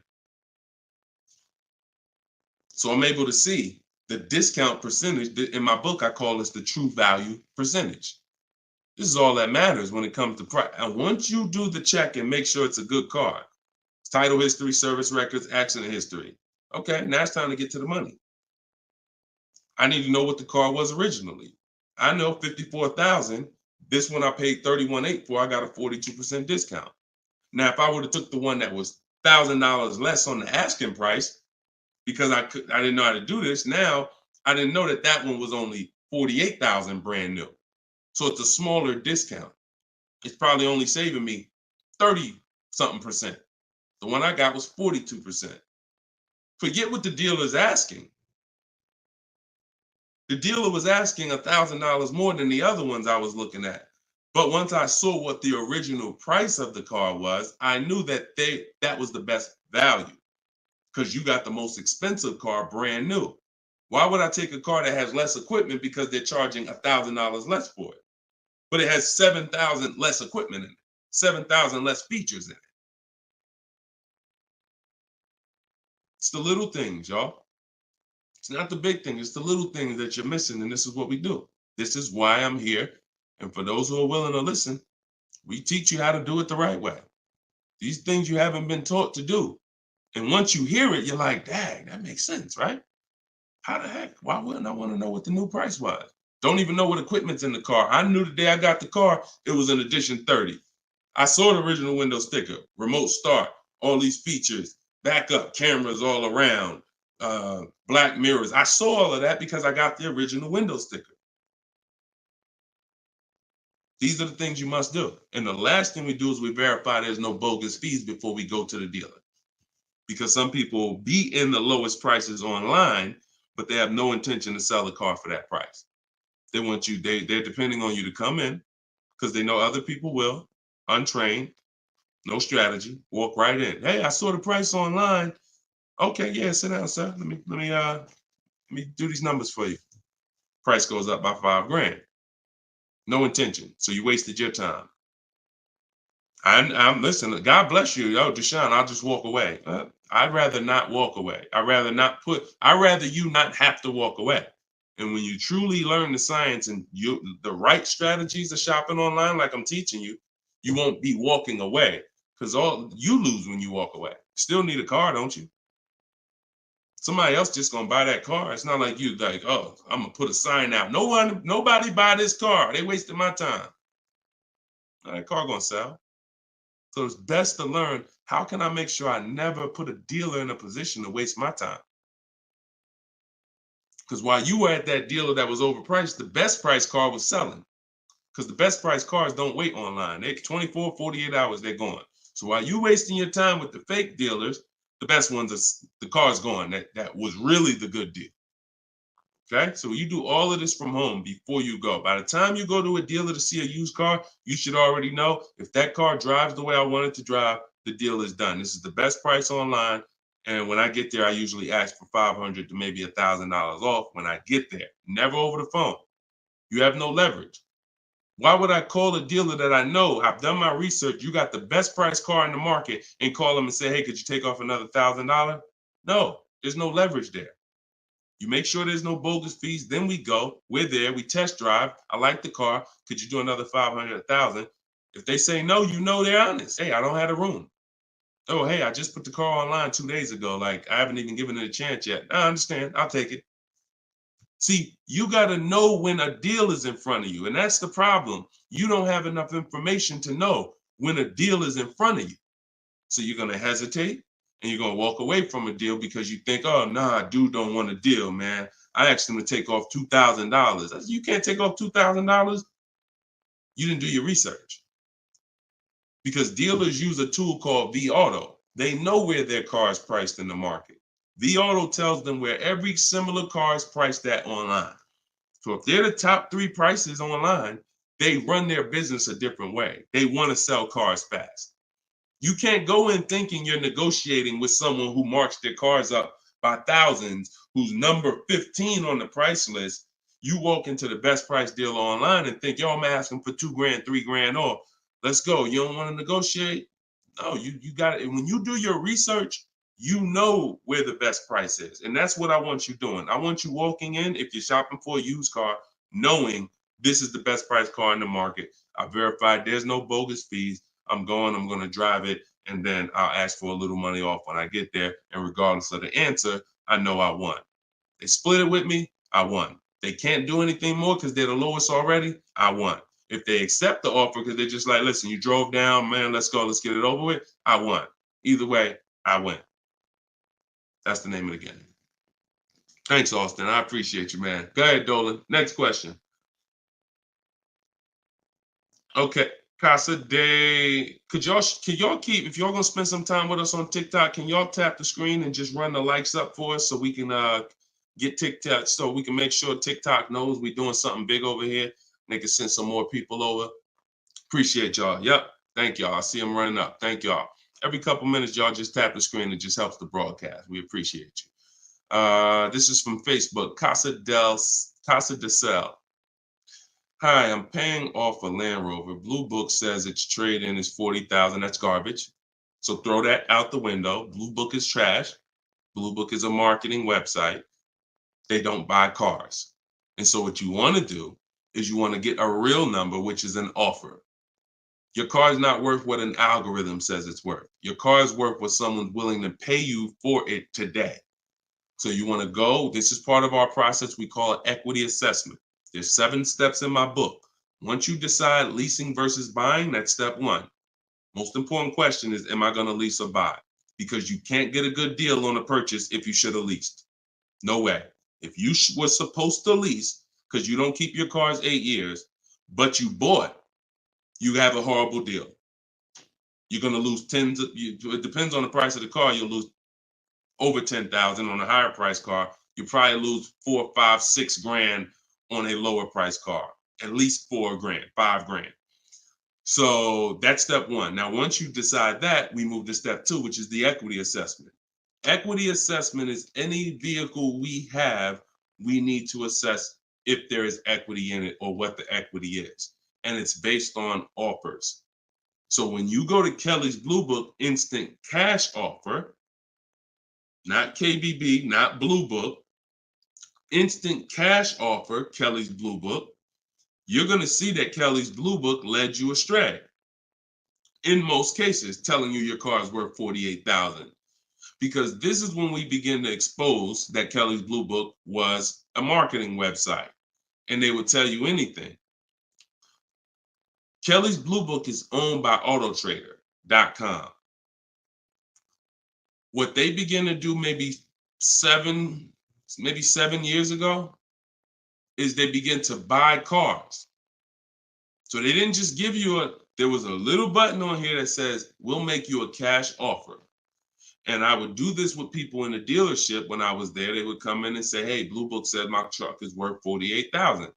So I'm able to see the discount percentage. In my book, I call this the true value percentage. This is all that matters when it comes to price. And once you do the check and make sure it's a good car, title history, service records, accident history. Okay, now it's time to get to the money. I need to know what the car was originally. I know 54,000. This one I paid 31.8 for. I got a 42% discount. Now, if I would have took the one that was $1,000 less on the asking price, because I didn't know how to do this. Now I didn't know that one was only 48,000 brand new. So it's a smaller discount. It's probably only saving me 30-something%. The one I got was 42%. Forget what the dealer's asking. The dealer was asking $1,000 more than the other ones I was looking at. But once I saw what the original price of the car was, I knew that that was the best value because you got the most expensive car brand new. Why would I take a car that has less equipment because they're charging $1,000 less for it? But it has 7,000 less equipment in it, 7,000 less features in it. It's the little things, y'all. It's not the big thing. It's the little things that you're missing. And this is what we do. This is why I'm here. And for those who are willing to listen, we teach you how to do it the right way. These things you haven't been taught to do. And once you hear it, you're like, dang, that makes sense, right? How the heck? Why wouldn't I want to know what the new price was? Don't even know what equipment's in the car. I knew the day I got the car, it was an edition 30. I saw the original window sticker, remote start, all these features, backup cameras all around, black mirrors. I saw all of that because I got the original window sticker. These are the things you must do. And the last thing we do is we verify there's no bogus fees before we go to the dealer. Because some people will be in the lowest prices online, but they have no intention to sell the car for that price. They want you, they're depending on you to come in because they know other people will, untrained, no strategy, walk right in. Hey, I saw the price online. Okay, yeah, sit down, sir. Let me do these numbers for you. Price goes up by $5,000. No intention. So you wasted your time. I'm listen, God bless you. Yo, Deshone, I'll just walk away. I'd rather not walk away. I'd rather you not have to walk away. And when you truly learn the science and the right strategies of shopping online, like I'm teaching you, you won't be walking away because all you lose when you walk away. Still need a car, don't you? Somebody else just gonna buy that car. It's not like you like, oh, I'm gonna put a sign out. Nobody buy this car. They wasted my time. That car gonna sell. So it's best to learn, how can I make sure I never put a dealer in a position to waste my time? Because while you were at that dealer that was overpriced, the best price car was selling. Because the best price cars don't wait online. They 24, 48 hours, they're gone. So while you wasting your time with the fake dealers, the best ones are the car's gone. That was really the good deal. Okay, so you do all of this from home before you go. By the time you go to a dealer to see a used car, you should already know if that car drives the way I want it to drive, the deal is done. This is the best price online. And when I get there, I usually ask for $500 to maybe $1,000 off when I get there. Never over the phone. You have no leverage. Why would I call a dealer that I know, I've done my research, you got the best price car in the market, and call them and say, hey, could you take off another $1,000? No, there's no leverage there. You make sure there's no bogus fees. Then we go. We're there. We test drive. I like the car. Could you do another 500, 1,000? If they say no, you know they're honest. Hey, I don't have a room. Oh, hey, I just put the car online 2 days ago. Like, I haven't even given it a chance yet. I understand. I'll take it. See, you got to know when a deal is in front of you. And that's the problem. You don't have enough information to know when a deal is in front of you. So you're going to hesitate. And you're going to walk away from a deal because you think, oh, nah, dude don't want a deal, man. I asked him to take off $2,000. You can't take off $2,000. You didn't do your research. Because dealers use a tool called vAuto. They know where their car is priced in the market. vAuto tells them where every similar car is priced at online. So if they're the top 3 prices online, they run their business a different way. They want to sell cars fast. You can't go in thinking you're negotiating with someone who marks their cars up by thousands, who's number 15 on the price list. You walk into the best price deal online and think, yo, I'm asking for $2,000, $3,000 off. Let's go. You don't want to negotiate? No, you got it. And when you do your research, you know where the best price is. And that's what I want you doing. I want you walking in, if you're shopping for a used car, knowing this is the best price car in the market. I verified there's no bogus fees. I'm going to drive it, and then I'll ask for a little money off when I get there. And regardless of the answer, I know I won. They split it with me, I won. They can't do anything more because they're the lowest already, I won. If they accept the offer because they're just like, listen, you drove down, man, let's go, let's get it over with, I won. Either way, I win. That's the name of the game. Thanks, Austin. I appreciate you, man. Go ahead, Dolan. Next question. Okay. Casa Day, could y'all keep, if y'all gonna spend some time with us on TikTok, can y'all tap the screen and just run the likes up for us so we can get TikTok, so we can make sure TikTok knows we're doing something big over here. They can send some more people over. Appreciate y'all. Yep. Thank y'all. I see them running up. Thank y'all. Every couple minutes, y'all just tap the screen. It just helps the broadcast. We appreciate you. This is from Facebook. Casa de Cel. Hi, I'm paying off a Land Rover. Blue Book says its trade-in is $40,000. That's garbage. So throw that out the window. Blue Book is trash. Blue Book is a marketing website. They don't buy cars. And so what you want to do is you want to get a real number, which is an offer. Your car is not worth what an algorithm says it's worth. Your car is worth what someone's willing to pay you for it today. So you want to go, this is part of our process. We call it equity assessment. There's 7 steps in my book. Once you decide leasing versus buying, that's step 1. Most important question is, am I going to lease or buy? Because you can't get a good deal on a purchase if you should have leased. No way. If you were supposed to lease because you don't keep your cars 8 years, but you bought, you have a horrible deal. You're going to lose it depends on the price of the car. You'll lose over 10,000 on a higher price car. You probably lose 4, 5, 6 grand on a lower price car, at least 4 grand, 5 grand. So that's step 1. Now, once you decide that, we move to step 2, which is the equity assessment. Equity assessment is any vehicle we have, we need to assess if there is equity in it or what the equity is. And it's based on offers. So when you go to Kelly's Blue Book instant cash offer, not KBB, not Blue Book, instant cash offer, Kelly's Blue Book, you're going to see that Kelly's Blue Book led you astray. In most cases, telling you your car is worth $48,000. Because this is when we begin to expose that Kelly's Blue Book was a marketing website and they would tell you anything. Kelly's Blue Book is owned by autotrader.com. What they began to do maybe 7 years ago is they begin to buy cars. So they didn't just give you there was a little button on here that says, we'll make you a cash offer. And I would do this with people in the dealership when I was there. They would come in and say, hey, Blue Book said my truck is worth $48,000.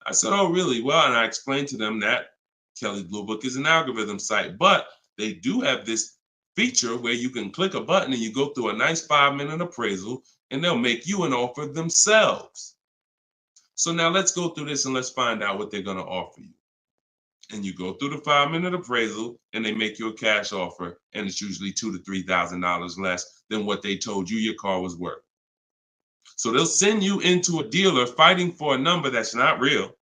I said, oh, really? Well, and I explained to them that Kelly's Blue Book is an algorithm site, but they do have this feature where you can click a button and you go through a nice 5-minute appraisal and they'll make you an offer themselves. So now let's go through this and let's find out what they're going to offer you. And you go through the 5-minute appraisal and they make you a cash offer, and it's usually $2,000 to $3,000 less than what they told you your car was worth. So they'll send you into a dealer fighting for a number that's not real,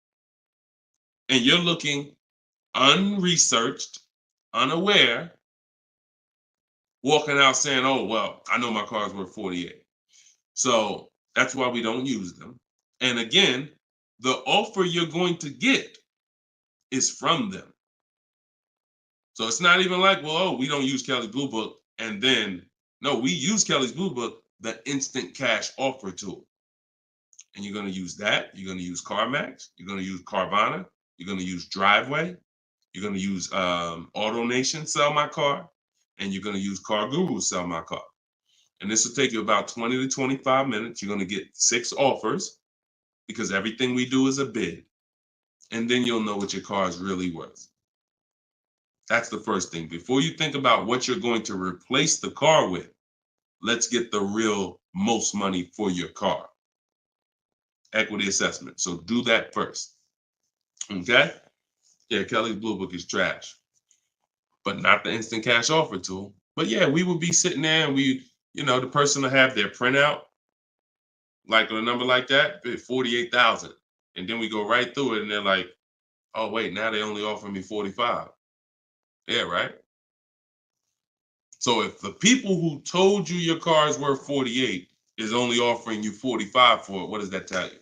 and you're looking unresearched, unaware, walking out saying, oh, well, I know my car's worth 48. So that's why we don't use them. And again, the offer you're going to get is from them. So it's not even like, well, oh, we don't use Kelly's Blue Book. And then, no, we use Kelly's Blue Book, the instant cash offer tool. And you're going to use that. You're going to use CarMax. You're going to use Carvana. You're going to use Driveway. You're going to use AutoNation, Sell My Car. And you're going to use Car Guru, Sell My Car. And this will take you about 20 to 25 minutes. You're going to get 6 offers because everything we do is a bid. And then you'll know what your car is really worth. That's the first thing. Before you think about what you're going to replace the car with, let's get the real most money for your car. Equity assessment. So do that first. Okay? Yeah, Kelly's Blue Book is trash, but not the instant cash offer tool. But yeah, we would be sitting there and the person will have their printout, like a number like that, 48,000. And then we go right through it and they're like, oh, wait, now they only offer me 45. Yeah, right? So if the people who told you your car is worth 48 is only offering you 45 for it, what does that tell you?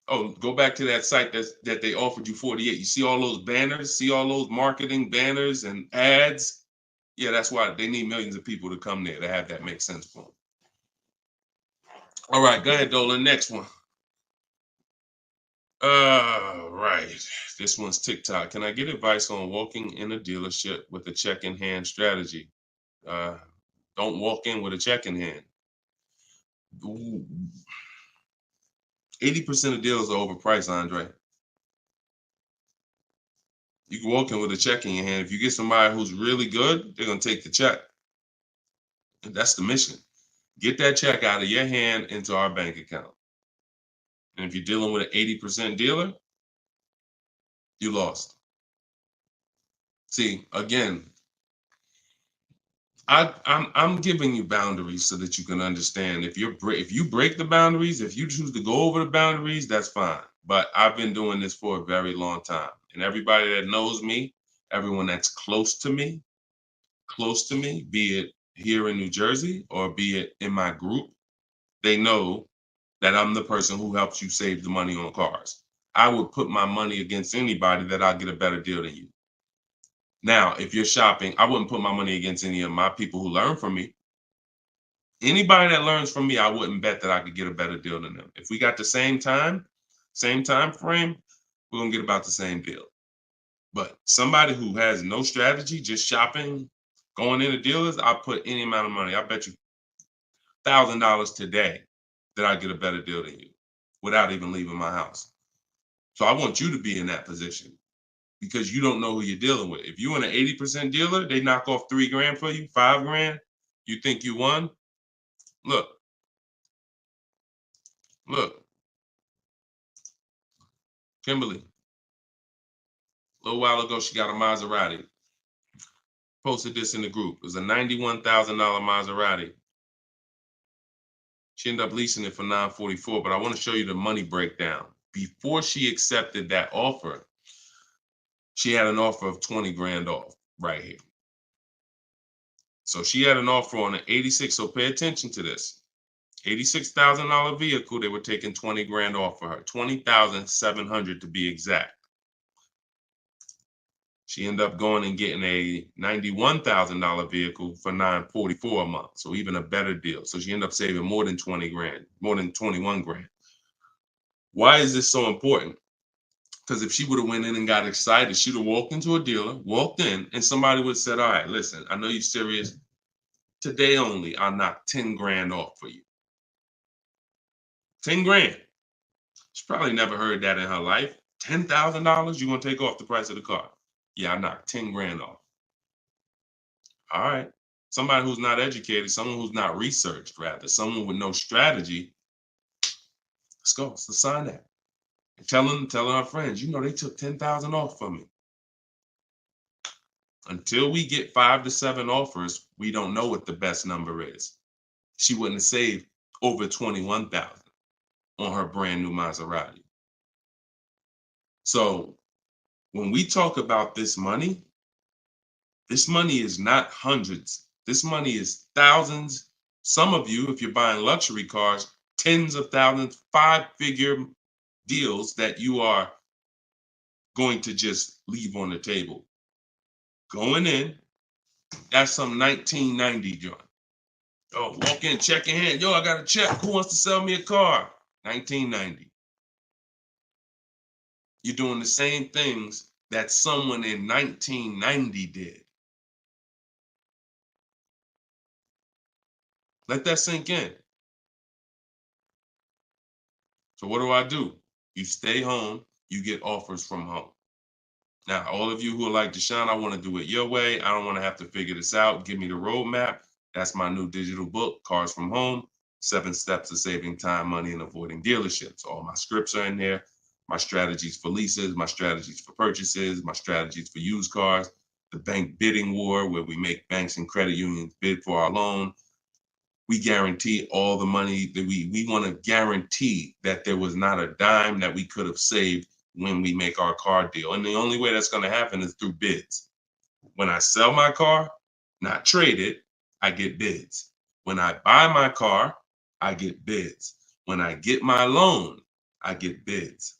Oh, go back to that site that they offered you 48. You see all those banners, see all those marketing banners and ads? Yeah, that's why they need millions of people to come there to have that make sense for them. All right, go ahead, Dolan. Next one. Right. This one's TikTok. Can I get advice on walking in a dealership with a check in hand strategy? Don't walk in with a check in hand. 80% of deals are overpriced, Andre. You can walk in with a check in your hand. If you get somebody who's really good, they're going to take the check. And that's the mission. Get that check out of your hand into our bank account. And if you're dealing with an 80% dealer, you lost. See, again, I'm giving you boundaries so that you can understand. If you break the boundaries, if you choose to go over the boundaries, that's fine. But I've been doing this for a very long time, and everybody that knows me, everyone that's close to me, be it here in New Jersey or be it in my group, they know that I'm the person who helps you save the money on cars. I would put my money against anybody that I'll get a better deal than you. Now, if you're shopping, I wouldn't put my money against any of my people who learn from me. Anybody that learns from me, I wouldn't bet that I could get a better deal than them. If we got the same time frame, we're gonna get about the same deal. But somebody who has no strategy, just shopping, going into dealers, I'll put any amount of money. I bet you $1,000 today that I get a better deal than you without even leaving my house. So I want you to be in that position because you don't know who you're dealing with. If you're in an 80% dealer, they knock off $3,000 for you, $5,000. You think you won? Look, Kimberly. A little while ago, she got a Maserati. Posted this in the group. It was a $91,000 Maserati. She ended up leasing it for $944, but I want to show you the money breakdown. Before she accepted that offer, she had an offer of 20 grand off right here. So she had an offer on an 86, so pay attention to this. $86,000 vehicle, they were taking 20 grand off for her, 20,700 to be exact. She ended up going and getting a $91,000 vehicle for $944 a month. So even a better deal. So she ended up saving more than 20 grand, more than 21 grand. Why is this so important? Because if she would have went in and got excited, she'd have walked into a dealer, walked in, and somebody would have said, all right, listen, I know you're serious. Today only, I'll knock 10 grand off for you. 10 grand. She probably never heard that in her life. $10,000, you're going to take off the price of the car. Yeah, I knocked 10 grand off. All right. Somebody who's not educated, someone who's not researched, rather, someone with no strategy. Let's go. Let's sign that. And telling our friends, you know, they took 10,000 off from me. Until we get 5 to 7 offers, we don't know what the best number is. She wouldn't have saved over 21,000 on her brand new Maserati. So when we talk about this money is not hundreds. This money is thousands. Some of you, if you're buying luxury cars, tens of thousands, 5-figure deals that you are going to just leave on the table. Going in, that's some 1990 joint. Oh, walk in, check in hand. Yo, I got a check. Who wants to sell me a car? 1990. You're doing the same things that someone in 1990 did. Let that sink in. So what do? You stay home, you get offers from home. Now, all of you who are like, Deshone, I want to do it your way. I don't want to have to figure this out. Give me the roadmap. That's my new digital book, Cars from Home, 7 Steps to Saving Time, Money, and Avoiding Dealerships. All my scripts are in there. My strategies for leases, my strategies for purchases, my strategies for used cars, the bank bidding war, where we make banks and credit unions bid for our loan. We guarantee all the money that we want to guarantee that there was not a dime that we could have saved when we make our car deal. And the only way that's going to happen is through bids. When I sell my car, not trade it, I get bids. When I buy my car, I get bids. When I get my loan, I get bids.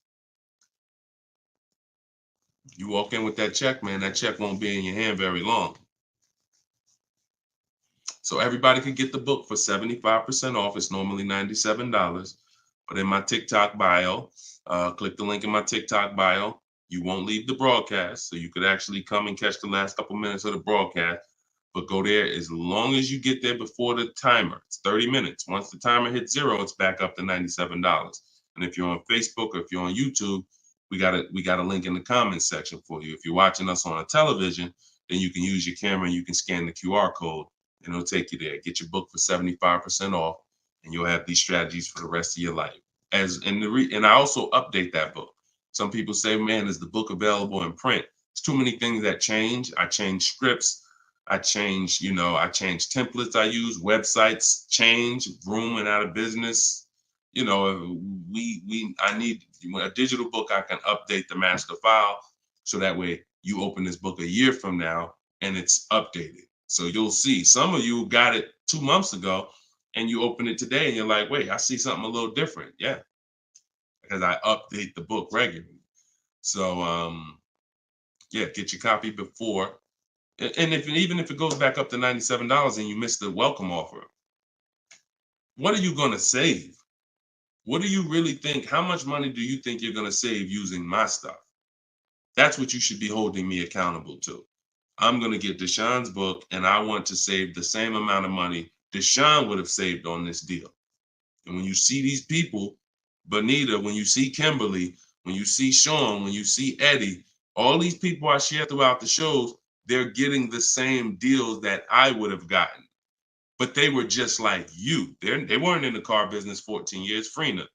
You walk in with that check, man, that check won't be in your hand very long. So everybody can get the book for 75% off. It's normally $97. But in my TikTok bio, click the link in my TikTok bio. You won't leave the broadcast, so you could actually come and catch the last couple minutes of the broadcast. But go there as long as you get there before the timer. It's 30 minutes. Once the timer hits 0, it's back up to $97. And if you're on Facebook or if you're on YouTube, we got a link in the comments section for you. If you're watching us on a television, then you can use your camera and you can scan the QR code and it'll take you there. Get your book for 75% off, and you'll have these strategies for the rest of your life. And I also update that book. Some people say, man, is the book available in print? There's too many things that change. I change scripts. I change templates I use, websites change, Vroom went out of business. I need a digital book. I can update the master file so that way you open this book a year from now and it's updated. So you'll see some of you got it 2 months ago and you open it today and you're like, wait, I see something a little different. Yeah, because I update the book regularly. So get your copy before. And even if it goes back up to $97 and you miss the welcome offer, what are you going to save? What do you really think? How much money do you think you're going to save using my stuff? That's what you should be holding me accountable to. I'm going to get Deshone's book, and I want to save the same amount of money Deshone would have saved on this deal. And when you see these people, Bonita, when you see Kimberly, when you see Sean, when you see Eddie, all these people I share throughout the shows, they're getting the same deals that I would have gotten. But they were just like you. They weren't in the car business 14 years. Frina,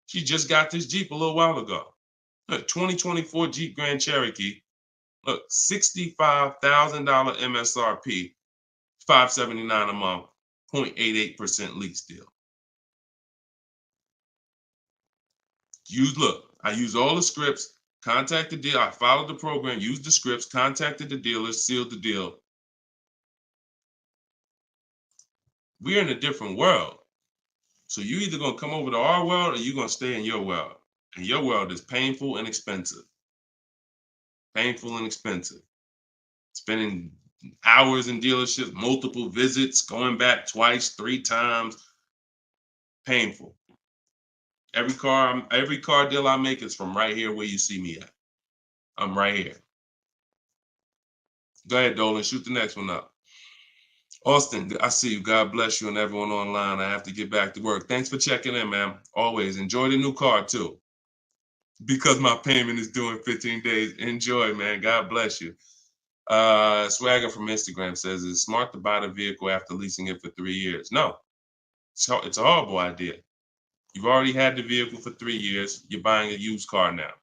she just got this Jeep a little while ago. Look, 2024 Jeep Grand Cherokee. Look, $65,000 MSRP, $579 a month, 0.88% lease deal. I use all the scripts, contacted the dealer, I followed the program, used the scripts, contacted the dealer, sealed the deal. We're in a different world. So you either gonna come over to our world or you're gonna stay in your world. And your world is painful and expensive. Painful and expensive. Spending hours in dealerships, multiple visits, going back twice, 3 times. Painful. Every car deal I make is from right here where you see me at. I'm right here. Go ahead, Dolan, shoot the next one up. Austin, I see you. God bless you and everyone online. I have to get back to work. Thanks for checking in, man. Always enjoy the new car too. Because my payment is due in 15 days. Enjoy, man. God bless you. Swagger from Instagram says, it's smart to buy the vehicle after leasing it for 3 years. No, it's a horrible idea. You've already had the vehicle for 3 years. You're buying a used car now.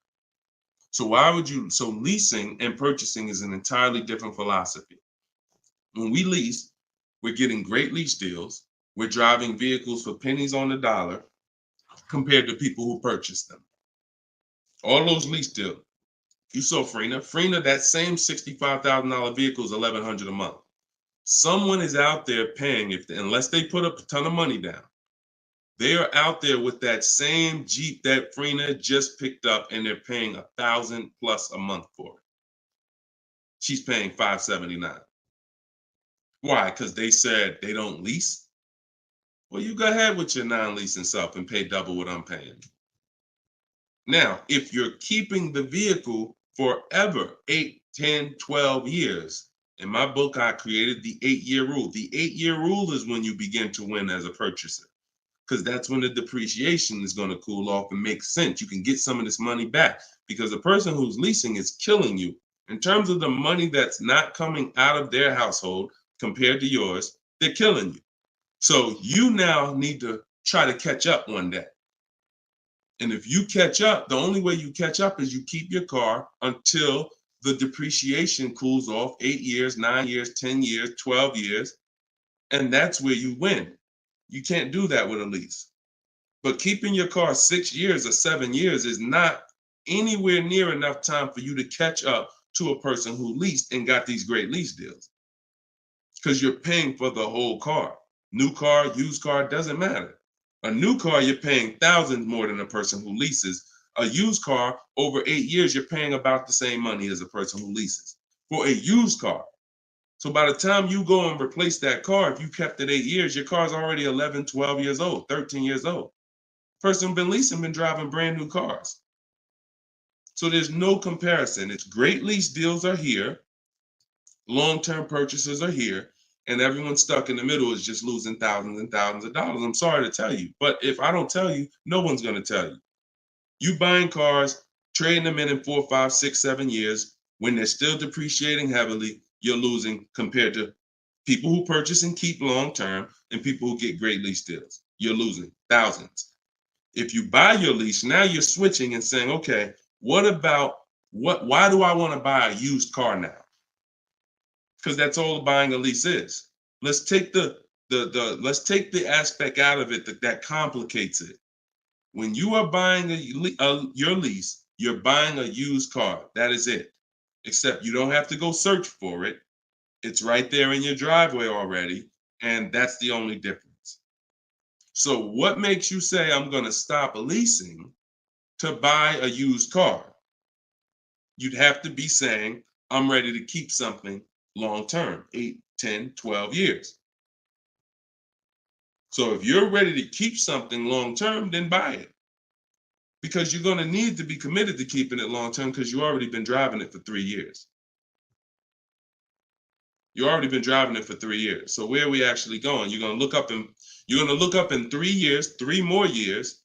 So leasing and purchasing is an entirely different philosophy. When we lease, we're getting great lease deals. We're driving vehicles for pennies on the dollar compared to people who purchase them. All those lease deals. You saw Frina, that same $65,000 vehicle is $1,100 a month. Someone is out there paying, unless they put up a ton of money down, they are out there with that same Jeep that Frina just picked up and they're paying $1,000 plus a month for it. She's paying $579. Why? Because they said they don't lease? Well, you go ahead with your non-leasing stuff and pay double what I'm paying. Now, if you're keeping the vehicle forever, 8, 10, 12 years, in my book, I created the 8-year rule. The 8-year rule is when you begin to win as a purchaser, because that's when the depreciation is going to cool off and make sense. You can get some of this money back because the person who's leasing is killing you in terms of the money that's not coming out of their household compared to yours. They're killing you. So you now need to try to catch up one day. And if you catch up, the only way you catch up is you keep your car until the depreciation cools off 8 years, 9 years, 10 years, 12 years. And that's where you win. You can't do that with a lease. But keeping your car 6 years or 7 years is not anywhere near enough time for you to catch up to a person who leased and got these great lease deals. Because you're paying for the whole car. New car, used car, doesn't matter. A new car, you're paying thousands more than a person who leases. A used car, over 8 years, you're paying about the same money as a person who leases for a used car. So by the time you go and replace that car, if you kept it 8 years, your car's already 11, 12 years old, 13 years old. Person been leasing, been driving brand new cars. So there's no comparison. It's great lease deals are here, long-term purchases are here, and everyone stuck in the middle is just losing thousands and thousands of dollars. I'm sorry to tell you, but if I don't tell you, no one's going to tell you. You buying cars, trading them in 4, 5, 6, 7 years, when they're still depreciating heavily, you're losing compared to people who purchase and keep long-term and people who get great lease deals. You're losing thousands. If you buy your lease, now you're switching and saying, okay, why do I want to buy a used car now? Because that's all buying a lease is. Let's take let's take the aspect out of it that complicates it. When you are buying your lease, you're buying a used car. That is it. Except you don't have to go search for it. It's right there in your driveway already, and that's the only difference. So what makes you say I'm going to stop leasing to buy a used car? You'd have to be saying I'm ready to keep something long term, 8, 10, 12 years. So if you're ready to keep something long term, then buy it. Because you're going to need to be committed to keeping it long term because you've already been driving it for 3 years. You've already been driving it for 3 years. So where are we actually going? You're going to look up in 3 years, 3 more years,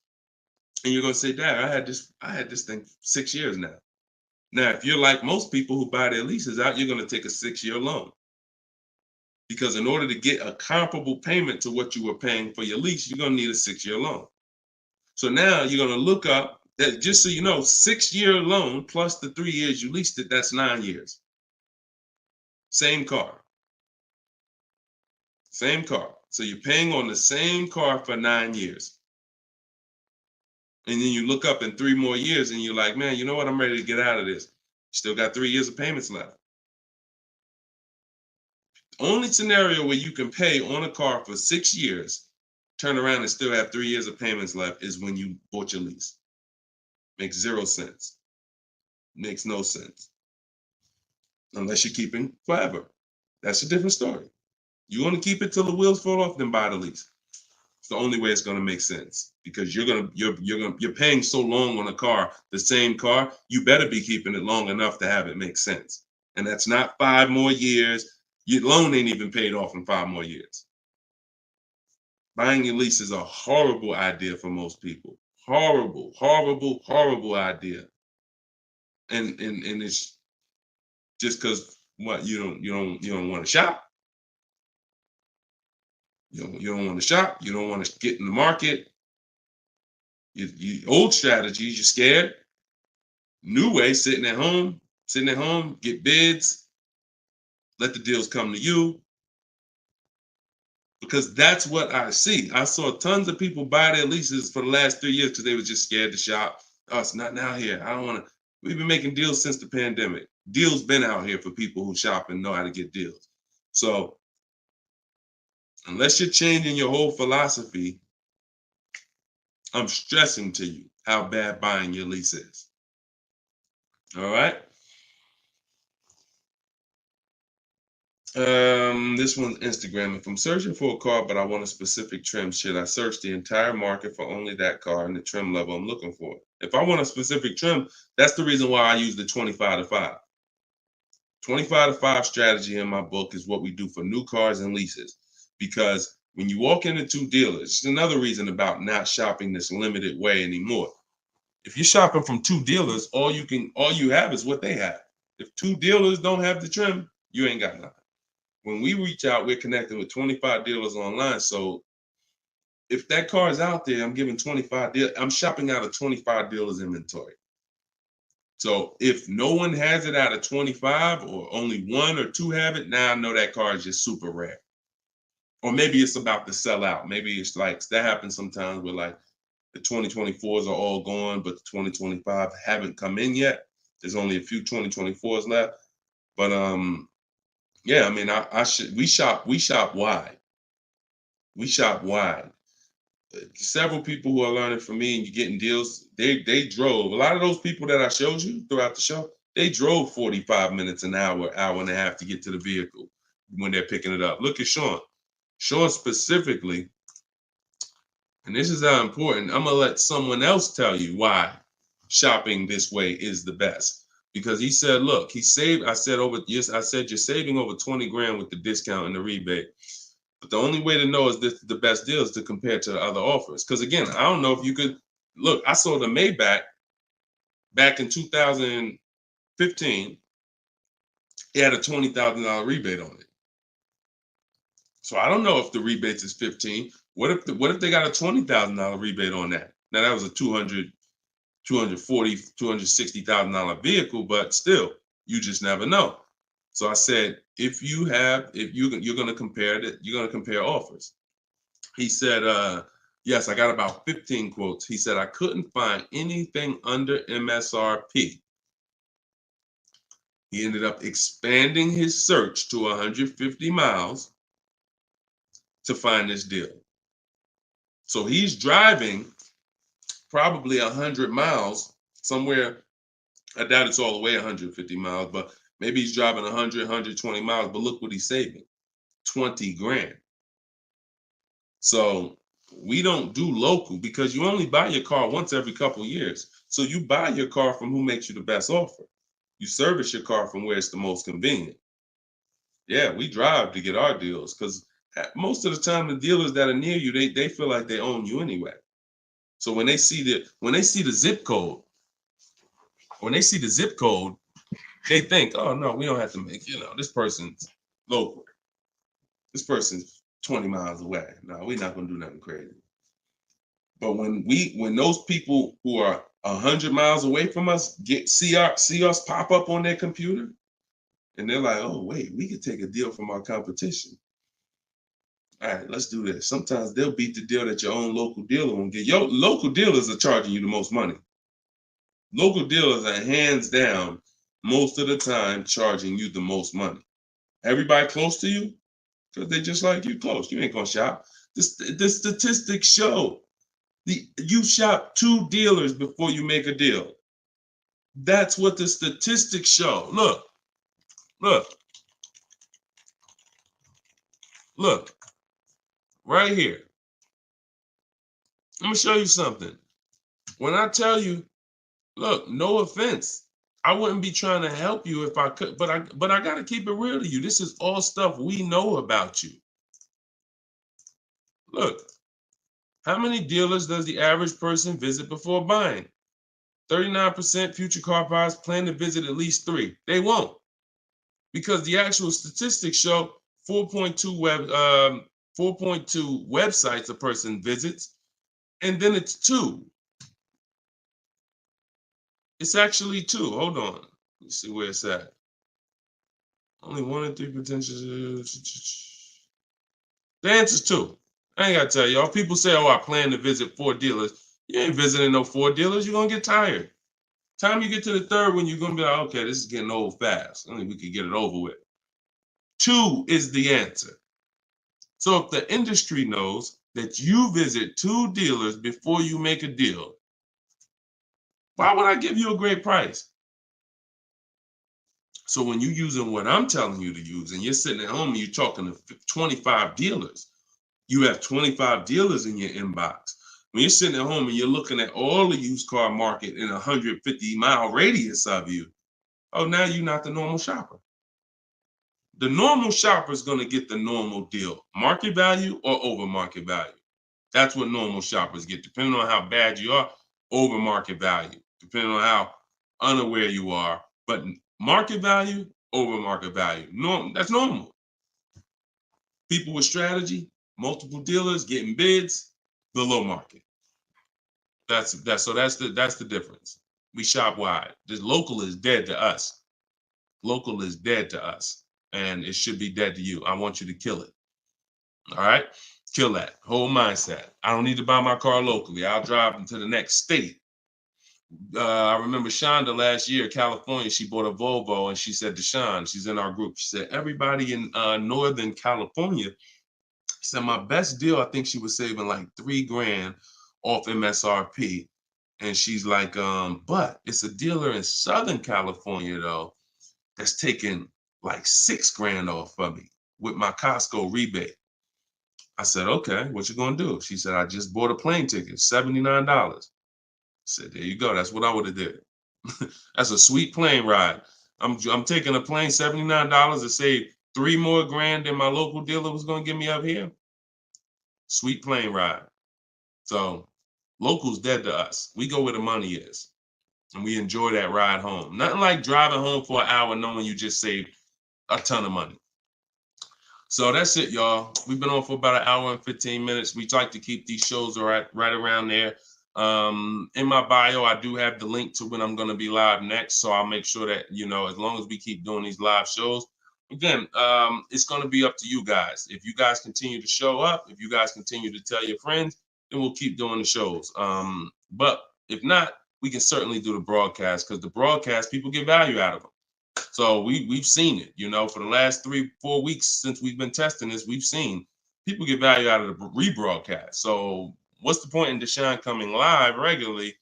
and you're going to say, Dad, I had this thing 6 years now. Now, if you're like most people who buy their leases out, you're going to take a 6-year loan. Because in order to get a comparable payment to what you were paying for your lease, you're going to need a 6-year loan. So now you're going to look up that, just so you know, 6-year loan plus the 3 years you leased it, that's 9 years. Same car. Same car. So you're paying on the same car for 9 years. And then you look up in 3 more years and you're like, man, you know what? I'm ready to get out of this. Still got 3 years of payments left. Only scenario where you can pay on a car for 6 years, turn around and still have 3 years of payments left is when you bought your lease. Makes 0 sense. Makes no sense. Unless you're keeping forever. That's a different story. You want to keep it till the wheels fall off, then buy the lease. It's the only way it's going to make sense because you're paying so long on a car, the same car, you better be keeping it long enough to have it make sense. And that's not 5 more years. Your loan ain't even paid off in 5 more years. Buying your lease is a horrible idea for most people. Horrible, horrible, horrible idea. And it's just because what you don't want to shop. You don't want to shop. You don't want to get in the market. Old strategies, you're scared. New way, sitting at home, get bids, let the deals come to you. Because that's what I see. I saw tons of people buy their leases for the last 3 years because they were just scared to shop. Oh, it's not now here. I don't want to. We've been making deals since the pandemic. Deals been out here for people who shop and know how to get deals. So unless you're changing your whole philosophy, I'm stressing to you how bad buying your lease is. All right. This one's Instagram. If I'm searching for a car, but I want a specific trim, should I search the entire market for only that car and the trim level I'm looking for? If I want a specific trim, that's the reason why I use the 25 to 5. 25 to 5 strategy in my book is what we do for new cars and leases. Because when you walk into 2 dealers, it's another reason about not shopping this limited way anymore. If you're shopping from 2 dealers, all you have is what they have. If 2 dealers don't have the trim, you ain't got nothing. When we reach out, we're connecting with 25 dealers online. So if that car is out there, I'm giving 25 dealers. I'm shopping out of 25 dealers inventory. So if no one has it out of 25 or only 1 or 2 have it, now I know that car is just super rare. Or maybe it's about to sell out. Maybe it's like that happens sometimes where like the 2024s are all gone, but the 2025 haven't come in yet. There's only a few 2024s left. But yeah, I mean, we shop wide. We shop wide. Several people who are learning from me and you're getting deals, they drove. A lot of those people that I showed you throughout the show, they drove 45 minutes, an hour and a half to get to the vehicle when they're picking it up. Look at Sean. Sean specifically And this is how important. I'm gonna let someone else tell you why shopping this way is the best. Because he said, look, he saved. I said I said you're saving over 20 grand with the discount and the rebate. But the only way to know is this the best deal is to compare to the other offers. Because again, I don't know if you could look. I sold a Maybach back in 2015. It had a $20,000 rebate on it. So I don't know if the rebate is 15. What if they got a $20,000 rebate on that? Now that was a $240,000, $260,000 vehicle, but still, you just never know. So I said, if you're going to compare it, you're going to compare offers. He said, yes, I got about 15 quotes. He said, I couldn't find anything under MSRP. He ended up expanding his search to 150 miles to find this deal. So he's driving probably 100 miles somewhere. I doubt it's all the way 150 miles, but maybe he's driving 100, 120 miles. But look what he's saving, 20 grand. So we don't do local because you only buy your car once every couple of years. So you buy your car from who makes you the best offer. You service your car from where it's the most convenient. Yeah, we drive to get our deals because most of the time the dealers that are near you, they feel like they own you anyway. So when they see the zip code, they think, oh no, we don't have to make, this person's local. This person's 20 miles away. No, we're not gonna do nothing crazy. But when those people who are 100 miles away from us see us pop up on their computer, and they're like, oh wait, we could take a deal from our competition. All right, let's do this. Sometimes they'll beat the deal that your own local dealer won't get. Your local dealers are charging you the most money. Local dealers are hands down, most of the time, charging you the most money. Everybody close to you, because they just like you close. You ain't gonna shop. The statistics show you shop 2 dealers before you make a deal. That's what the statistics show. Look. Right here. Let me show you something. When I tell you, look, no offense, I wouldn't be trying to help you if I could, but I got to keep it real to you. This is all stuff we know about you. Look, how many dealers does the average person visit before buying? 39% future car buyers plan to visit at least 3. They won't, because the actual statistics show 4.2 websites a person visits, and then it's 2. It's actually 2. Hold on. Let's see where it's at. Only 1 in 3 potential. The answer's 2. I ain't got to tell y'all. People say, oh, I plan to visit 4 dealers. You ain't visiting no 4 dealers. You're going to get tired. Time you get to the 3rd one, you're going to be like, okay, this is getting old fast. I think we could get it over with. 2 is the answer. So if the industry knows that you visit 2 dealers before you make a deal, why would I give you a great price? So when you're using what I'm telling you to use and you're sitting at home and you're talking to 25 dealers, you have 25 dealers in your inbox. When you're sitting at home and you're looking at all the used car market in a 150-mile radius of you, oh, now you're not the normal shopper. The normal shopper is going to get the normal deal, market value or over market value. That's what normal shoppers get, depending on how bad you are, over market value, depending on how unaware you are. But market value, over market value. That's normal. People with strategy, multiple dealers getting bids, below market. That's the difference. We shop wide. This local is dead to us. Local is dead to us, and it should be dead to you. I want you to kill it. All right? Kill that whole mindset. I don't need to buy my car locally. I'll drive into the next state. I remember Shonda last year, California, she bought a Volvo, and she said to Sean, she's in our group, she said, everybody in Northern California, she said, my best deal, I think she was saving like $3 grand off MSRP. And she's like, but it's a dealer in Southern California, though, that's taking like $6 grand off of me with my Costco rebate. I said, okay, what you gonna do? She said, I just bought a plane ticket, $79. I said, there you go. That's what I would have did. That's a sweet plane ride. I'm taking a plane, $79 to save 3 more grand than my local dealer was gonna give me up here. Sweet plane ride. So local's dead to us. We go where the money is, and we enjoy that ride home. Nothing like driving home for an hour knowing you just saved a ton of money. So that's it, y'all. We've been on for about an hour and 15 minutes. We like to keep these shows right around there. In my bio, I do have the link to when I'm going to be live next. So I'll make sure that, as long as we keep doing these live shows, again, it's going to be up to you guys. If you guys continue to show up, if you guys continue to tell your friends, then we'll keep doing the shows. But if not, we can certainly do the broadcast, because the broadcast, people get value out of them. So we've seen it, for the last 3-4 weeks since we've been testing this, we've seen people get value out of the rebroadcast. So what's the point in Deshone coming live regularly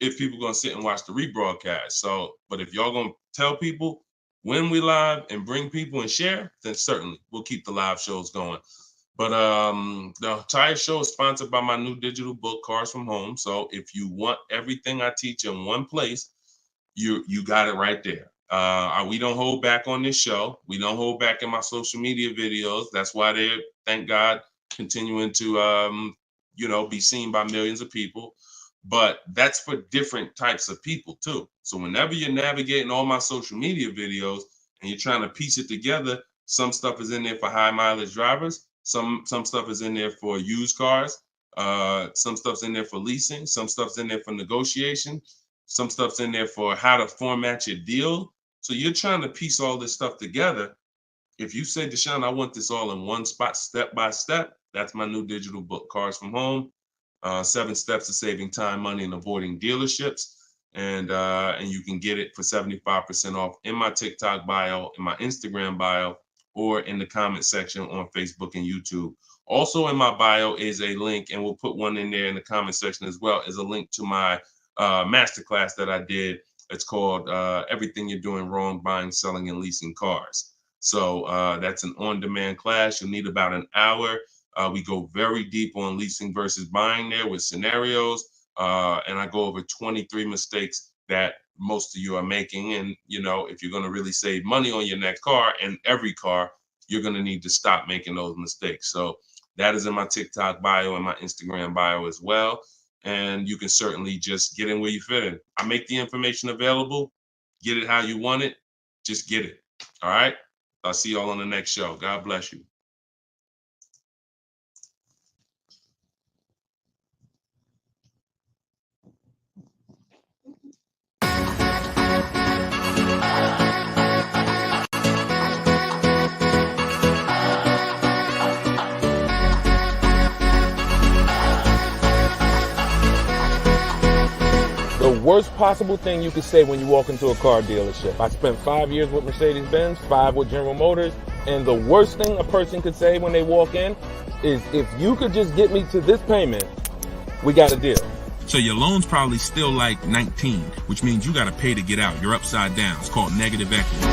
if people are going to sit and watch the rebroadcast? So, but if y'all going to tell people when we live and bring people and share, then certainly we'll keep the live shows going. But the entire show is sponsored by my new digital book, Cars from Home. So if you want everything I teach in one place, you got it right there. We don't hold back on this show. We don't hold back in my social media videos. That's why they're, thank God, continuing to be seen by millions of people. But that's for different types of people too. So whenever you're navigating all my social media videos and you're trying to piece it together, some stuff is in there for high mileage drivers. Some stuff is in there for used cars. Some stuff's in there for leasing. Some stuff's in there for negotiation. Some stuff's in there for how to format your deal. So you're trying to piece all this stuff together. If you say, Deshone, I want this all in one spot, step by step, that's my new digital book, Cars from Home, 7 Steps to Saving Time, Money, and Avoiding Dealerships. And you can get it for 75% off in my TikTok bio, in my Instagram bio, or in the comment section on Facebook and YouTube. Also in my bio is a link, and we'll put one in there in the comment section as well, is a link to my masterclass that I did. It's called Everything You're Doing Wrong Buying, Selling, and Leasing Cars. So that's an on-demand class. You'll need about an hour. We go very deep on leasing versus buying there with scenarios. And I go over 23 mistakes that most of you are making. And, if you're going to really save money on your next car and every car, you're going to need to stop making those mistakes. So that is in my TikTok bio and my Instagram bio as well. And you can certainly just get in where you fit in. I make the information available. Get it how you want it. Just get it. All right. I'll see y'all on the next show. God bless you. The worst possible thing you could say when you walk into a car dealership. I spent 5 years with Mercedes-Benz, 5 with General Motors, and the worst thing a person could say when they walk in is, if you could just get me to this payment, we got a deal. So your loan's probably still like 19, which means you got to pay to get out. You're upside down. It's called negative equity.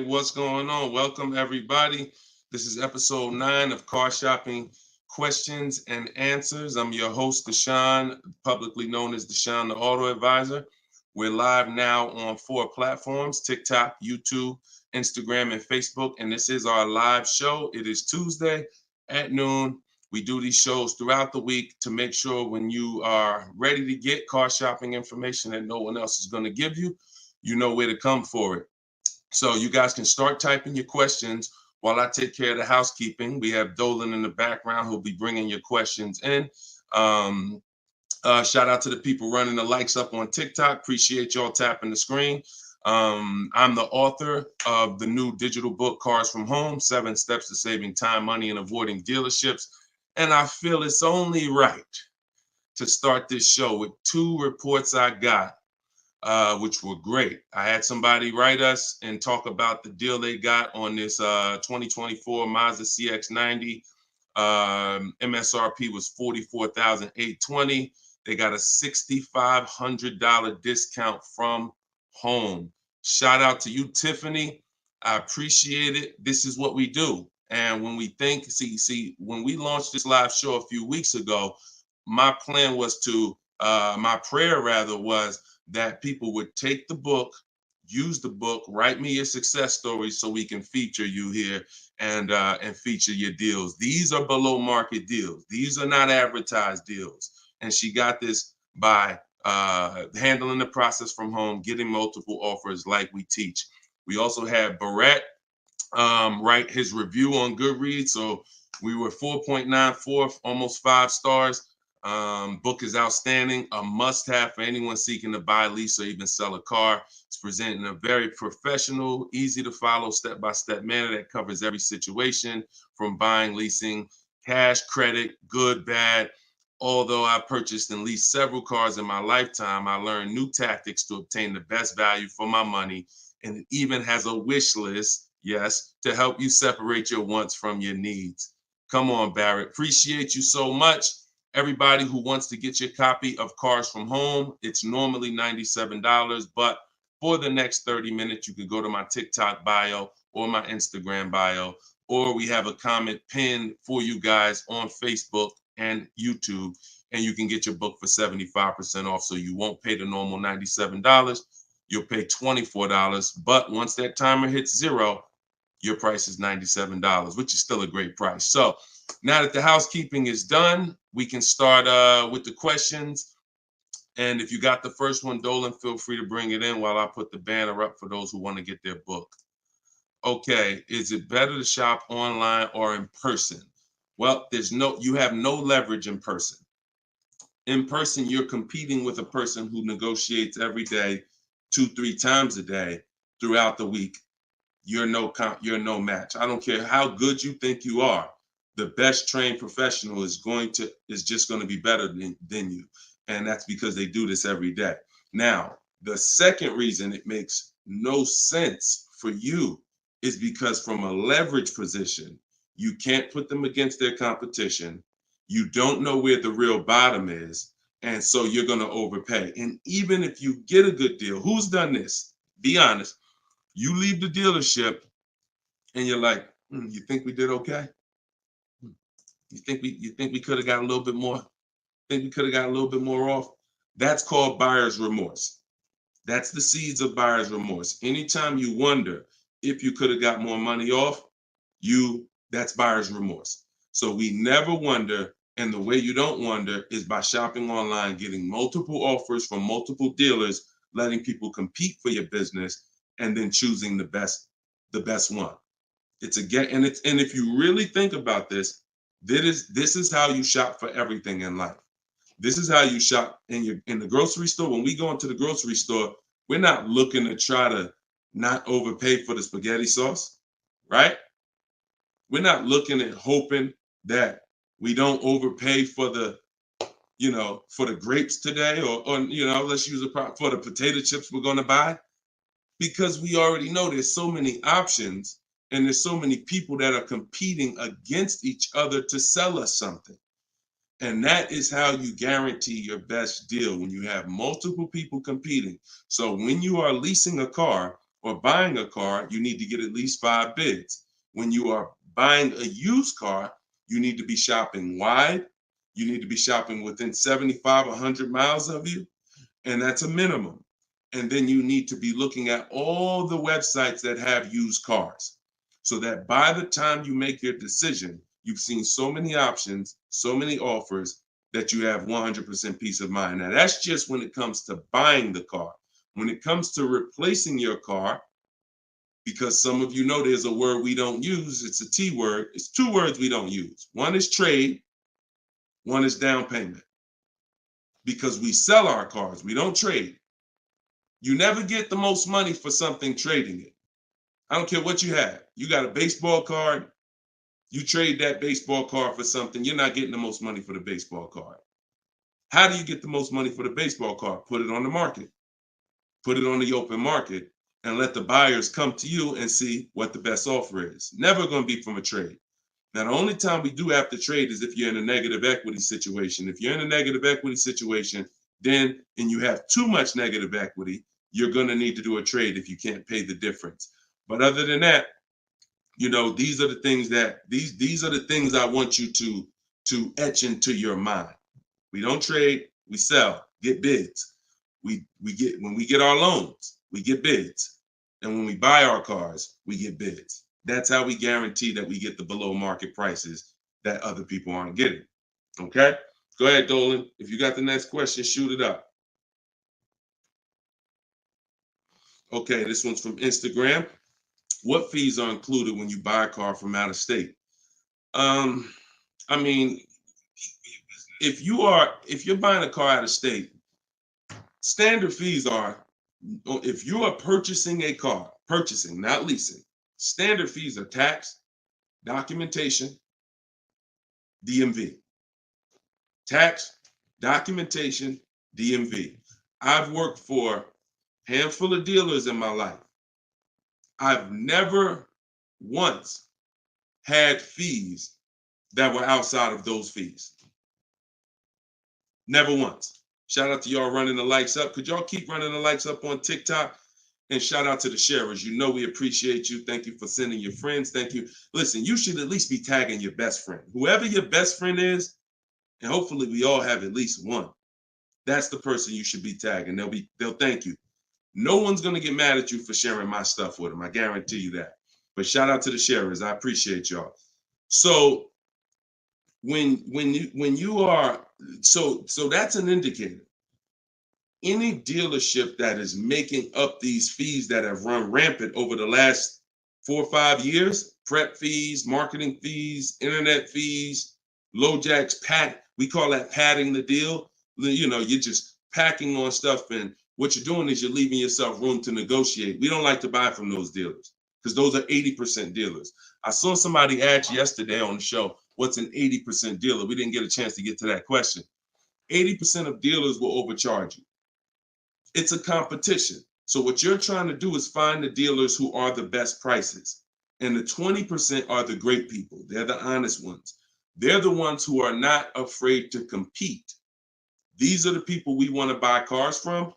What's going on? Welcome, everybody. This is episode 9 of Car Shopping Questions and Answers. I'm your host, Deshone, publicly known as Deshone the Auto Advisor. We're live now on 4 platforms: TikTok, YouTube, Instagram, and Facebook. And this is our live show. It is Tuesday at noon. We do these shows throughout the week to make sure when you are ready to get car shopping information that no one else is going to give you, you know where to come for it. So you guys can start typing your questions while I take care of the housekeeping. We have Dolan in the background who'll be bringing your questions in. Shout out to the people running the likes up on TikTok. Appreciate y'all tapping the screen. I'm the author of the new digital book, Cars from Home, 7 Steps to Saving Time, Money, and Avoiding Dealerships. And I feel it's only right to start this show with 2 reports I got, which were great. I had somebody write us and talk about the deal they got on this 2024 Mazda CX-90. MSRP was $44,820. They got a $6,500 discount from home. Shout out to you, Tiffany. I appreciate it. This is what we do. And when we think, when we launched this live show a few weeks ago, my plan was my prayer rather was that people would take the book, use the book, write me your success stories so we can feature you here and feature your deals. These are below market deals. These are not advertised deals. And she got this by handling the process from home, getting multiple offers like we teach. We also had Barrett write his review on Goodreads. So we were 4.94, almost 5 stars. Book is outstanding, a must-have for anyone seeking to buy, lease, or even sell a car. It's presented in a very professional, easy-to-follow, step-by-step manner that covers every situation from buying, leasing, cash, credit, good, bad. Although I've purchased and leased several cars in my lifetime, I learned new tactics to obtain the best value for my money, and it even has a wish list, yes, to help you separate your wants from your needs. Come on, Barrett. Appreciate you so much. Everybody who wants to get your copy of Cars from Home, it's normally $97, but for the next 30 minutes, you can go to my TikTok bio or my Instagram bio, or we have a comment pinned for you guys on Facebook and YouTube, and you can get your book for 75% off. So you won't pay the normal $97. You'll pay $24. But once that timer hits 0, your price is $97, which is still a great price. So now that the housekeeping is done, we can start with the questions. And if you got the first one, Dolan, feel free to bring it in while I put the banner up for those who want to get their book. Okay, is it better to shop online or in person? Well, you have no leverage in person. In person, you're competing with a person who negotiates every day, 2-3 times a day throughout the week. You're no match. I don't care how good you think you are. The best trained professional is just going to be better than you. And that's because they do this every day. Now, the second reason it makes no sense for you is because from a leverage position, you can't put them against their competition. You don't know where the real bottom is. And so you're going to overpay. And even if you get a good deal, who's done this? Be honest. You leave the dealership and you're like, you think we did okay? You think we could have got a little bit more? Think we could have got a little bit more off? That's called buyer's remorse. That's the seeds of buyer's remorse. Anytime you wonder if you could have got more money off, that's buyer's remorse. So we never wonder, and the way you don't wonder is by shopping online, getting multiple offers from multiple dealers, letting people compete for your business, and then choosing the best one. And if you really think about this, this is how you shop for everything in life. This is how you shop in the grocery store. When we go into the grocery store, we're not looking to try to not overpay for the spaghetti sauce, right? We're not looking at hoping that we don't overpay for the grapes today, or let's use for the potato chips we're going to buy, because we already know there's so many options and there's so many people that are competing against each other to sell us something. And that is how you guarantee your best deal, when you have multiple people competing. So when you are leasing a car or buying a car, you need to get at least 5 bids. When you are buying a used car, you need to be shopping wide. You need to be shopping within 75, 100 miles of you. And that's a minimum. And then you need to be looking at all the websites that have used cars, so that by the time you make your decision, you've seen so many options, so many offers, that you have 100% peace of mind. Now, that's just when it comes to buying the car. When it comes to replacing your car, because some of you know there's a word we don't use, it's a T word. It's 2 words we don't use. One is trade, one is down payment. Because we sell our cars, we don't trade. You never get the most money for something trading it. I don't care what you have. You got a baseball card, You trade that baseball card for something, you're not getting the most money for the baseball card. How do you get the most money for the baseball card? Put it on the market. Put it on the open market and let the buyers come to you and see what the best offer is. Never going to be from a trade. Now, the only time we do have to trade is if you're in a negative equity situation. If you're in a negative equity situation, then, and you have too much negative equity, you're going to need to do a trade if you can't pay the difference. But other than that, you know, these are the things that these are the things I want you to etch into your mind. We don't trade, we sell, get bids. We get, when we get our loans, we get bids. And when we buy our cars, we get bids. That's how we guarantee that we get the below market prices that other people aren't getting. Okay? Go ahead, Dolan. If you got the next question, shoot it up. Okay, this one's from Instagram. What fees are included when you buy a car from out of state? I mean, if you're buying a car out of state, standard fees are, if you are purchasing a car, purchasing, not leasing, standard fees are tax, documentation, DMV. Tax, documentation, DMV. I've worked for a handful of dealers in my life. I've never once had fees that were outside of those fees. Never once. Shout out to y'all running the likes up. Could y'all keep running the likes up on TikTok? And shout out to the sharers. You know we appreciate you. Thank you for sending your friends. Thank you. Listen, you should at least be tagging your best friend. Whoever your best friend is, and hopefully we all have at least one. That's the person you should be tagging. They'll thank you. No one's gonna get mad at you for sharing my stuff with them. I guarantee you that. But shout out to the sharers. I appreciate y'all. So when you are, so that's an indicator. Any dealership that is making up these fees that have run rampant over the last 4 or 5 years, prep fees, marketing fees, internet fees, low jacks, we call that padding the deal. You know, you're just packing on stuff, and what you're doing is you're leaving yourself room to negotiate. We don't like to buy from those dealers because those are 80% dealers. I saw somebody ask yesterday on the show, what's an 80% dealer? We didn't get a chance to get to that question. 80% of dealers will overcharge you. It's a competition. So what you're trying to do is find the dealers who are the best prices. And the 20% are the great people. They're the honest ones. They're the ones who are not afraid to compete. These are the people we want to buy cars from.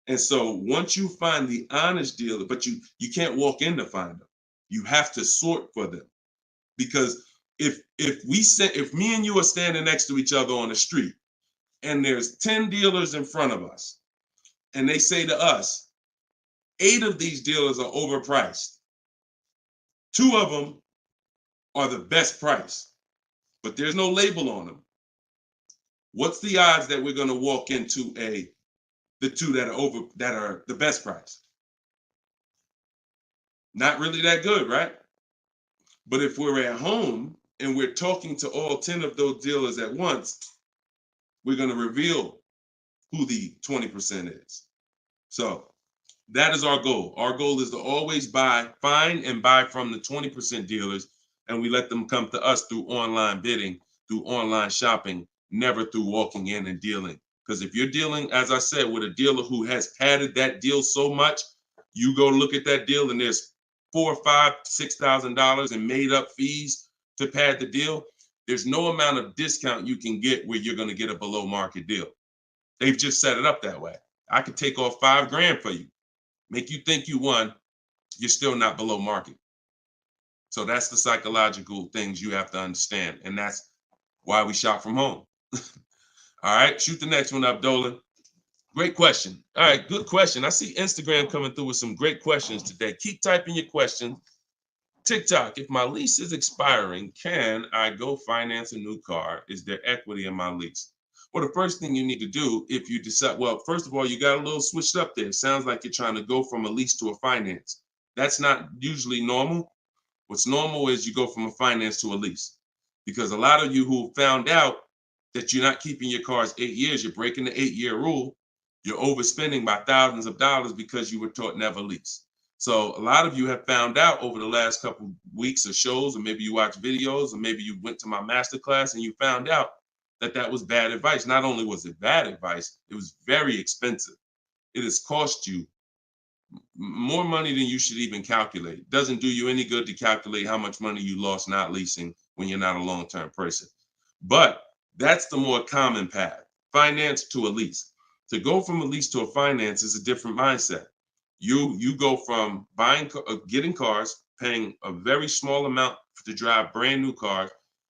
And so once you find the honest dealer, but you can't walk in to find them. You have to sort for them. Because if me and you are standing next to each other on the street and there's 10 dealers in front of us, and they say to us, 8 of these dealers are overpriced. 2 of them are the best price, but there's no label on them. What's the odds that we're going to walk into the 2 that are the best price? Not really that good, right? But if we're at home and we're talking to all 10 of those dealers at once, we're going to reveal who the 20% is. So that is our goal. Our goal is to always find and buy from the 20% dealers, and we let them come to us through online bidding, through online shopping, never through walking in and dealing. Because if you're dealing, as I said, with a dealer who has padded that deal so much, you go look at that deal and there's $4,000, $5,000, $6,000 in made up fees to pad the deal. There's no amount of discount you can get where you're going to get a below market deal. They've just set it up that way. I could take off $5,000 for you, make you think you won. You're still not below market. So that's the psychological things you have to understand. And that's why we shop from home. All right, shoot the next one up, Dolan. Great question. All right, good question. I see Instagram coming through with some great questions today. Keep typing your questions. TikTok, if my lease is expiring, can I go finance a new car? Is there equity in my lease? Well, the first thing you need to do if you decide, well, first of all, you got a little switched up there. It sounds like you're trying to go from a lease to a finance. That's not usually normal. What's normal is you go from a finance to a lease. Because a lot of you who found out that you're not keeping your cars 8 years, you're breaking the 8-year rule, you're overspending by thousands of dollars because you were taught never lease. So a lot of you have found out over the last couple weeks of shows, or maybe you watch videos, or maybe you went to my masterclass and you found out that that was bad advice. Not only was it bad advice, it was very expensive. It has cost you more money than you should even calculate. It doesn't do you any good to calculate how much money you lost not leasing when you're not a long-term person. But that's the more common path, finance to a lease. To go from a lease to a finance is a different mindset. You go from getting cars, paying a very small amount to drive brand new cars,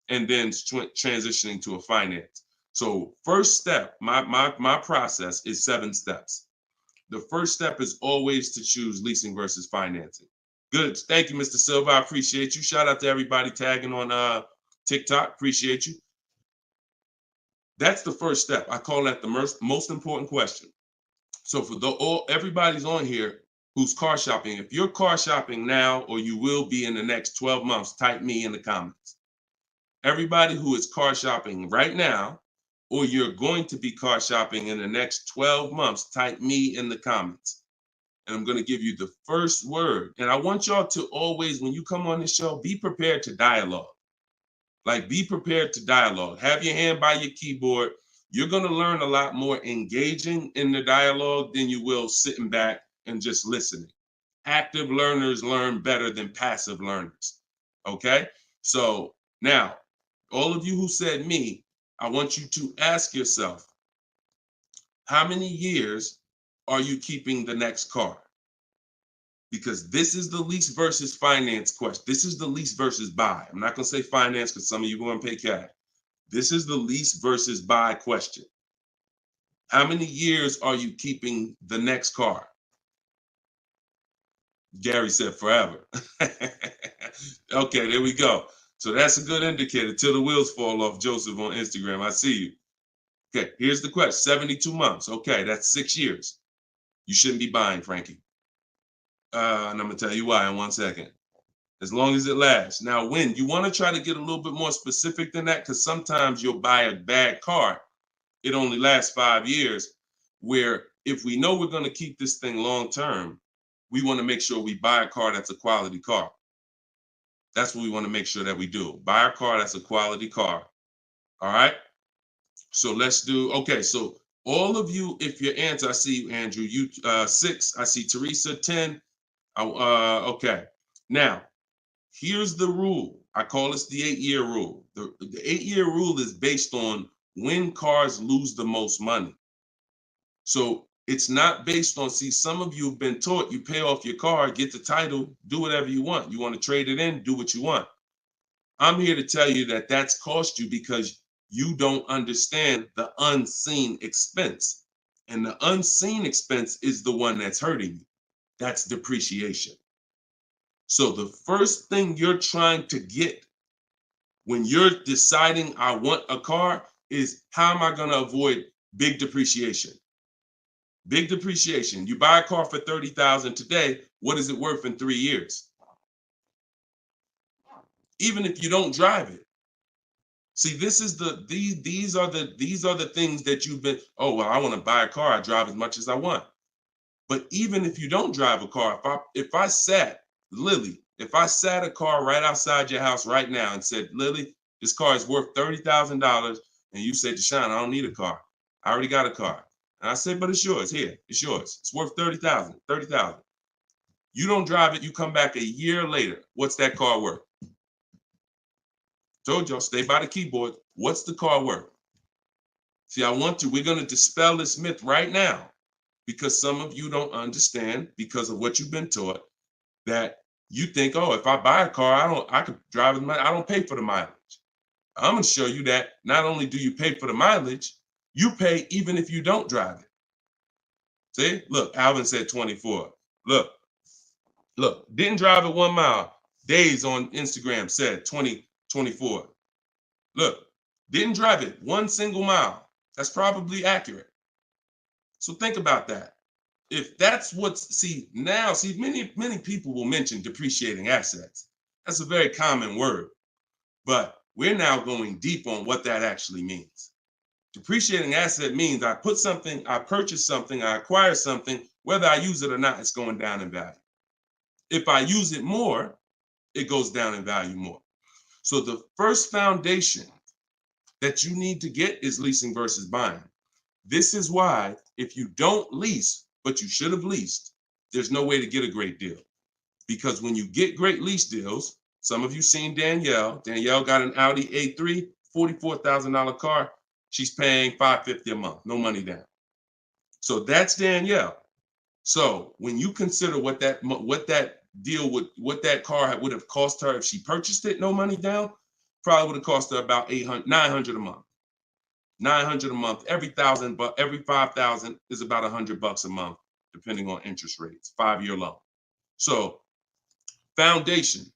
and then transitioning to a finance. So first step, my process is 7 steps. The first step is always to choose leasing versus financing. Good. Thank you, Mr. Silva. I appreciate you. Shout out to everybody tagging on TikTok. Appreciate you. That's the first step. I call that the most important question. So for everybody's on here who's car shopping, if you're car shopping now or you will be in the next 12 months, type me in the comments. Everybody who is car shopping right now, or you're going to be car shopping in the next 12 months, type me in the comments. And I'm going to give you the first word. And I want y'all to always, when you come on this show, be prepared to dialogue. Like, be prepared to dialogue. Have your hand by your keyboard. You're going to learn a lot more engaging in the dialogue than you will sitting back and just listening. Active learners learn better than passive learners. Okay? So now, all of you who said me, I want you to ask yourself, how many years are you keeping the next car? Because this is the lease versus finance question. This is the lease versus buy. I'm not going to say finance because some of you are going to pay cash. This is the lease versus buy question. How many years are you keeping the next car? Gary said forever. Okay, there we go. So that's a good indicator till the wheels fall off, Joseph on Instagram. I see you. Okay, here's the question. 72 months. Okay, that's 6 years. You shouldn't be buying, Frankie. And I'm going to tell you why in 1 second. As long as it lasts. Now, when you want to try to get a little bit more specific than that, because sometimes you'll buy a bad car. It only lasts 5 years, where if we know we're going to keep this thing long term, we want to make sure we buy a car that's a quality car. That's what we want to make sure that we do. Buy a car that's a quality car. All right. So let's do, okay. So all of you, if your answer, I see you, Andrew, you 6, I see Teresa 10. Okay. Now, here's the rule. I call this the 8-year rule. The 8-year rule is based on when cars lose the most money. So it's not based on, see, some of you have been taught you pay off your car, get the title, do whatever you want. You want to trade it in, do what you want. I'm here to tell you that that's cost you because you don't understand the unseen expense. And the unseen expense is the one that's hurting you. That's depreciation. So the first thing you're trying to get when you're deciding I want a car is, how am I going to avoid big depreciation? Big depreciation. You buy a car for $30,000 today. What is it worth in 3 years? Even if you don't drive it. See, this is these are the things that you've been, oh, well, I want to buy a car. I drive as much as I want. But even if you don't drive a car, if I sat a car right outside your house right now and said, Lily, this car is worth $30,000, and you said, Deshone, I don't need a car. I already got a car. And I said, but it's yours. Here, it's yours. It's worth $30,000. You don't drive it. You come back a year later. What's that car worth? Told y'all, stay by the keyboard. What's the car worth? See, we're going to dispel this myth right now, because some of you don't understand, because of what you've been taught, that you think, oh, if I buy a car, I could drive it. I don't pay for the mileage. I'm going to show you that not only do you pay for the mileage, you pay even if you don't drive it. See, look, Alvin said 24. Look, didn't drive it 1 mile. Days on Instagram said 24. Look, didn't drive it 1 single mile. That's probably accurate. So think about that. If that's many people will mention depreciating assets. That's a very common word, but we're now going deep on what that actually means. Depreciating asset means I purchase something, I acquire something, whether I use it or not, it's going down in value. If I use it more, it goes down in value more. So the first foundation that you need to get is leasing versus buying. This is why if you don't lease, but you should have leased, there's no way to get a great deal. Because when you get great lease deals, some of you seen Danielle. Danielle got an Audi A3, $44,000 car. She's paying $550 a month, no money down. So that's Danielle. So when you consider what that deal would, what that car would have cost her if she purchased it, no money down, probably would have cost her about $900 a month. $900 a month. Every 1,000, but every 5,000 is about $100 a month, depending on interest rates. 5-year loan. So foundation.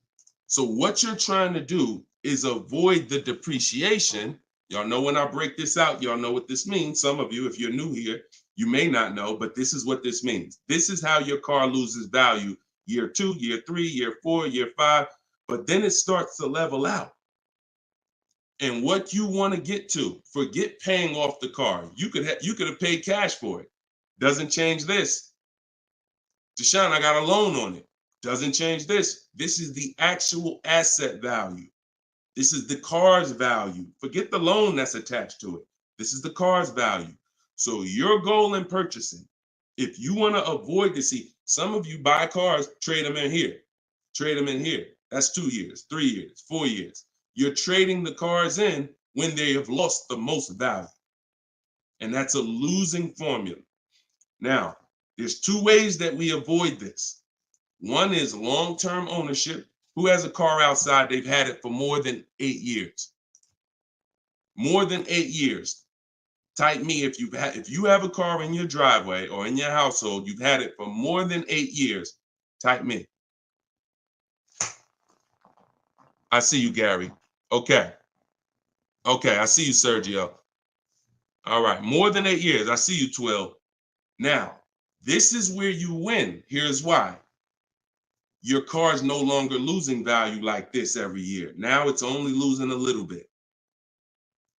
So what you're trying to do is avoid the depreciation. Y'all know when I break this out, y'all know what this means. Some of you, if you're new here, you may not know, but this is what this means. This is how your car loses value year 2, year 3, year 4, year 5, but then it starts to level out. And what you want to get to, forget paying off the car. You could have paid cash for it. Doesn't change this. Deshone, I got a loan on it. Doesn't change this. This is the actual asset value. This is the car's value. Forget the loan that's attached to it. This is the car's value. So your goal in purchasing, if you want to avoid this, see, some of you buy cars, trade them in here. Trade them in here. That's 2 years, 3 years, 4 years. You're trading the cars in when they have lost the most value. And that's a losing formula. Now, there's 2 ways that we avoid this. One is long-term ownership. Who has a car outside? They've had it for more than 8 years. More than 8 years. Type me if you have a car in your driveway or in your household, you've had it for more than 8 years. Type me. I see you, Gary. Okay. Okay, I see you, Sergio. All right, more than 8 years. I see you, Twill. Now, this is where you win. Here's why. Your car is no longer losing value like this every year. Now it's only losing a little bit.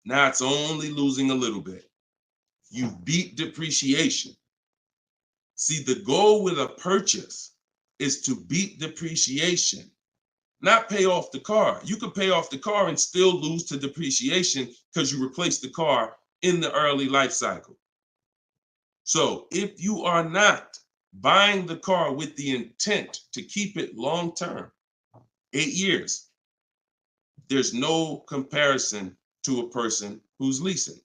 Now it's only losing a little bit. You beat depreciation. See, the goal with a purchase is to beat depreciation, not pay off the car. You could pay off the car and still lose to depreciation because you replaced the car in the early life cycle. So if you are not buying the car with the intent to keep it long term, 8 years, there's no comparison to a person who's leasing.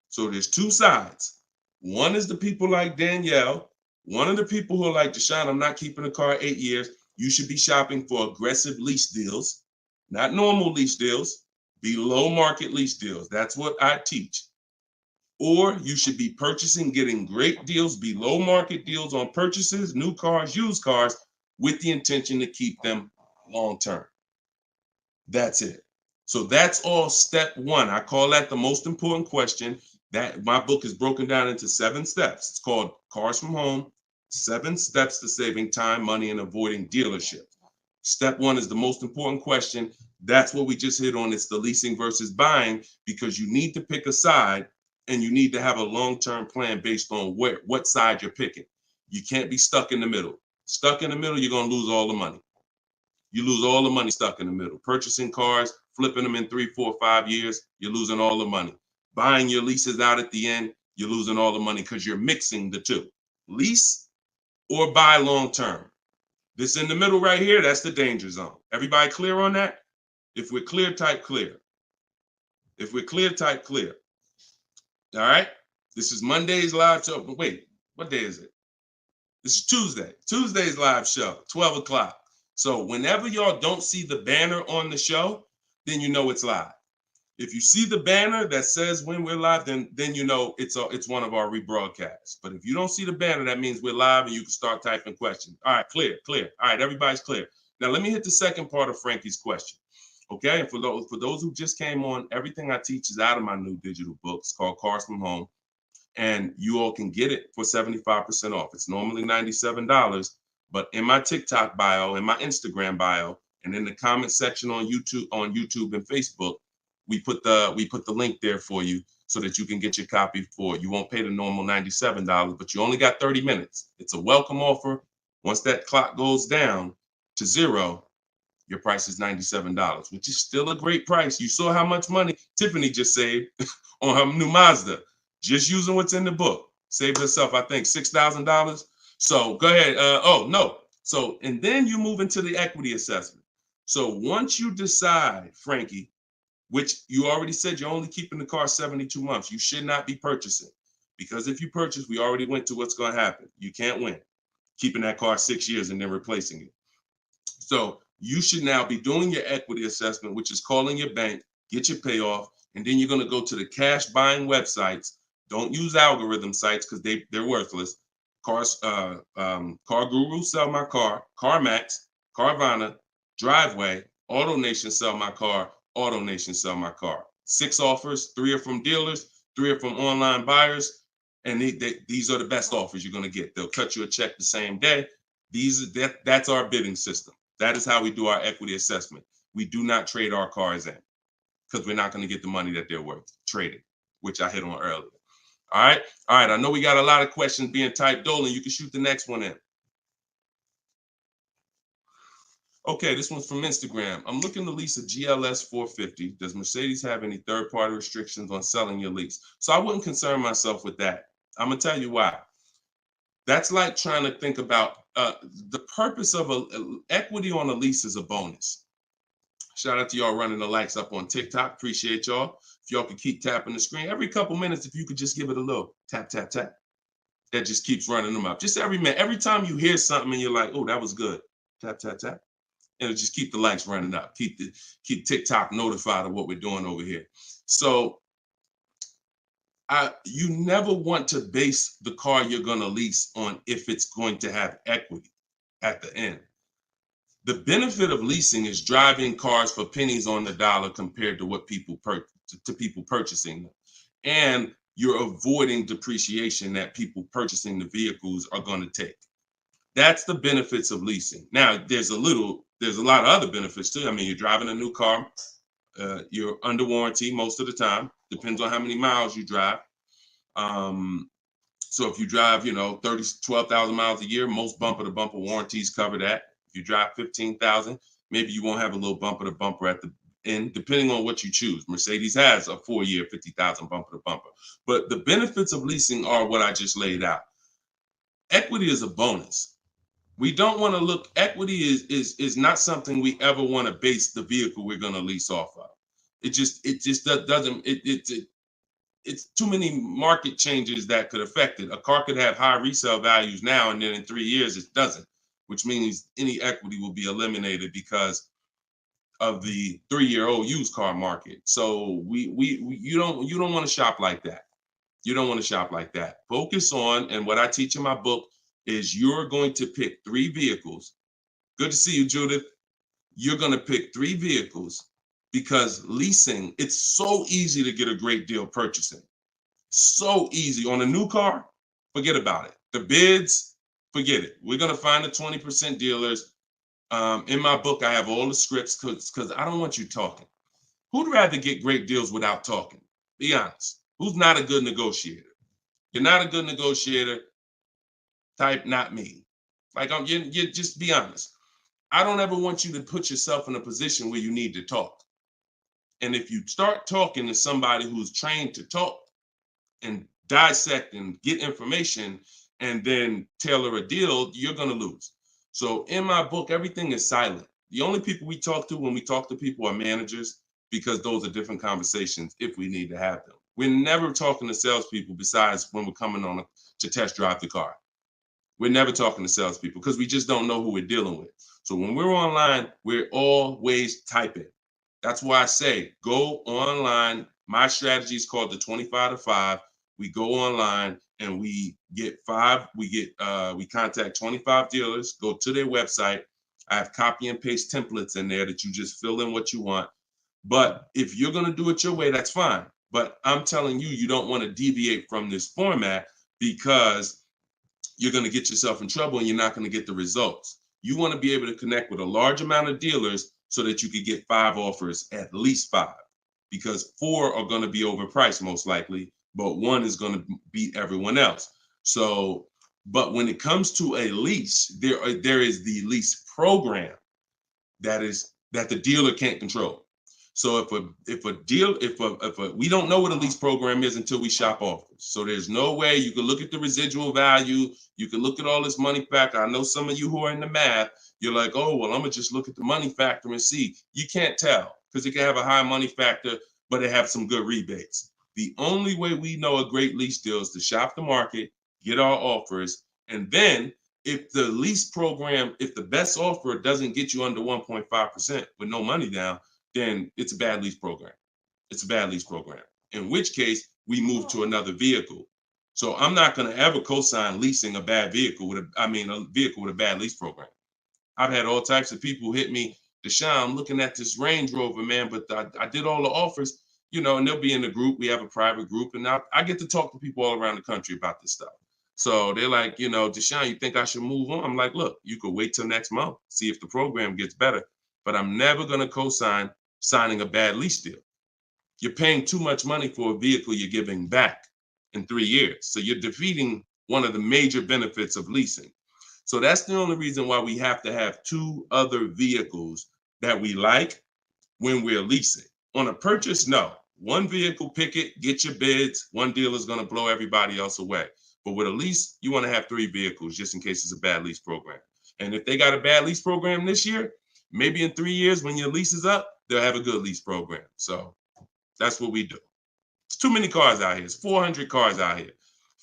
So there's 2 sides. One is the people like Danielle. One of the people who are like, Deshone, I'm not keeping a car 8 years. You should be shopping for aggressive lease deals, not normal lease deals, below market lease deals. That's what I teach. Or you should be purchasing, getting great deals, below market deals on purchases, new cars, used cars, with the intention to keep them long term. That's it. So that's all step 1. I call that the most important question. That my book is broken down into 7 steps. It's called Cars from Home, 7 Steps to Saving Time, Money, and Avoiding Dealership. Step 1 is the most important question. That's what we just hit on. It's the leasing versus buying, because you need to pick a side and you need to have a long-term plan based on what side you're picking. You can't be stuck in the middle. Stuck in the middle, you're going to lose all the money. You lose all the money stuck in the middle. Purchasing cars, flipping them in 3, 4, 5 years, you're losing all the money. Buying your leases out at the end, you're losing all the money because you're mixing the 2. Lease or buy long-term. This in the middle right here, that's the danger zone. Everybody clear on that? If we're clear, type clear. If we're clear, type clear. All right? This is Monday's live show. Wait, what day is it? This is Tuesday. Tuesday's live show, 12 o'clock. So whenever y'all don't see the banner on the show, then you know it's live. If you see the banner that says when we're live, then you know it's one of our rebroadcasts. But if you don't see the banner, that means we're live and you can start typing questions. All right, clear. All right, everybody's clear. Now let me hit the second part of Frankie's question. Okay, and for those who just came on, everything I teach is out of my new digital book. It's called Cars from Home, and you all can get it for 75% off. It's normally $97, but in my TikTok bio, in my Instagram bio, and in the comment section on YouTube and Facebook, we put the link there for you so that you can get your copy for it. You won't pay the normal $97, but you only got 30 minutes. It's a welcome offer. Once that clock goes down, to 0, your price is $97, which is still a great price. You saw how much money Tiffany just saved on her new Mazda, just using what's in the book. Saved herself, I think, $6,000. So go ahead. Oh, no. So, and then you move into the equity assessment. So once you decide, Frankie, which you already said you're only keeping the car 72 months, you should not be purchasing. Because if you purchase, we already went to what's going to happen. You can't win keeping that car 6 years and then replacing it. So you should now be doing your equity assessment, which is calling your bank, get your payoff, and then you're going to go to the cash buying websites. Don't use algorithm sites because they're worthless. Car Guru, Sell My Car, CarMax, Carvana, Driveway, AutoNation, Sell My Car, AutoNation, Sell My Car. 6 offers, 3 are from dealers, 3 are from online buyers, and these are the best offers you're going to get. They'll cut you a check the same day. That's our bidding system. That is how we do our equity assessment. We do not trade our cars in because we're not going to get the money that they're worth trading, which I hit on earlier. All right. I know we got a lot of questions being typed. Dolan, you can shoot the next one in. Okay, this one's from Instagram. I'm looking to lease a GLS 450. Does Mercedes have any third-party restrictions on selling your lease? So I wouldn't concern myself with that. I'm going to tell you why. That's like trying to think about the purpose of equity on a lease is a bonus. Shout out to y'all running the likes up on TikTok. Appreciate y'all. If y'all could keep tapping the screen every couple minutes, if you could just give it a little tap, tap, tap. That just keeps running them up. Just every minute. Every time you hear something and you're like, oh, that was good. Tap, tap, tap. And it'll just keep the likes running up. Keep TikTok notified of what we're doing over here. So you never want to base the car you're going to lease on if it's going to have equity at the end. The benefit of leasing is driving cars for pennies on the dollar compared to what people purchasing them. And you're avoiding depreciation that people purchasing the vehicles are going to take. That's the benefits of leasing. Now, there's a lot of other benefits too. I mean, you're driving a new car. You're under warranty most of the time. Depends on how many miles you drive. So if you drive, 12,000 miles a year, most bumper to bumper warranties cover that. If you drive 15,000, maybe you won't have a little bumper to bumper at the end, depending on what you choose. Mercedes has a 4-year 50,000 bumper to bumper. But the benefits of leasing are what I just laid out. Equity is a bonus. We don't want to look, equity is not something we ever want to base the vehicle we're going to lease off of. It just doesn't, it's too many market changes that could affect it. A car could have high resale values now, and then in 3 years it doesn't, which means any equity will be eliminated because of the 3-year-old used car market. So you don't want to shop like that. You don't want to shop like that. Focus on, and what I teach in my book is you're going to pick 3 vehicles. Good to see you, Judith. You're going to pick 3 vehicles because leasing, it's so easy to get a great deal purchasing. So easy. On a new car, forget about it. The bids, forget it. We're going to find the 20% dealers. In my book, I have all the scripts because I don't want you talking. Who'd rather get great deals without talking? Be honest. Who's not a good negotiator? You're not a good negotiator. Type not me. Like you just be honest. I don't ever want you to put yourself in a position where you need to talk. And if you start talking to somebody who's trained to talk and dissect and get information and then tailor a deal, you're going to lose. So in my book, everything is silent. The only people we talk to when we talk to people are managers, because those are different conversations if we need to have them. We're never talking to salespeople besides when we're coming on to test drive the car. We're never talking to salespeople because we just don't know who we're dealing with. So when we're online, we're always typing. That's why I say go online. My strategy is called the 25 to 5. We go online and we contact 25 dealers, go to their website. I have copy and paste templates in there that you just fill in what you want. But if you're going to do it your way, that's fine. But I'm telling you, you don't want to deviate from this format because you're going to get yourself in trouble and you're not going to get the results. You want to be able to connect with a large amount of dealers so that you could get 5 offers, at least 5, because 4 are going to be overpriced most likely, but 1 is going to beat everyone else. So, but when it comes to a lease, there is the lease program. that the dealer can't control. So if we don't know what a lease program is until we shop offers. So there's no way you can look at the residual value. You can look at all this money factor. I know some of you who are in the math, you're like, oh, well, I'm gonna just look at the money factor and see. You can't tell because it can have a high money factor, but it have some good rebates. The only way we know a great lease deal is to shop the market, get our offers, and then if the lease program, if the best offer doesn't get you under 1.5% with no money down, then it's a bad lease program. It's a bad lease program. In which case, we move to another vehicle. So I'm not going to ever co-sign leasing a bad vehicle a vehicle with a bad lease program. I've had all types of people hit me, Deshone, I'm looking at this Range Rover, man, but I did all the offers, and they'll be in the group. We have a private group, and I get to talk to people all around the country about this stuff. So they're like, Deshone, you think I should move on? I'm like, look, you could wait till next month, see if the program gets better, but I'm never going to co-sign signing a bad lease deal. You're paying too much money for a vehicle you're giving back in 3 years. So you're defeating one of the major benefits of leasing. So that's the only reason why we have to have 2 other vehicles that we like when we're leasing. On a purchase, no. One vehicle, pick it, get your bids. One dealer is going to blow everybody else away. But with a lease, you want to have 3 vehicles just in case it's a bad lease program. And if they got a bad lease program this year, maybe in 3 years when your lease is up, they'll have a good lease program. So that's what we do. It's too many cars out here. It's 400 cars out here.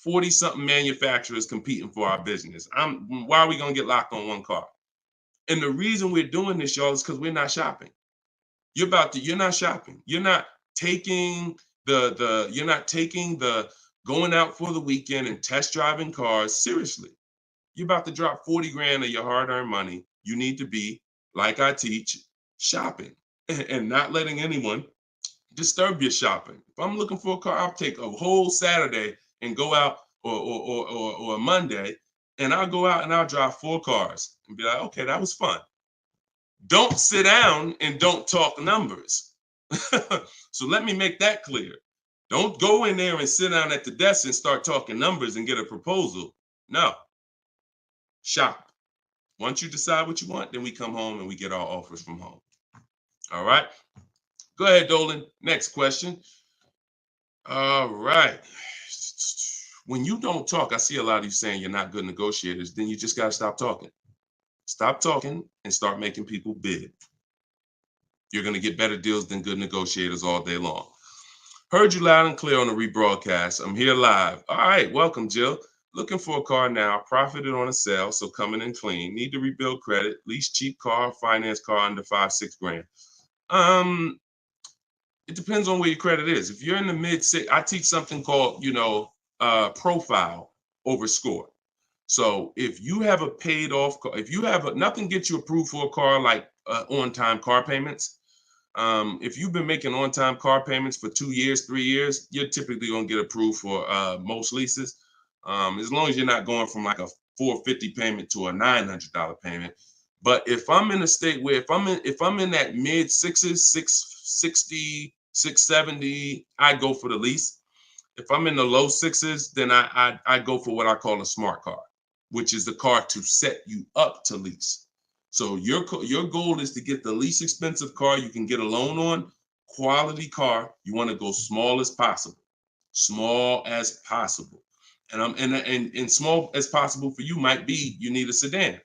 40-something manufacturers competing for our business. Why are we going to get locked on one car? And the reason we're doing this, y'all, is because we're not shopping. You're not shopping. You're not taking the going out for the weekend and test driving cars seriously. You're about to drop 40 grand of your hard-earned money. You need to be, like I teach, shopping and not letting anyone disturb your shopping. If I'm looking for a car, I'll take a whole Saturday and go out or a Monday, and I'll go out and I'll drive 4 cars and be like, okay, that was fun. Don't sit down and don't talk numbers. So let me make that clear. Don't go in there and sit down at the desk and start talking numbers and get a proposal. No. Shop. Once you decide what you want, then we come home and we get our offers from home. All right. Go ahead, Dolan. Next question. All right. When you don't talk, I see a lot of you saying you're not good negotiators. Then you just got to stop talking. Stop talking and start making people bid. You're going to get better deals than good negotiators all day long. Heard you loud and clear on the rebroadcast. I'm here live. All right. Welcome, Jill. Looking for a car now. Profited on a sale, so coming in clean. Need to rebuild credit. Lease cheap car, finance car under 5-6 grand. It depends on where your credit is. If you're in the mid-6, I teach something called, profile over score. So if you have a paid off car, if you have nothing gets you approved for a car like on-time car payments. If you've been making on-time car payments for 2 years, 3 years, you're typically gonna get approved for most leases. As long as you're not going from like a $450 payment to a $900 payment. But if I'm in a state where if I'm in that mid-6s, 660, 670, I go for the lease. If I'm in the low 6s, then I go for what I call a smart car, which is the car to set you up to lease. So your goal is to get the least expensive car you can get a loan on, quality car. You want to go small as possible, and small as possible for you might be you need a sedan.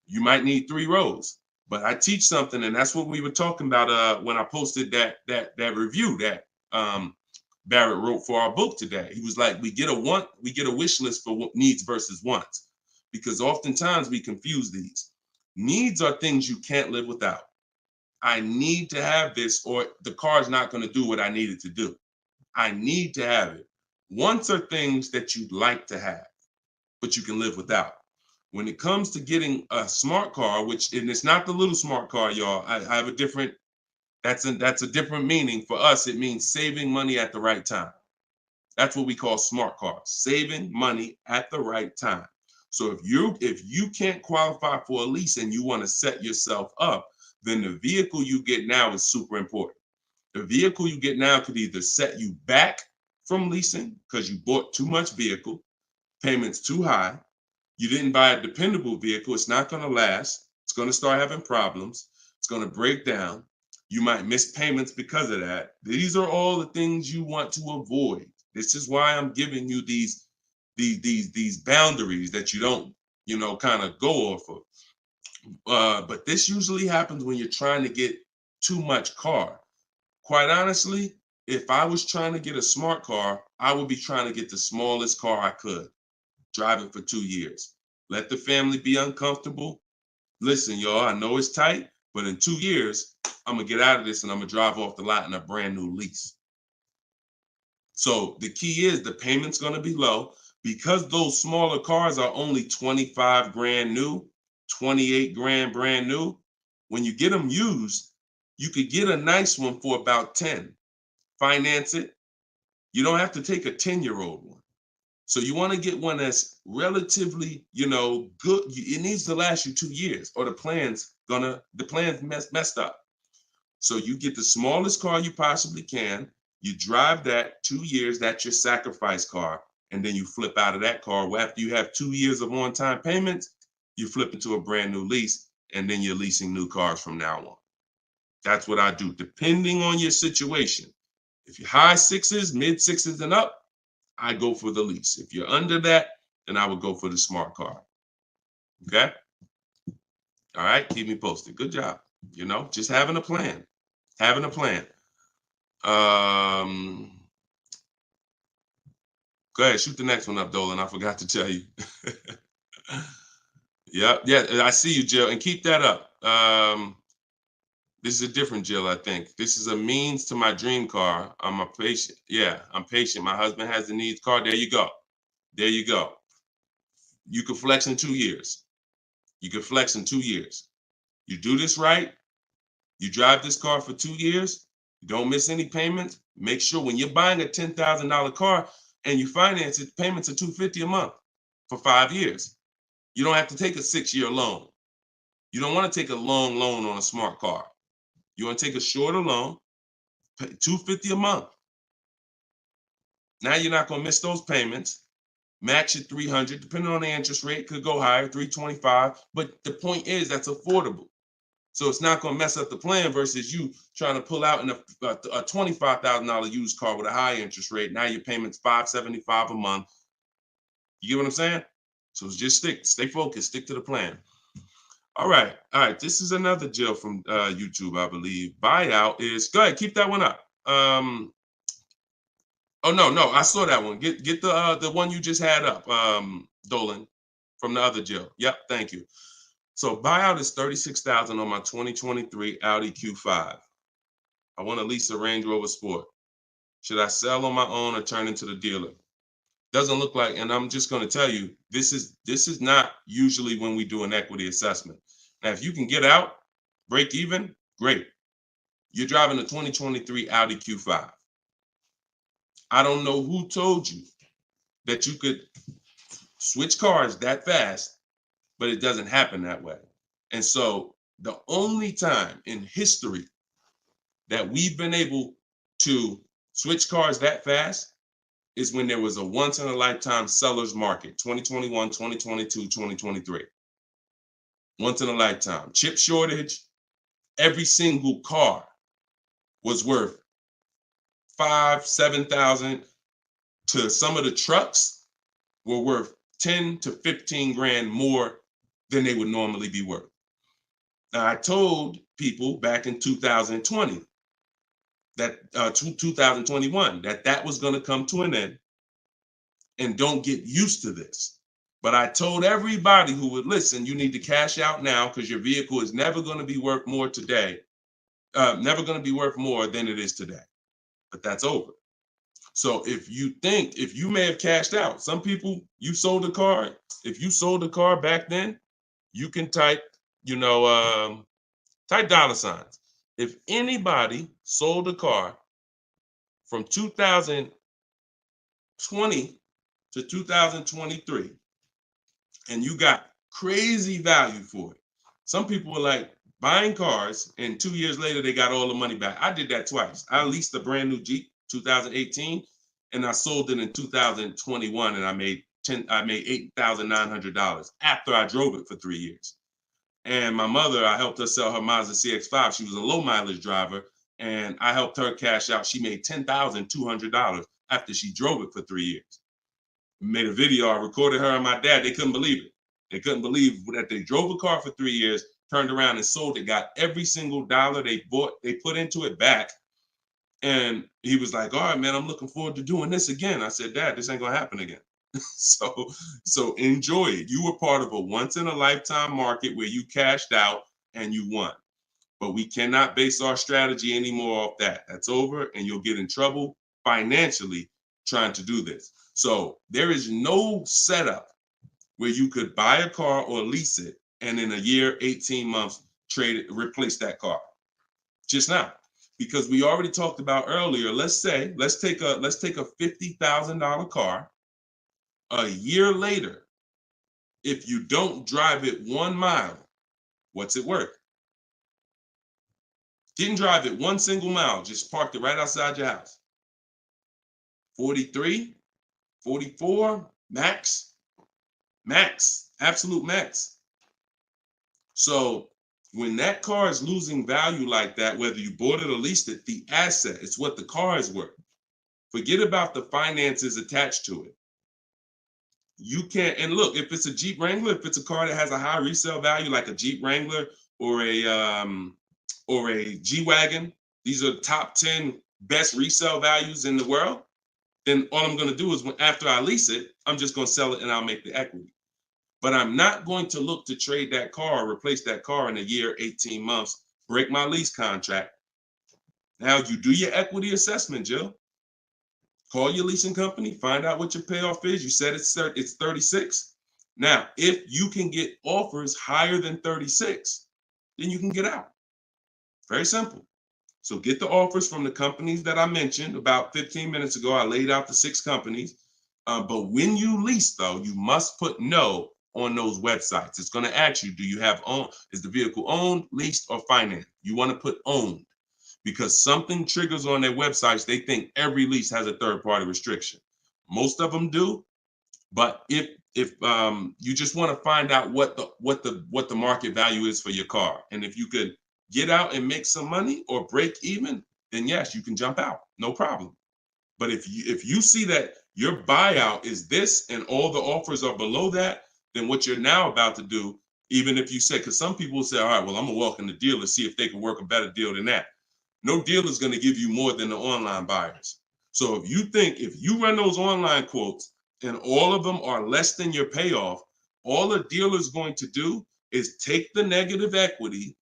You might need 3 rows. But I teach something, and that's what we were talking about when I posted that review that Barrett wrote for our book today. He was like, we get a wish list for needs versus wants, because oftentimes we confuse these. Needs are things you can't live without. I need to have this, or the car's not going to do what I need it to do. I need to have it. Wants are things that you'd like to have, but you can live without. When it comes to getting a smart car, and it's not the little smart car, y'all. I have a different. That's a different meaning for us. It means saving money at the right time. That's what we call smart cars. Saving money at the right time. So if you can't qualify for a lease and you want to set yourself up, then the vehicle you get now is super important. The vehicle you get now could either set you back from leasing because you bought too much vehicle, payments too high. You didn't buy a dependable vehicle. It's not going to last. It's going to start having problems. It's going to break down. You might miss payments because of that. These are all the things you want to avoid. This is why I'm giving you these boundaries that you don't, kind of go off of. But this usually happens when you're trying to get too much car. Quite honestly, if I was trying to get a smart car, I would be trying to get the smallest car I could, drive it for 2 years. Let the family be uncomfortable. Listen, y'all, I know it's tight, but in 2 years, I'm gonna get out of this and I'm gonna drive off the lot in a brand new lease. So the key is the payment's gonna be low because those smaller cars are only 25 grand new, 28 grand brand new. When you get them used, you could get a nice one for about 10. Finance it. You don't have to take a 10-year-old one. So you want to get one that's relatively, good. It needs to last you 2 years, or the plan's messed up. So you get the smallest car you possibly can. You drive that 2 years. That's your sacrifice car, and then you flip out of that car. Well, after you have 2 years of on-time payments, you flip into a brand new lease, and then you're leasing new cars from now on. That's what I do, depending on your situation. If you're high sixes, mid sixes, and up, I go for the lease. If you're under that, then I would go for the smart car. Okay? All right, keep me posted. Good job. Just having a plan. Having a plan. Go ahead, shoot the next one up, Dolan. I forgot to tell you. Yeah, I see you, Jill, and keep that up. This is a different Jill, I think. This is a means to my dream car. I'm a patient. Yeah, I'm patient. My husband has the needs car. There you go. There you go. You can flex in 2 years. You can flex in 2 years. You do this right. You drive this car for 2 years. You don't miss any payments. Make sure when you're buying a $10,000 car and you finance it, payments are $250 a month for 5 years. You don't have to take a 6-year loan. You don't want to take a long loan on a smart car. You want to take a shorter loan, pay $250 a month. Now you're not going to miss those payments. Max at 300, depending on the interest rate, could go higher, 325. But the point is that's affordable. So it's not going to mess up the plan versus you trying to pull out in a $25,000 used car with a high interest rate. Now your payment's $575 a month. You get what I'm saying? So just stay focused, stick to the plan. All right. This is another Jill from YouTube, I believe. Buyout is, go ahead, keep that one up. Oh no, I saw that one. Get the one you just had up, Dolan, from the other Jill. Yep, thank you. So buyout is $36,000 on my 2023 Audi Q5. I want to lease a Range Rover Sport. Should I sell on my own or turn into the dealer? Doesn't look like, and I'm just going to tell you, this is not usually when we do an equity assessment. Now, if you can get out, break even, great. You're driving a 2023 Audi Q5. I don't know who told you that you could switch cars that fast, but it doesn't happen that way. And so the only time in history that we've been able to switch cars that fast is when there was a once in a lifetime seller's market, 2021, 2022, 2023. Once in a lifetime. Chip shortage, every single car was worth 5,000, 7,000, to some of the trucks were worth 10 to 15 grand more than they would normally be worth. Now, I told people back in 2020 that 2021 that was going to come to an end, and don't get used to this. But I told everybody who would listen, you need to cash out now because your vehicle is never going to be worth more today, never going to be worth more than it is today. But that's over. So if you may have cashed out, some people, you sold a car. If you sold a car back then, you can type, type dollar signs. If anybody sold a car from 2020 to 2023, and you got crazy value for it. Some people were like buying cars, and 2 years later, they got all the money back. I did that twice. I leased a brand new Jeep, 2018, and I sold it in 2021, and I made $8,900 after I drove it for 3 years. And my mother, I helped her sell her Mazda CX-5. She was a low mileage driver, and I helped her cash out. She made $10,200 after she drove it for 3 years. Made a video. I recorded her and my dad. They couldn't believe it. They couldn't believe that they drove a car for 3 years, turned around and sold it, got every single dollar they put into it back. And he was like, all right, man, I'm looking forward to doing this again. I said, Dad, this ain't gonna happen again. So enjoy it. You were part of a once in a lifetime market where you cashed out and you won. But we cannot base our strategy anymore off that. That's over, and you'll get in trouble financially trying to do this. So there is no setup where you could buy a car or lease it and in a year, 18 months, trade it, replace that car. Just not. Because we already talked about earlier, let's take a $50,000 car. A year later, if you don't drive it 1 mile, what's it worth? Didn't drive it 1 single mile, just parked it right outside your house. 43, 44, max, absolute max. So when that car is losing value like that, whether you bought it or leased it, the asset, it's what the car is worth. Forget about the finances attached to it. You can't, and look, if it's a Jeep Wrangler, if it's a car that has a high resale value, like a Jeep Wrangler or a G-Wagon, these are top 10 best resale values in the world, then all I'm gonna do is after I lease it, I'm just gonna sell it and I'll make the equity. But I'm not going to look to trade that car or replace that car in a year, 18 months, break my lease contract. Now you do your equity assessment, Jill. Call your leasing company, find out what your payoff is. You said it's 36. Now, if you can get offers higher than 36, then you can get out. Very simple. So get the offers from the companies that I mentioned about 15 minutes ago. I laid out the 6 companies. But when you lease, though, you must put no on those websites. It's going to ask you, do you have is the vehicle owned, leased, or financed? You want to put owned, because something triggers on their websites. They think every lease has a third-party restriction. Most of them do, but if you just want to find out what the market value is for your car, and if you could get out and make some money or break even, then yes, you can jump out, no problem. But if you see that your buyout is this and all the offers are below that, then what you're now about to do, even if you say, because some people will say, all right, well, I'm gonna walk in the dealer, see if they can work a better deal than that. No dealer is going to give you more than the online buyers. So if you run those online quotes and all of them are less than your payoff, all a dealer is going to do is take the negative equity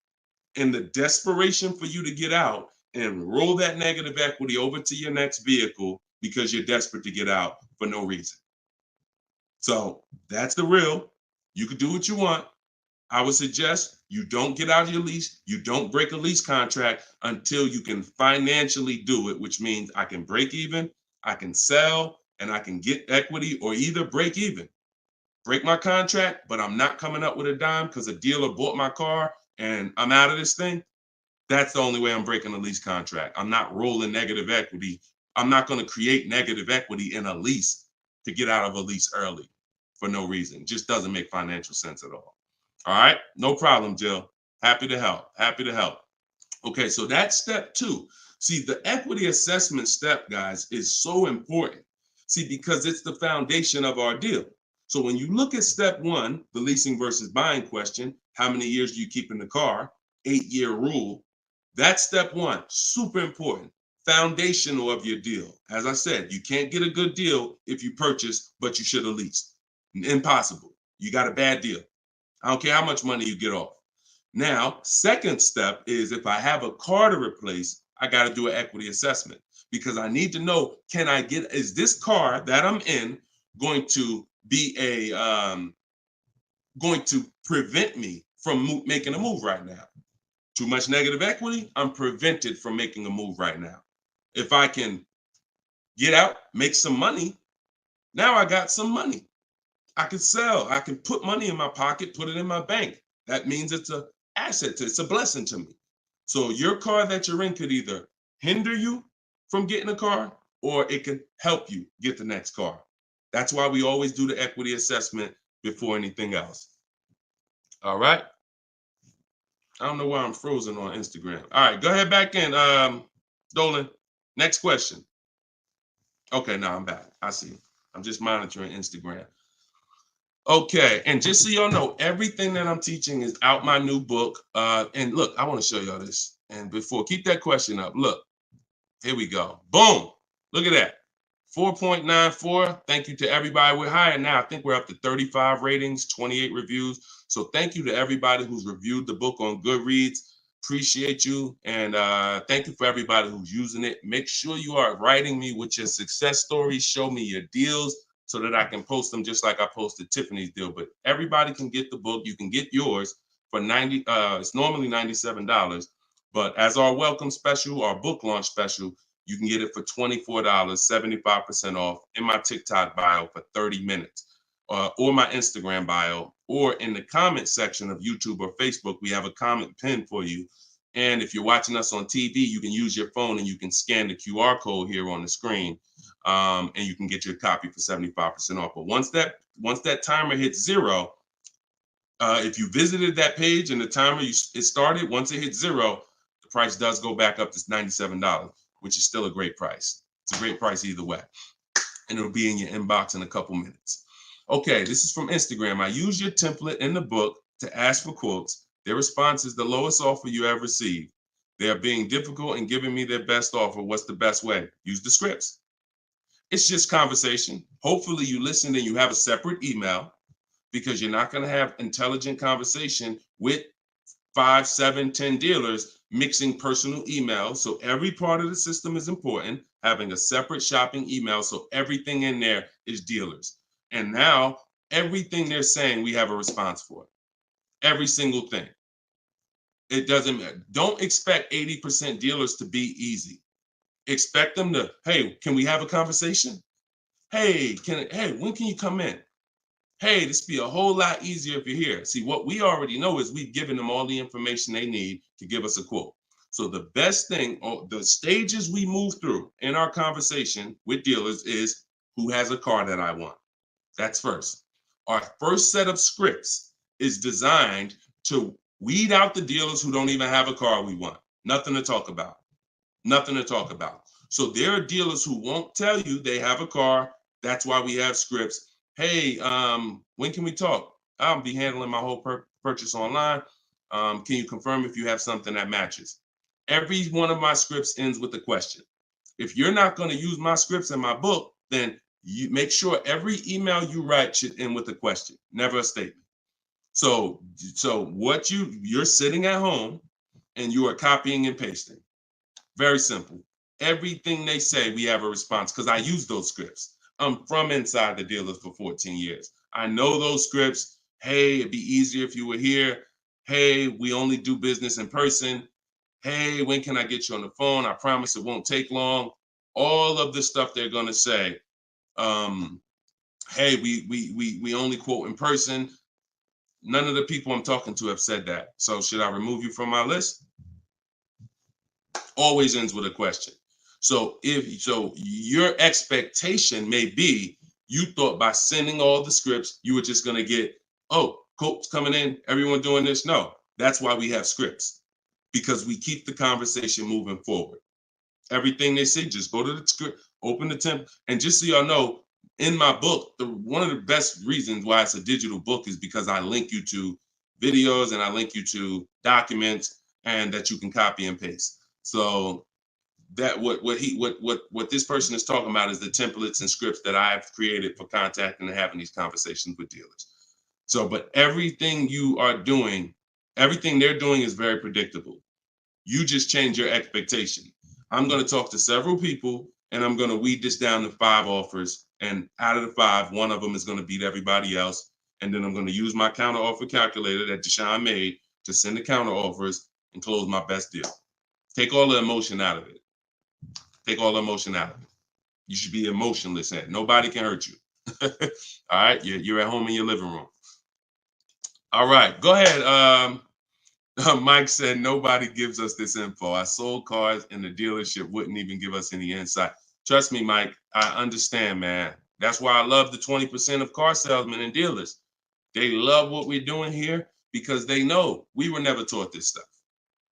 and the desperation for you to get out and roll that negative equity over to your next vehicle because you're desperate to get out for no reason. So that's the real. You can do what you want. I would suggest you don't get out of your lease. You don't break a lease contract until you can financially do it, which means I can break even, I can sell, and I can get equity, or either break even. Break my contract, but I'm not coming up with a dime because a dealer bought my car and I'm out of this thing. That's the only way I'm breaking a lease contract. I'm not rolling negative equity. I'm not going to create negative equity in a lease to get out of a lease early for no reason. It just doesn't make financial sense at all. All right, no problem, Jill. Happy to help. Happy to help. Okay, so that's step 2. See, the equity assessment step, guys, is so important. See, because it's the foundation of our deal. So when you look at step 1, the leasing versus buying question, how many years do you keep in the car? 8-year rule. That's step 1, super important. Foundational of your deal. As I said, you can't get a good deal if you purchase, but you should have leased. Impossible. You got a bad deal. I don't care how much money you get off. Now, second step is if I have a car to replace, I got to do an equity assessment because I need to know, is this car that I'm in going to be going to prevent me from making a move right now? Too much negative equity, I'm prevented from making a move right now. If I can get out, make some money, now I got some money. I can sell. I can put money in my pocket, put it in my bank. That means it's an asset. It's a blessing to me. So your car that you're in could either hinder you from getting a car or it can help you get the next car. That's why we always do the equity assessment before anything else. All right. I don't know why I'm frozen on Instagram. All right, go ahead back in, Dolan. Next question. Okay, now I'm back. I see. I'm just monitoring Instagram. Okay, and just so y'all know, everything that I'm teaching is out my new book. And look, I want to show y'all this. And before, keep that question up. Look, here we go. Boom. Look at that. 4.94. Thank you to everybody. We're higher now. I think we're up to 35 ratings, 28 reviews. So thank you to everybody who's reviewed the book on Goodreads. Appreciate you. And thank you for everybody who's using it. Make sure you are writing me with your success stories. Show me your deals so that I can post them just like I posted Tiffany's deal. But everybody can get the book. You can get yours for $90. It's normally $97. But as our welcome special, our book launch special, you can get it for $24, 75% off in my TikTok bio for 30 minutes, or my Instagram bio, or in the comment section of YouTube or Facebook. We have a comment pin for you. And if you're watching us on TV, you can use your phone and you can scan the QR code here on the screen, and you can get your copy for 75% off. But once that timer hits 0, if you visited that page and the timer it started, once it hits 0, the price does go back up to $97, which is still a great price. It's a great price either way. And it'll be in your inbox in a couple minutes. Okay, this is from Instagram. I use your template in the book to ask for quotes. Their response is the lowest offer you ever received. They are being difficult and giving me their best offer. What's the best way? Use the scripts. It's just conversation. Hopefully you listen and you have a separate email, because you're not going to have intelligent conversation with 5, 7, 10 dealers mixing personal emails. So every part of the system is important, having a separate shopping email. So everything in there is dealers. And now everything they're saying, we have a response for. Every single thing. It doesn't matter. Don't expect 80% dealers to be easy. Expect them to, hey, can we have a conversation? Hey, when can you come in? Hey, this be a whole lot easier if you're here. See, what we already know is we've given them all the information they need to give us a quote. So the best thing, or the stages we move through in our conversation with dealers, is who has a car that I want. That's first. Our first set of scripts is designed to weed out the dealers who don't even have a car we want. Nothing to talk about. Nothing to talk about. So there are dealers who won't tell you they have a car. That's why we have scripts. Hey, when can we talk? I'll be handling my whole purchase online. Can you confirm if you have something that matches? Every one of my scripts ends with a question. If you're not going to use my scripts in my book, then you make sure every email you write should end with a question, never a statement. So what you're sitting at home and you are copying and pasting. Very simple. Everything they say, we have a response, because I use those scripts. I'm from inside the dealers for 14 years. I know those scripts. Hey, it'd be easier if you were here. Hey, we only do business in person. Hey, when can I get you on the phone? I promise it won't take long. All of the stuff they're going to say. Hey, we only quote in person. None of the people I'm talking to have said that. So should I remove you from my list? Always ends with a question. So your expectation may be, you thought by sending all the scripts, you were just going to get, oh, quotes coming in, everyone doing this. No, that's why we have scripts, because we keep the conversation moving forward. Everything they say, just go to the script, open the template. And just so y'all know, in my book, one of the best reasons why it's a digital book is because I link you to videos and I link you to documents, and that you can copy and paste. So that what this person is talking about is the templates and scripts that I've created for contacting and having these conversations with dealers. So, but everything you are doing, everything they're doing is very predictable. You just change your expectation. I'm going to talk to several people and I'm going to weed this down to 5 offers. And out of the 5, one of them is going to beat everybody else. And then I'm going to use my counter offer calculator that Deshone made to send the counter offers and close my best deal. Take all the emotion out of it. Take all the emotion out of it. You should be emotionless at it. Nobody can hurt you. All right, you're at home in your living room. All right, go ahead. Mike said nobody gives us this info. I sold cars and the dealership wouldn't even give us any insight. Trust me, Mike, I understand, man. That's why I love the 20% of car salesmen and dealers. They love what we're doing here because they know we were never taught this stuff.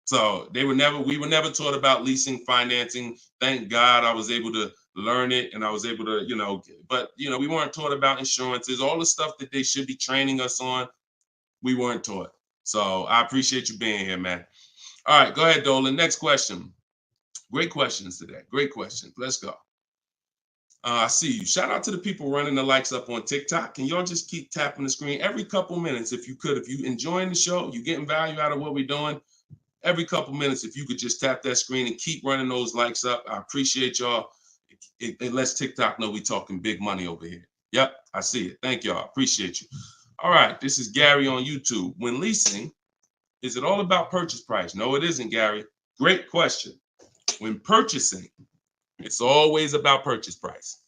So we were never taught about leasing, financing. Thank God I was able to learn it, and I was able to, but we weren't taught about insurances, all the stuff that they should be training us on. We weren't taught. So I appreciate you being here, man. All right, go ahead, Dolan. Next question. Great questions today. Great questions. Let's go. I see you. Shout out to the people running the likes up on TikTok. Can y'all just keep tapping the screen every couple minutes if you could? If you enjoying the show, you getting value out of what we're doing, every couple minutes, if you could just tap that screen and keep running those likes up. I appreciate y'all. It lets TikTok know we talking big money over here. Yep, I see it. Thank y'all. Appreciate you. All right, this is Gary on YouTube. When leasing, is it all about purchase price? No, it isn't, Gary. Great question. When purchasing, it's always about purchase price.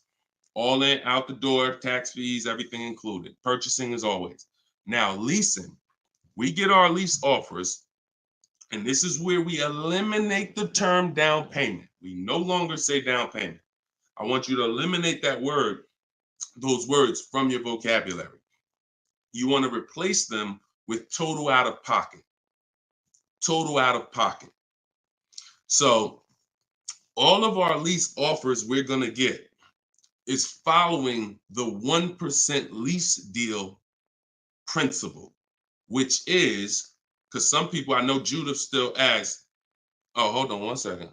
All in, out the door, tax fees, everything included. Purchasing is always. Now, leasing, we get our lease offers, and this is where we eliminate the term down payment. We no longer say down payment. I want you to eliminate that word, those words from your vocabulary. You want to replace them with total out of pocket. Total out of pocket. So all of our lease offers we're going to get is following the 1% lease deal principle, which is, because some people, I know Judith still asks, oh, hold on one second.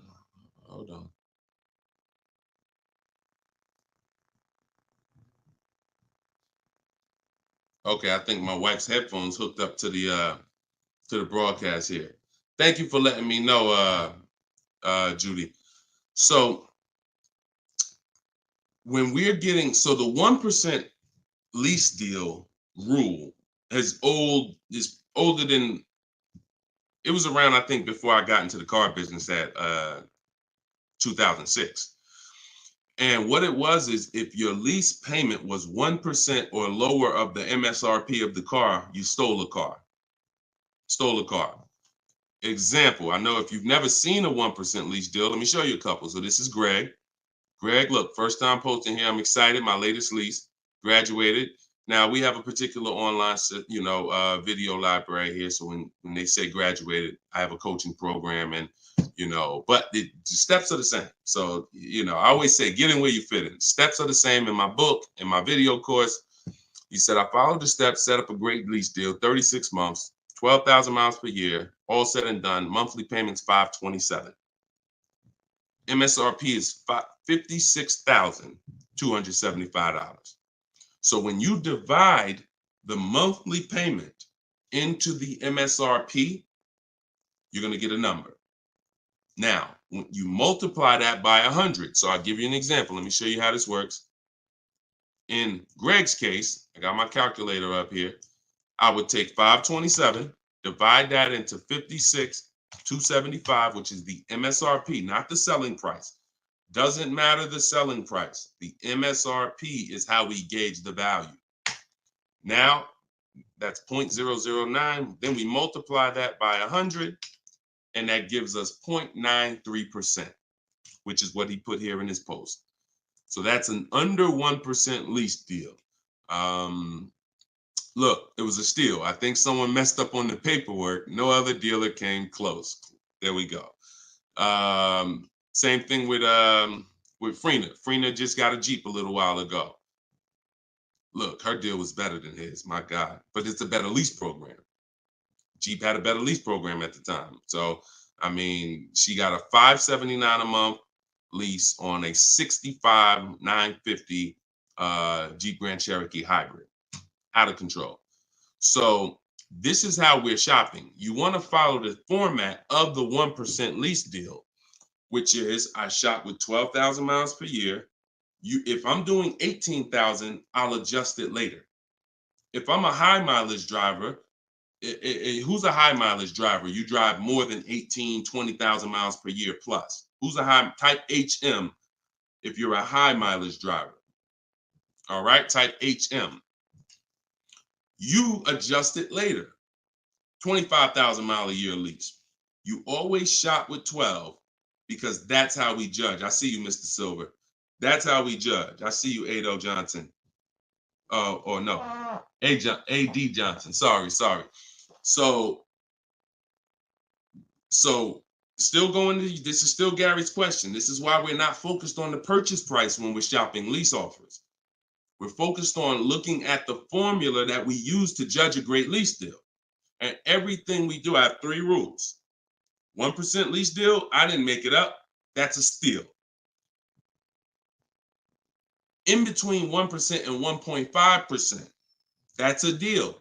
Hold on. Okay, I think my wife's headphones hooked up to the broadcast here. Thank you for letting me know, Judy. So when we're getting, so the 1% lease deal rule is older than, it was around, I think, before I got into the car business at 2006. And what it was is if your lease payment was 1% or lower of the MSRP of the car, you stole a car. Stole a car. Example, I know if you've never seen a 1% lease deal, let me show you a couple. So this is Greg. Greg, look, first time posting here. I'm excited. My latest lease, graduated. Now we have a particular online, video library here. So when they say graduated, I have a coaching program, and but the steps are the same. So I always say get in where you fit in. Steps are the same in my book, in my video course. He said I followed the steps, set up a great lease deal, 36 months, 12,000 miles per year, all said and done. Monthly payments $527. MSRP is $56,275. So when you divide the monthly payment into the MSRP, you're going to get a number. Now, when you multiply that by 100, so I'll give you an example. Let me show you how this works. In Greg's case, I got my calculator up here. I would take 527, divide that into 56,275, which is the MSRP, not the selling price. Doesn't matter the selling price. The MSRP is how we gauge the value. Now, that's 0.009. Then we multiply that by 100, and that gives us 0.93%, which is what he put here in his post. So that's an under 1% lease deal. Look, it was a steal. I think someone messed up on the paperwork. No other dealer came close. There we go. Same thing with Freena. Freena just got a Jeep a little while ago. Look, her deal was better than his, my God. But it's a better lease program. Jeep had a better lease program at the time. So, I mean, she got a $579 a month lease on a $65,950 Jeep Grand Cherokee hybrid. Out of control. So this is how we're shopping. You want to follow the format of the 1% lease deal, which is I shop with 12,000 miles per year. If I'm doing 18,000, I'll adjust it later. If I'm a high mileage driver, who's a high mileage driver? You drive more than 20,000 miles per year plus. Who's a high type HM if you're a high mileage driver? All right, type HM. You adjust it later. 25,000 mile a year lease. You always shop with 12 because that's how we judge. I see you, Mr. Silver. That's how we judge. I see you, Ado Johnson. Or no, AD Johnson. Sorry. So still going to, this is still Gary's question. This is why we're not focused on the purchase price when we're shopping lease offers. We're focused on looking at the formula that we use to judge a great lease deal. And everything we do, I have 3 rules. 1% lease deal, I didn't make it up. That's a steal. In between 1% and 1.5%, that's a deal,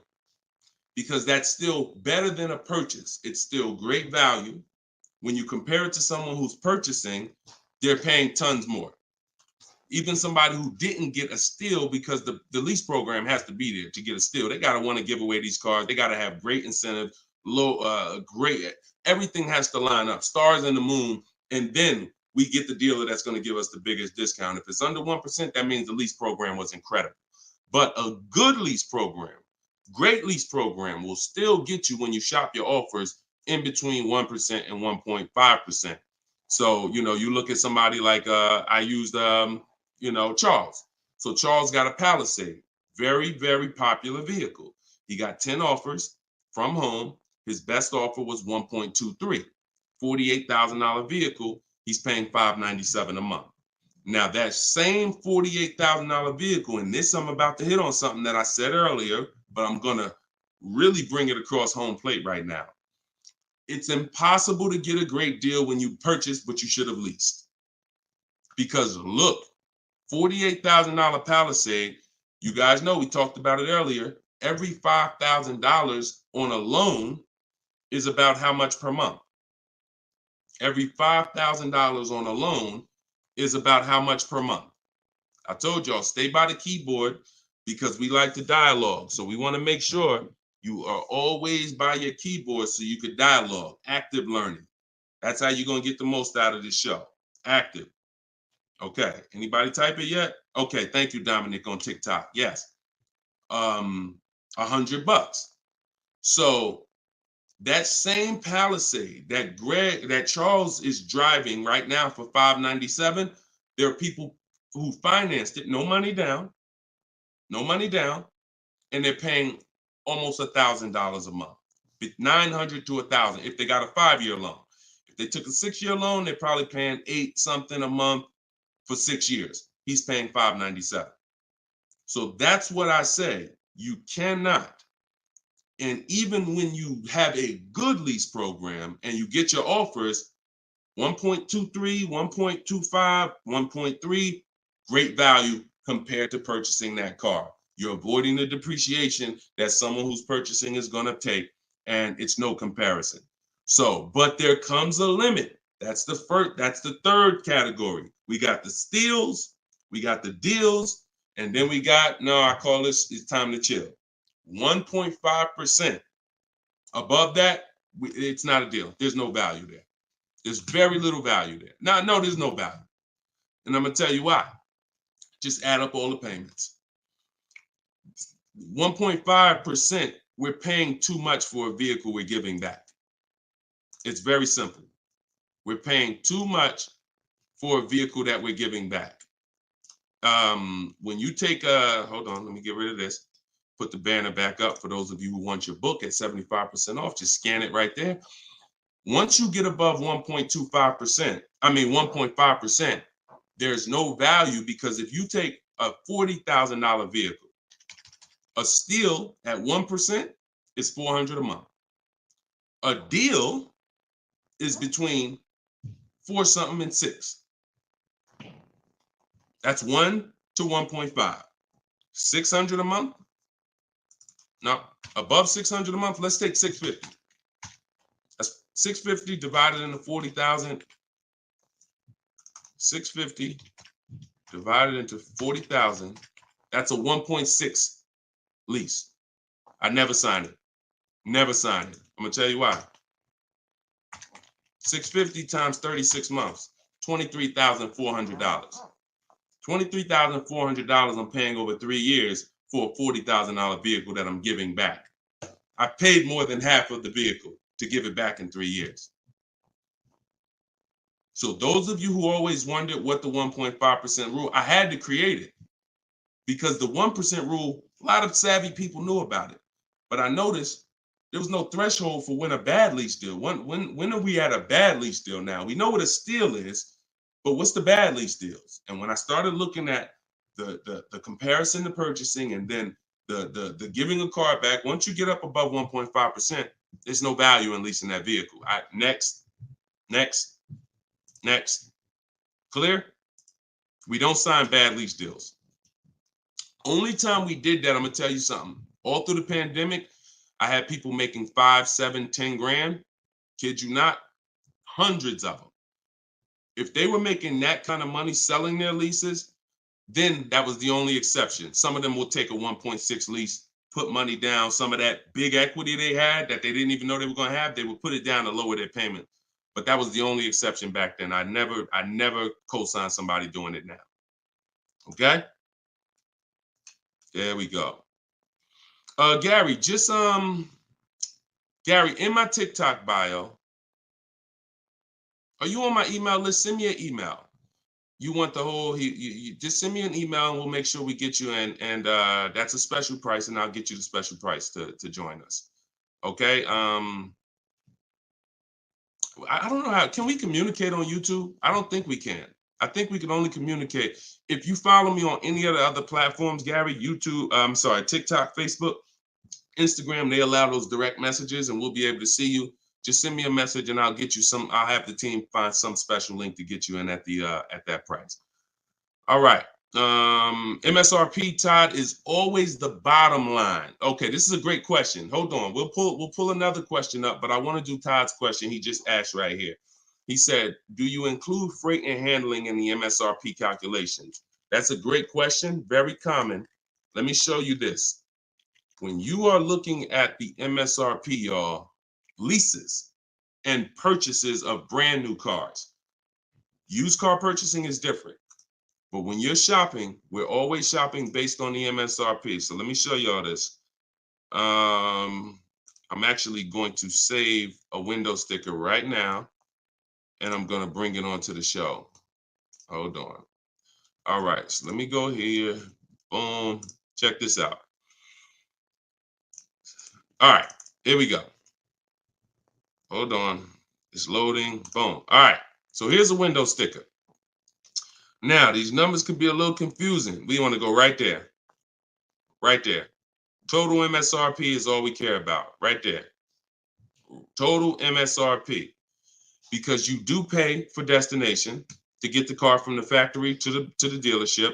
because that's still better than a purchase. It's still great value. When you compare it to someone who's purchasing, they're paying tons more. Even somebody who didn't get a steal, because the lease program has to be there to get a steal. They got to want to give away these cars. They got to have great incentive, great, everything has to line up, stars in the moon, and then we get the dealer that's going to give us the biggest discount. If it's under 1%, that means the lease program was incredible. But a good lease program, great lease program, will still get you, when you shop your offers, in between 1% and 1.5%. So, you look at somebody like, I used, Charles. So Charles got a Palisade, very, very popular vehicle. He got 10 offers from home. His best offer was 1.23, $48,000 vehicle. He's paying $597 a month. Now that same $48,000 vehicle, and this, I'm about to hit on something that I said earlier, but I'm gonna really bring it across home plate right now. It's impossible to get a great deal when you purchase, but you should have leased. Because look, $48,000 Palisade, you guys know, we talked about it earlier, every $5,000 on a loan is about how much per month? Every $5,000 on a loan is about how much per month? I told y'all, stay by the keyboard, because we like to dialogue. So we want to make sure you are always by your keyboard so you could dialogue. Active learning. That's how you're going to get the most out of this show. Active. Okay. Anybody type it yet? Okay. Thank you, Dominic, on TikTok. Yes. $100. So that same Palisade that Charles is driving right now for $597, there are people who financed it, no money down, and they're paying almost $1,000 a month, $900 to $1,000 if they got a 5-year loan. If they took a 6-year loan, they're probably paying $8 something a month for 6 years. He's paying $597. So that's what I say. You cannot. And even when you have a good lease program and you get your offers, 1.23, 1.25, 1.3, great value compared to purchasing that car. You're avoiding the depreciation that someone who's purchasing is going to take, and it's no comparison. So, but there comes a limit. That's the third category. We got the steals, we got the deals, and then we got, I call this, it's time to chill. 1.5%. Above that, it's not a deal. There's no value there. There's very little value there. Now, no, there's no value. And I'm going to tell you why. Just add up all the payments. 1.5%, we're paying too much for a vehicle we're giving back. It's very simple. We're paying too much for a vehicle that we're giving back. When you take hold on, let me get rid of this. Put the banner back up for those of you who want your book at 75% off. Just scan it right there. Once you get above 1.5%, there's no value, because if you take a $40,000 vehicle, a steal at 1% is $400 a month. A deal is between 4 something and 6. That's 1 to 1.5. 600 a month. Now, above 600 a month, let's take 650. That's 650 divided into 40,000. 650 divided into 40,000. That's a 1.6 lease. I never signed it. Never signed it. I'm gonna tell you why. 650 times 36 months, $23,400. $23,400 I'm paying over 3 years for a $40,000 vehicle that I'm giving back. I paid more than half of the vehicle to give it back in 3 years. So those of you who always wondered what the 1.5% rule, I had to create it, because the 1% rule, a lot of savvy people knew about it. But I noticed There was no threshold for when a bad lease deal. When are we at a bad lease deal now? We know what a steal is, but what's the bad lease deals? And when I started looking at the comparison to purchasing and then the giving a car back, once you get up above 1.5%, there's no value in leasing that vehicle. Next. Clear? We don't sign bad lease deals. Only time we did that, I'm gonna tell you something. All through the pandemic, I had people making 5, 7, 10 grand. Kid you not, hundreds of them. If they were making that kind of money selling their leases, then that was the only exception. Some of them will take a 1.6 lease, put money down. Some of that big equity they had that they didn't even know they were going to have, they would put it down to lower their payment. But that was the only exception back then. I never co-signed somebody doing it now. Okay? There we go. Gary, Gary, in my TikTok bio, are you on my email list? Send me an email. You want the whole, you just send me an email and we'll make sure we get you in. And that's a special price, and I'll get you the special price to join us. Okay. I don't know how, can we communicate on YouTube? I don't think we can. I think we can only communicate. If you follow me on any of the other platforms, Gary, YouTube, TikTok, Facebook, Instagram, they allow those direct messages and we'll be able to see you. Just send me a message and I'll get you I'll have the team find some special link to get you in at that price. All right. MSRP, Todd, is always the bottom line. Okay, this is a great question. Hold on. We'll pull another question up, but I want to do Todd's question he just asked right here. He said, do you include freight and handling in the MSRP calculations? That's a great question. Very common. Let me show you this. When you are looking at the MSRP, y'all, leases and purchases of brand new cars, used car purchasing is different. But when you're shopping, we're always shopping based on the MSRP. So let me show y'all this. I'm actually going to save a window sticker right now, and I'm going to bring it onto the show. Hold on. All right, so let me go here. Boom. Check this out. All right, here we go. Hold on. It's loading. Boom. All right, so here's a window sticker. Now, these numbers can be a little confusing. We want to go right there. Right there. Total MSRP is all we care about. Right there. Total MSRP. Because you do pay for destination to get the car from the factory to the dealership.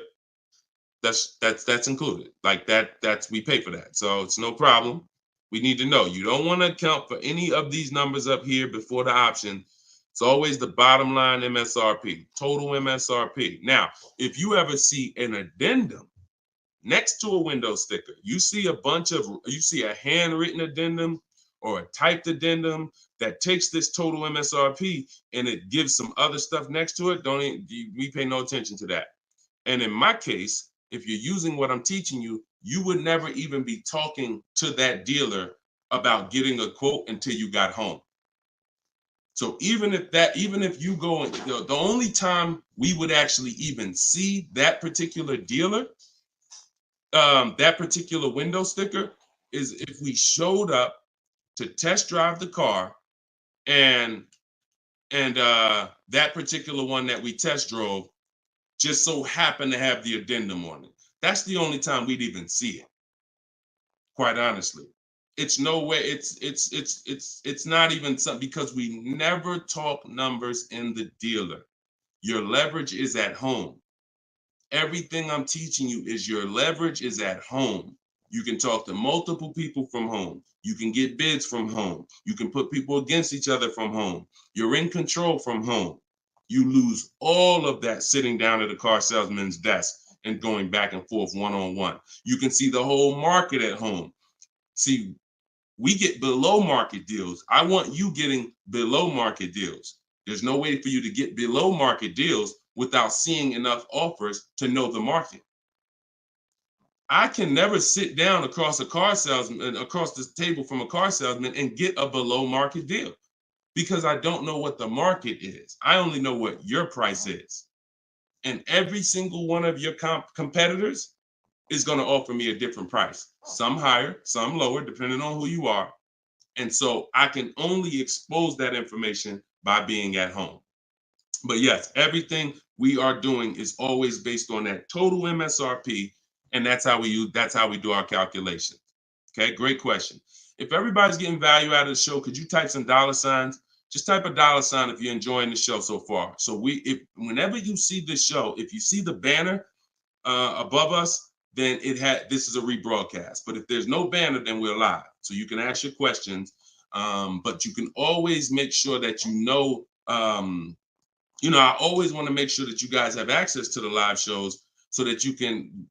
That's included. Like that's we pay for that. So it's no problem. We need to know. You don't want to account for any of these numbers up here before the option. It's always the bottom line MSRP, total MSRP. Now, if you ever see an addendum next to a window sticker, you see a handwritten addendum or a typed addendum that takes this total MSRP and it gives some other stuff next to it, we pay no attention to that. And in my case, if you're using what I'm teaching you, you would never even be talking to that dealer about getting a quote until you got home. So even if you go, the only time we would actually even see that particular dealer, that particular window sticker, is if we showed up to test drive the car and that particular one that we test drove just so happened to have the addendum on it. That's the only time we'd even see it. Quite honestly. It's no way, it's not even something, because we never talk numbers in the dealer. Your leverage is at home. Everything I'm teaching you is your leverage is at home. You can talk to multiple people from home. You can get bids from home. You can put people against each other from home. You're in control from home. You lose all of that sitting down at a car salesman's desk and going back and forth one-on-one. You can see the whole market at home. See, we get below market deals. I want you getting below market deals. There's no way for you to get below market deals without seeing enough offers to know the market. I can never sit down across the table from a car salesman and get a below market deal because I don't know what the market is. I only know what your price is. And every single one of your competitors is going to offer me a different price. Some higher, some lower, depending on who you are. And so I can only expose that information by being at home. But yes, everything we are doing is always based on that total MSRP, and that's how we do our calculations. Okay, great question. If everybody's getting value out of the show, could you type some dollar signs? Just type a dollar sign if you're enjoying the show so far. So if whenever you see this show, if you see the banner above us, then this is a rebroadcast. But if there's no banner, then we're live. So you can ask your questions, but you can always make sure that I always want to make sure that you guys have access to the live shows so that you can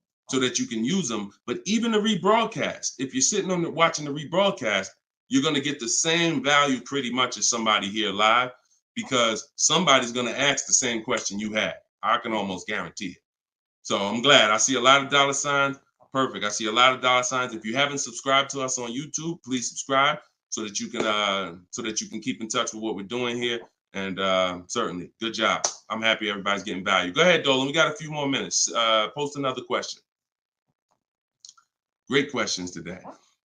use them. But even the rebroadcast, if you're sitting watching the rebroadcast, you're going to get the same value pretty much as somebody here live, because somebody's going to ask the same question you had. I can almost guarantee it. So I'm glad. I see a lot of dollar signs. Perfect. I see a lot of dollar signs. If you haven't subscribed to us on YouTube, please subscribe so that you can keep in touch with what we're doing here. And certainly, good job. I'm happy everybody's getting value. Go ahead, Dolan. We got a few more minutes. Post another question. Great questions today.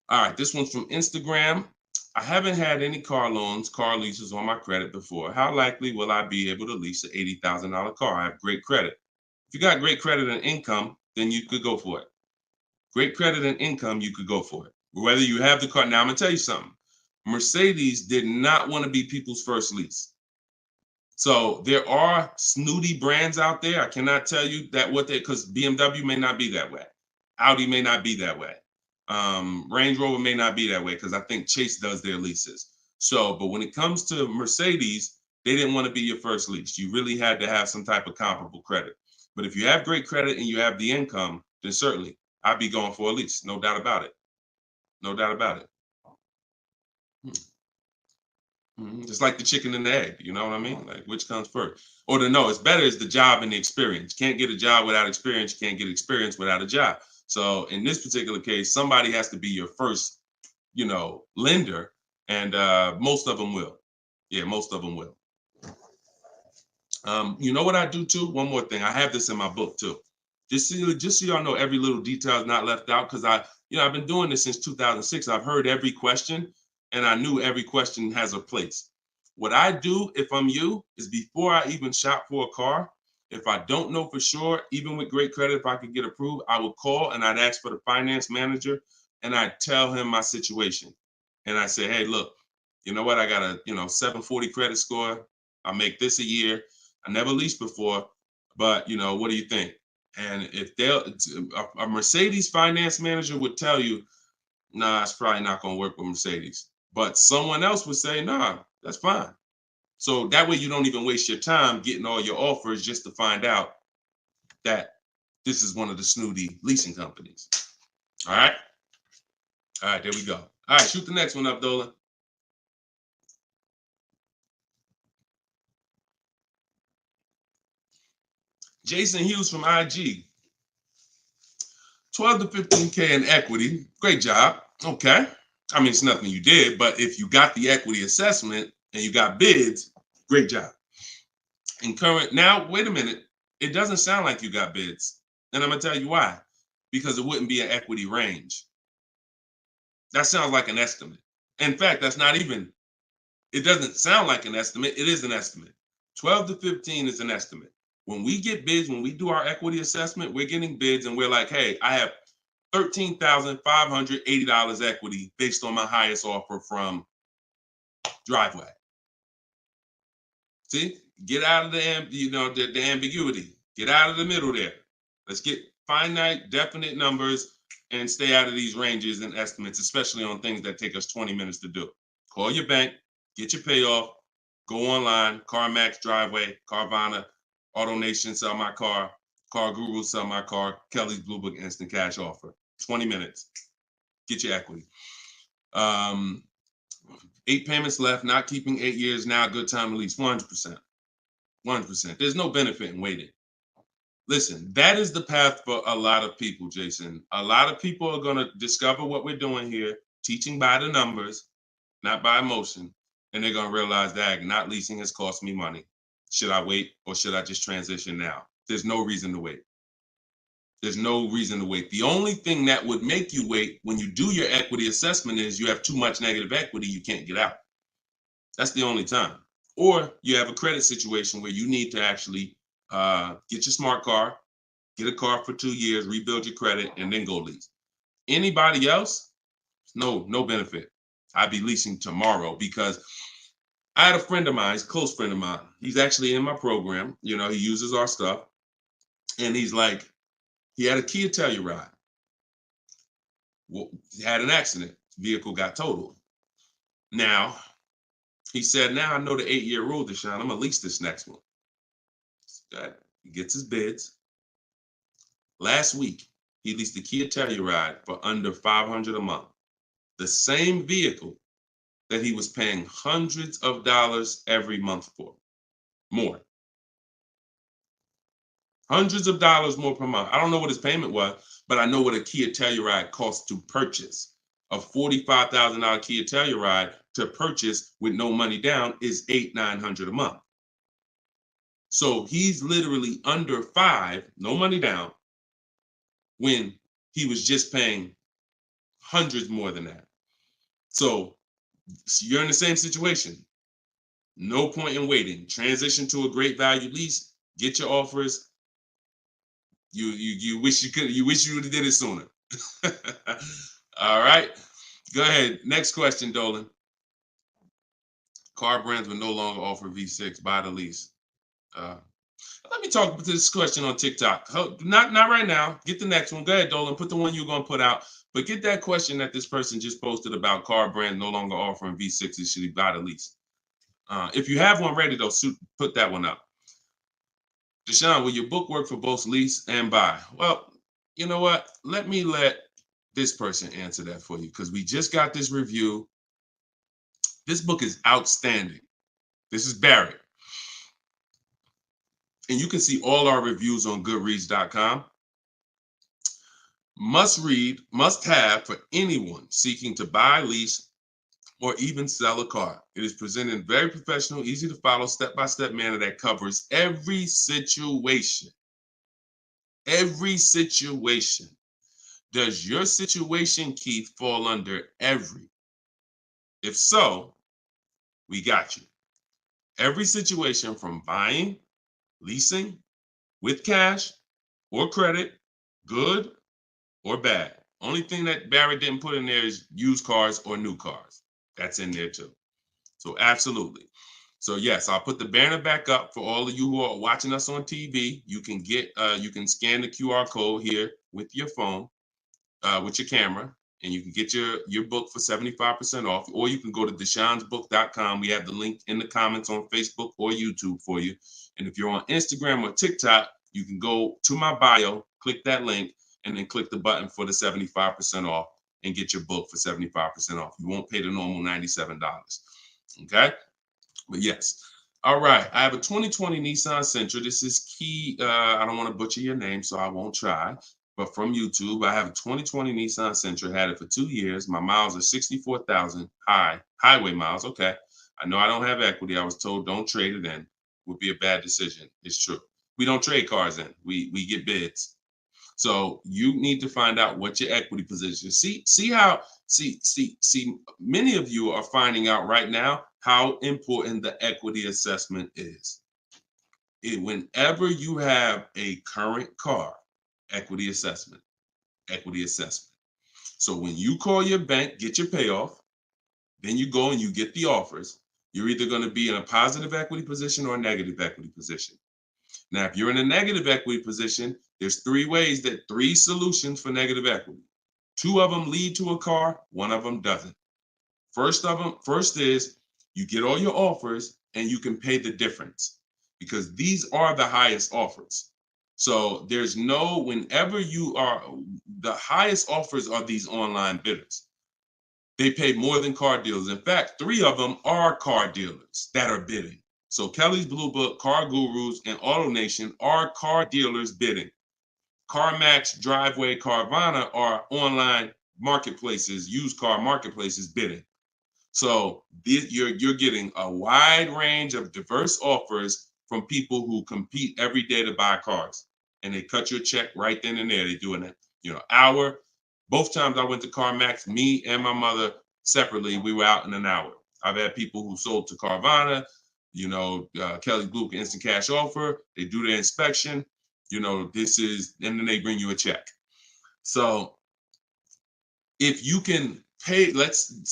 All right, this one's from Instagram. I haven't had any car leases on my credit before. How likely will I be able to lease an $80,000 car? I have great credit. If you got great credit and income, then you could go for it. Great credit and income, you could go for it. Whether you have the car. Now, I'm going to tell you something. Mercedes did not want to be people's first lease. So there are snooty brands out there. I cannot tell you that because BMW may not be that way. Audi may not be that way. Range Rover may not be that way, because I think Chase does their leases. So, but when it comes to Mercedes, they didn't want to be your first lease. You really had to have some type of comparable credit. But if you have great credit and you have the income, then certainly I'd be going for a lease. No doubt about it. No doubt about it. Just like the chicken and the egg, you know what I mean? Like, which comes first? Or it's better is the job and the experience. You can't get a job without experience. You can't get experience without a job. So in this particular case, somebody has to be your first, lender, and most of them will. Yeah, most of them will. You know what I do too? One more thing. I have this in my book too. Just so y'all know, every little detail is not left out, because I've been doing this since 2006. I've heard every question, and I knew every question has a place. What I do, if I'm you, is before I even shop for a car, if I don't know for sure, even with great credit, if I could get approved, I would call and I'd ask for the finance manager, and I'd tell him my situation. And I say, hey, look, you know what? I got a 740 credit score. I make this a year. I never leased before, but what do you think? And if a Mercedes finance manager would tell you, nah, it's probably not going to work with Mercedes. But someone else would say, nah, that's fine. So that way you don't even waste your time getting all your offers just to find out that this is one of the snooty leasing companies. All right. All right, there we go. All right, shoot the next one up, Dolan. Jason Hughes from IG. 12 to 15K in equity. Great job. Okay. I mean, it's nothing you did, but if you got the equity assessment and you got bids, great job. Now, wait a minute. It doesn't sound like you got bids. And I'm going to tell you why. Because it wouldn't be an equity range. That sounds like an estimate. In fact, it doesn't sound like an estimate. It is an estimate. 12 to 15 is an estimate. When we get bids, when we do our equity assessment, we're getting bids and we're like, hey, I have $13,580 equity based on my highest offer from Driveway. See, get out of the ambiguity. Get out of the middle there. Let's get finite, definite numbers and stay out of these ranges and estimates, especially on things that take us 20 minutes to do. Call your bank, get your payoff, go online, CarMax, Driveway, Carvana, AutoNation, sell my car, Car Guru, sell my car, Kelly's Blue Book, instant cash offer. 20 minutes. Get your equity. 8 payments left, not keeping 8 years, now a good time to lease. 100%. 100%. There's no benefit in waiting. Listen, that is the path for a lot of people, Jason. A lot of people are going to discover what we're doing here, teaching by the numbers, not by emotion. And they're going to realize that not leasing has cost me money. Should I wait or should I just transition now? There's no reason to wait. There's no reason to wait. The only thing that would make you wait when you do your equity assessment is you have too much negative equity, you can't get out. That's the only time. Or you have a credit situation where you need to actually get your smart car, get a car for 2 years, rebuild your credit, and then go lease. Anybody else, no benefit. I'd be leasing tomorrow because I had a friend of mine, he's a close friend of mine. He's actually in my program. You know, he uses our stuff. And he's like, he had a Kia Telluride. Well, he had an accident. Vehicle got totaled. Now, he said, now I know the 8-year rule, Deshone. I'm going to lease this next one. He gets his bids. Last week, he leased the Kia Telluride for under $500 a month. The same vehicle that he was paying hundreds of dollars every month for. More. Hundreds of dollars more per month. I don't know what his payment was, but I know what a Kia Telluride costs to purchase. A $45,000 Kia Telluride to purchase with no money down is $800-900 a month. So he's literally under $5, no money down, when he was just paying hundreds more than that. So you're in the same situation. No point in waiting. Transition to a great value lease. Get your offers. You wish you could. You wish you would have did it sooner. All right. Go ahead. Next question, Dolan. Car brands will no longer offer V6. Buy the lease. Let me talk to this question on TikTok. Not right now. Get the next one. Go ahead, Dolan. Put the one you're going to put out. But get that question that this person just posted about car brands no longer offering V6s. Should he buy the lease? If you have one ready, though, put that one up. Deshone, will your book work for both lease and buy? Well, you know what? Let this person answer that for you because we just got this review. This book is outstanding. This is Barrett. And you can see all our reviews on goodreads.com. Must read, must have for anyone seeking to buy, lease, or even sell a car. It is presented in very professional, easy to follow, step-by-step manner that covers every situation. Every situation. Does your situation, Keith, fall under every? If so, we got you. Every situation from buying, leasing, with cash or credit, good or bad. Only thing that Barrett didn't put in there is used cars or new cars. That's in there too. So absolutely. So yes, I'll put the banner back up for all of you who are watching us on TV. You can you can scan the QR code here with your phone, with your camera, and you can get your book for 75% off, or you can go to deshonesbook.com. We have the link in the comments on Facebook or YouTube for you. And if you're on Instagram or TikTok, you can go to my bio, click that link, and then click the button for the 75% off and get your book for 75% off. You won't pay the normal $97. Okay? But yes. All right. I have a 2020 Nissan Sentra. This is Key. I don't want to butcher your name, so I won't try. But from YouTube, I have a 2020 Nissan Sentra. Had it for 2 years. My miles are 64,000 highway miles. Okay. I know I don't have equity. I was told don't trade it in. Would be a bad decision. It's true. We don't trade cars in. We get bids. So you need to find out what your equity position. See, many of you are finding out right now how important the equity assessment is. Whenever you have a current car, equity assessment. So when you call your bank, get your payoff, then you go and you get the offers, you're either going to be in a positive equity position or a negative equity position. Now, if you're in a negative equity position, there's three solutions for negative equity. 2 of them lead to a car, 1 of them doesn't. First is you get all your offers and you can pay the difference because these are the highest offers. So whenever you are, the highest offers are these online bidders. They pay more than car dealers. In fact, 3 of them are car dealers that are bidding. So Kelly's Blue Book, Car Gurus, and AutoNation are car dealers bidding. CarMax, Driveway, Carvana are online marketplaces, used car marketplaces bidding. So you're getting a wide range of diverse offers from people who compete every day to buy cars. and they cut you a check right then and there. They do an hour. Both times I went to CarMax, me and my mother separately, we were out in an hour. I've had people who sold to Carvana, Kelly Blue Instant Cash Offer. They do their inspection. And then they bring you a check. So if you can pay, let's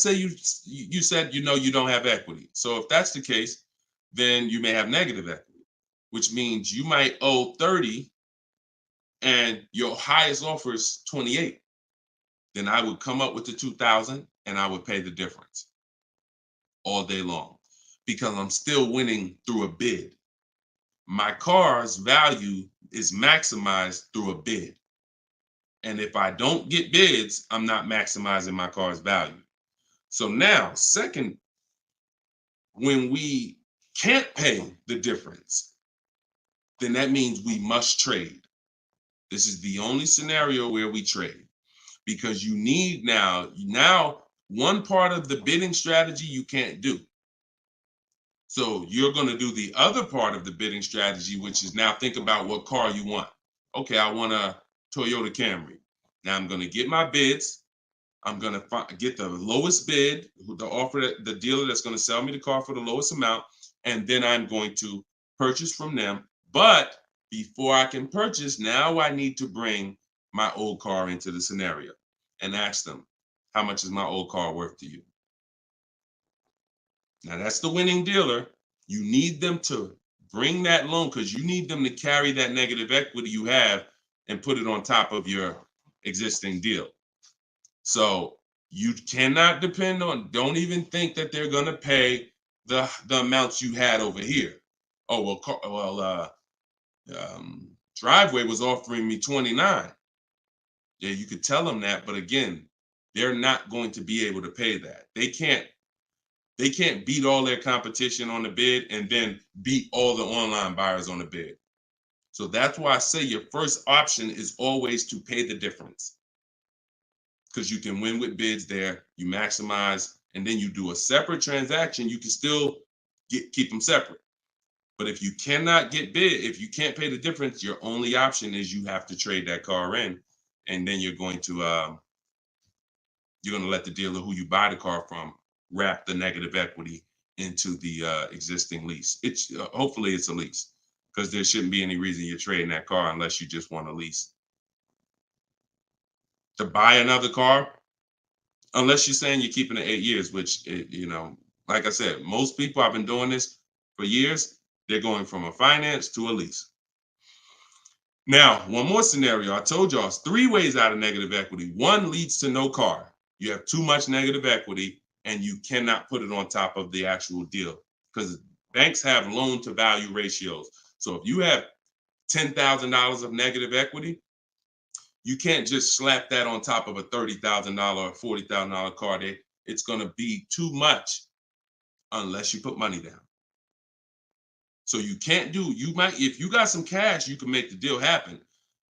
say you said you don't have equity. So if that's the case, then you may have negative equity, which means you might owe 30 and your highest offer is 28. Then I would come up with the 2,000 and I would pay the difference all day long because I'm still winning through a bid. My car's value is maximized through a bid. And if I don't get bids, I'm not maximizing my car's value. So now, second, when we can't pay the difference, then that means we must trade. This is the only scenario where we trade. Because you need now one part of the bidding strategy you can't do. So you're going to do the other part of the bidding strategy, which is now think about what car you want. Okay, I want a Toyota Camry. Now I'm going to get my bids. I'm going to get the lowest bid, the dealer that's going to sell me the car for the lowest amount, and then I'm going to purchase from them. But before I can purchase, now I need to bring my old car into the scenario and ask them, how much is my old car worth to you? Now that's the winning dealer. You need them to bring that loan because you need them to carry that negative equity you have and put it on top of your existing deal. So you cannot depend on, don't even think that they're going to pay the amounts you had over here. Oh, Driveway was offering me 29. Yeah, you could tell them that, but again, they're not going to be able to pay that. They can't beat all their competition on the bid and then beat all the online buyers on the bid. So that's why I say your first option is always to pay the difference. Because you can win with bids there, you maximize, and then you do a separate transaction, you can still keep them separate. But if you cannot get bid, if you can't pay the difference, your only option is you have to trade that car in, and then you're going to let the dealer who you buy the car from wrap the negative equity into the existing lease. It's hopefully it's a lease because there shouldn't be any reason you're trading that car unless you just want a lease. To buy another car, unless you're saying you're keeping it 8 years, which, like I said, most people, I've been doing this for years, they're going from a finance to a lease. Now, one more scenario. I told y'all it's 3 ways out of negative equity. One leads to no car. You have too much negative equity and you cannot put it on top of the actual deal because banks have loan to value ratios. So if you have $10,000 of negative equity, you can't just slap that on top of a $30,000 or $40,000 car. It's going to be too much unless you put money down. So you can't if you got some cash, you can make the deal happen,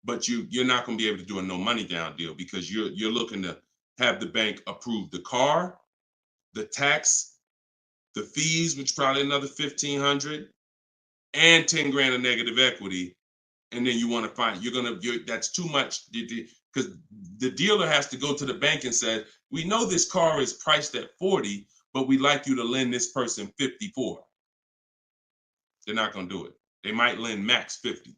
but you're not going to be able to do a no money down deal because you're looking to have the bank approve the car, the tax, the fees, which probably another $1,500, and 10 grand of negative equity. And then you want to find that's too much because the dealer has to go to the bank and say, we know this car is priced at 40, but we'd like you to lend this person 54. They're not going to do it. They might lend max 50.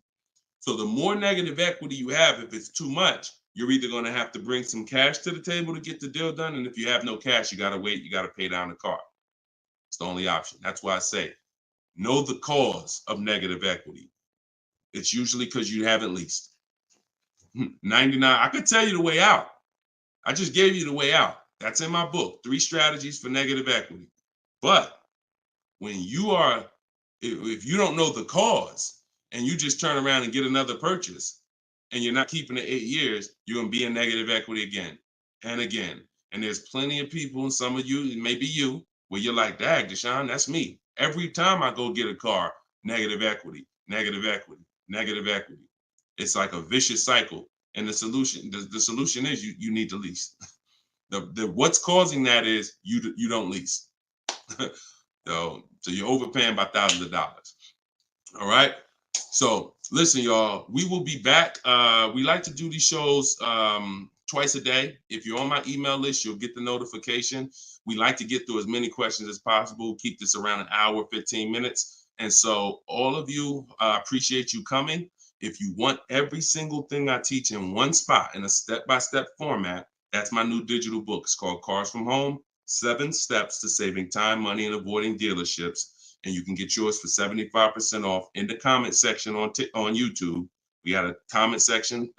So the more negative equity you have, if it's too much, you're either going to have to bring some cash to the table to get the deal done. And if you have no cash, you got to wait. You got to pay down the car. It's the only option. That's why I say, know the cause of negative equity. It's usually because you haven't leased. 99, I could tell you the way out. I just gave you the way out. That's in my book, 3 strategies for negative equity. But when if you don't know the cause and you just turn around and get another purchase and you're not keeping it 8 years, you're going to be in negative equity again and again. And there's plenty of people, and some of you, it may be you, where you're like, dag, Deshone, that's me. Every time I go get a car, negative equity, negative equity, negative equity. It's like a vicious cycle. And the solution is you need to lease. What's causing that is you don't lease. So you're overpaying by thousands of dollars. All right. So listen, y'all, we will be back. We like to do these shows twice a day. If you're on my email list, you'll get the notification. We like to get through as many questions as possible, keep this around an hour, 15 minutes. And so all of you, appreciate you coming. If you want every single thing I teach in one spot in a step-by-step format, that's my new digital book. It's called Cars from Home, 7 Steps to Saving Time, Money, and Avoiding Dealerships. And you can get yours for 75% off in the comment section on YouTube. We got a comment section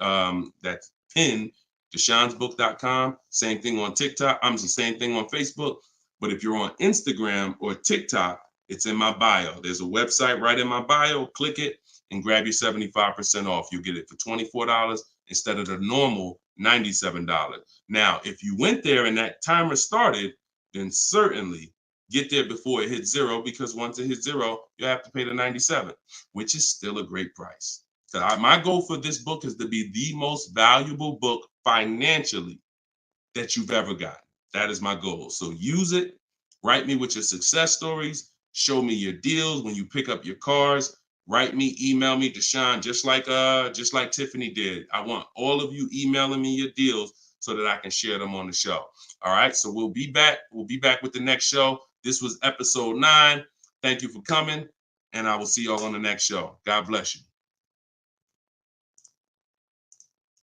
that's pinned, deshonsbook.com. Same thing on TikTok. I'm the same thing on Facebook. But if you're on Instagram or TikTok, it's in my bio. There's a website right in my bio. Click it and grab your 75% off. You'll get it for $24 instead of the normal $97. Now, if you went there and that timer started, then certainly get there before it hits zero, because once it hits zero, you have to pay the $97, which is still a great price. So my goal for this book is to be the most valuable book financially that you've ever gotten. That is my goal. So use it. Write me with your success stories. Show me your deals when you pick up your cars. Write me, email me, Deshone, just like Tiffany did. I want all of you emailing me your deals so that I can share them on the show. All right. So we'll be back. We'll be back with the next show. This was episode 9. Thank you for coming, and I will see y'all on the next show. God bless you.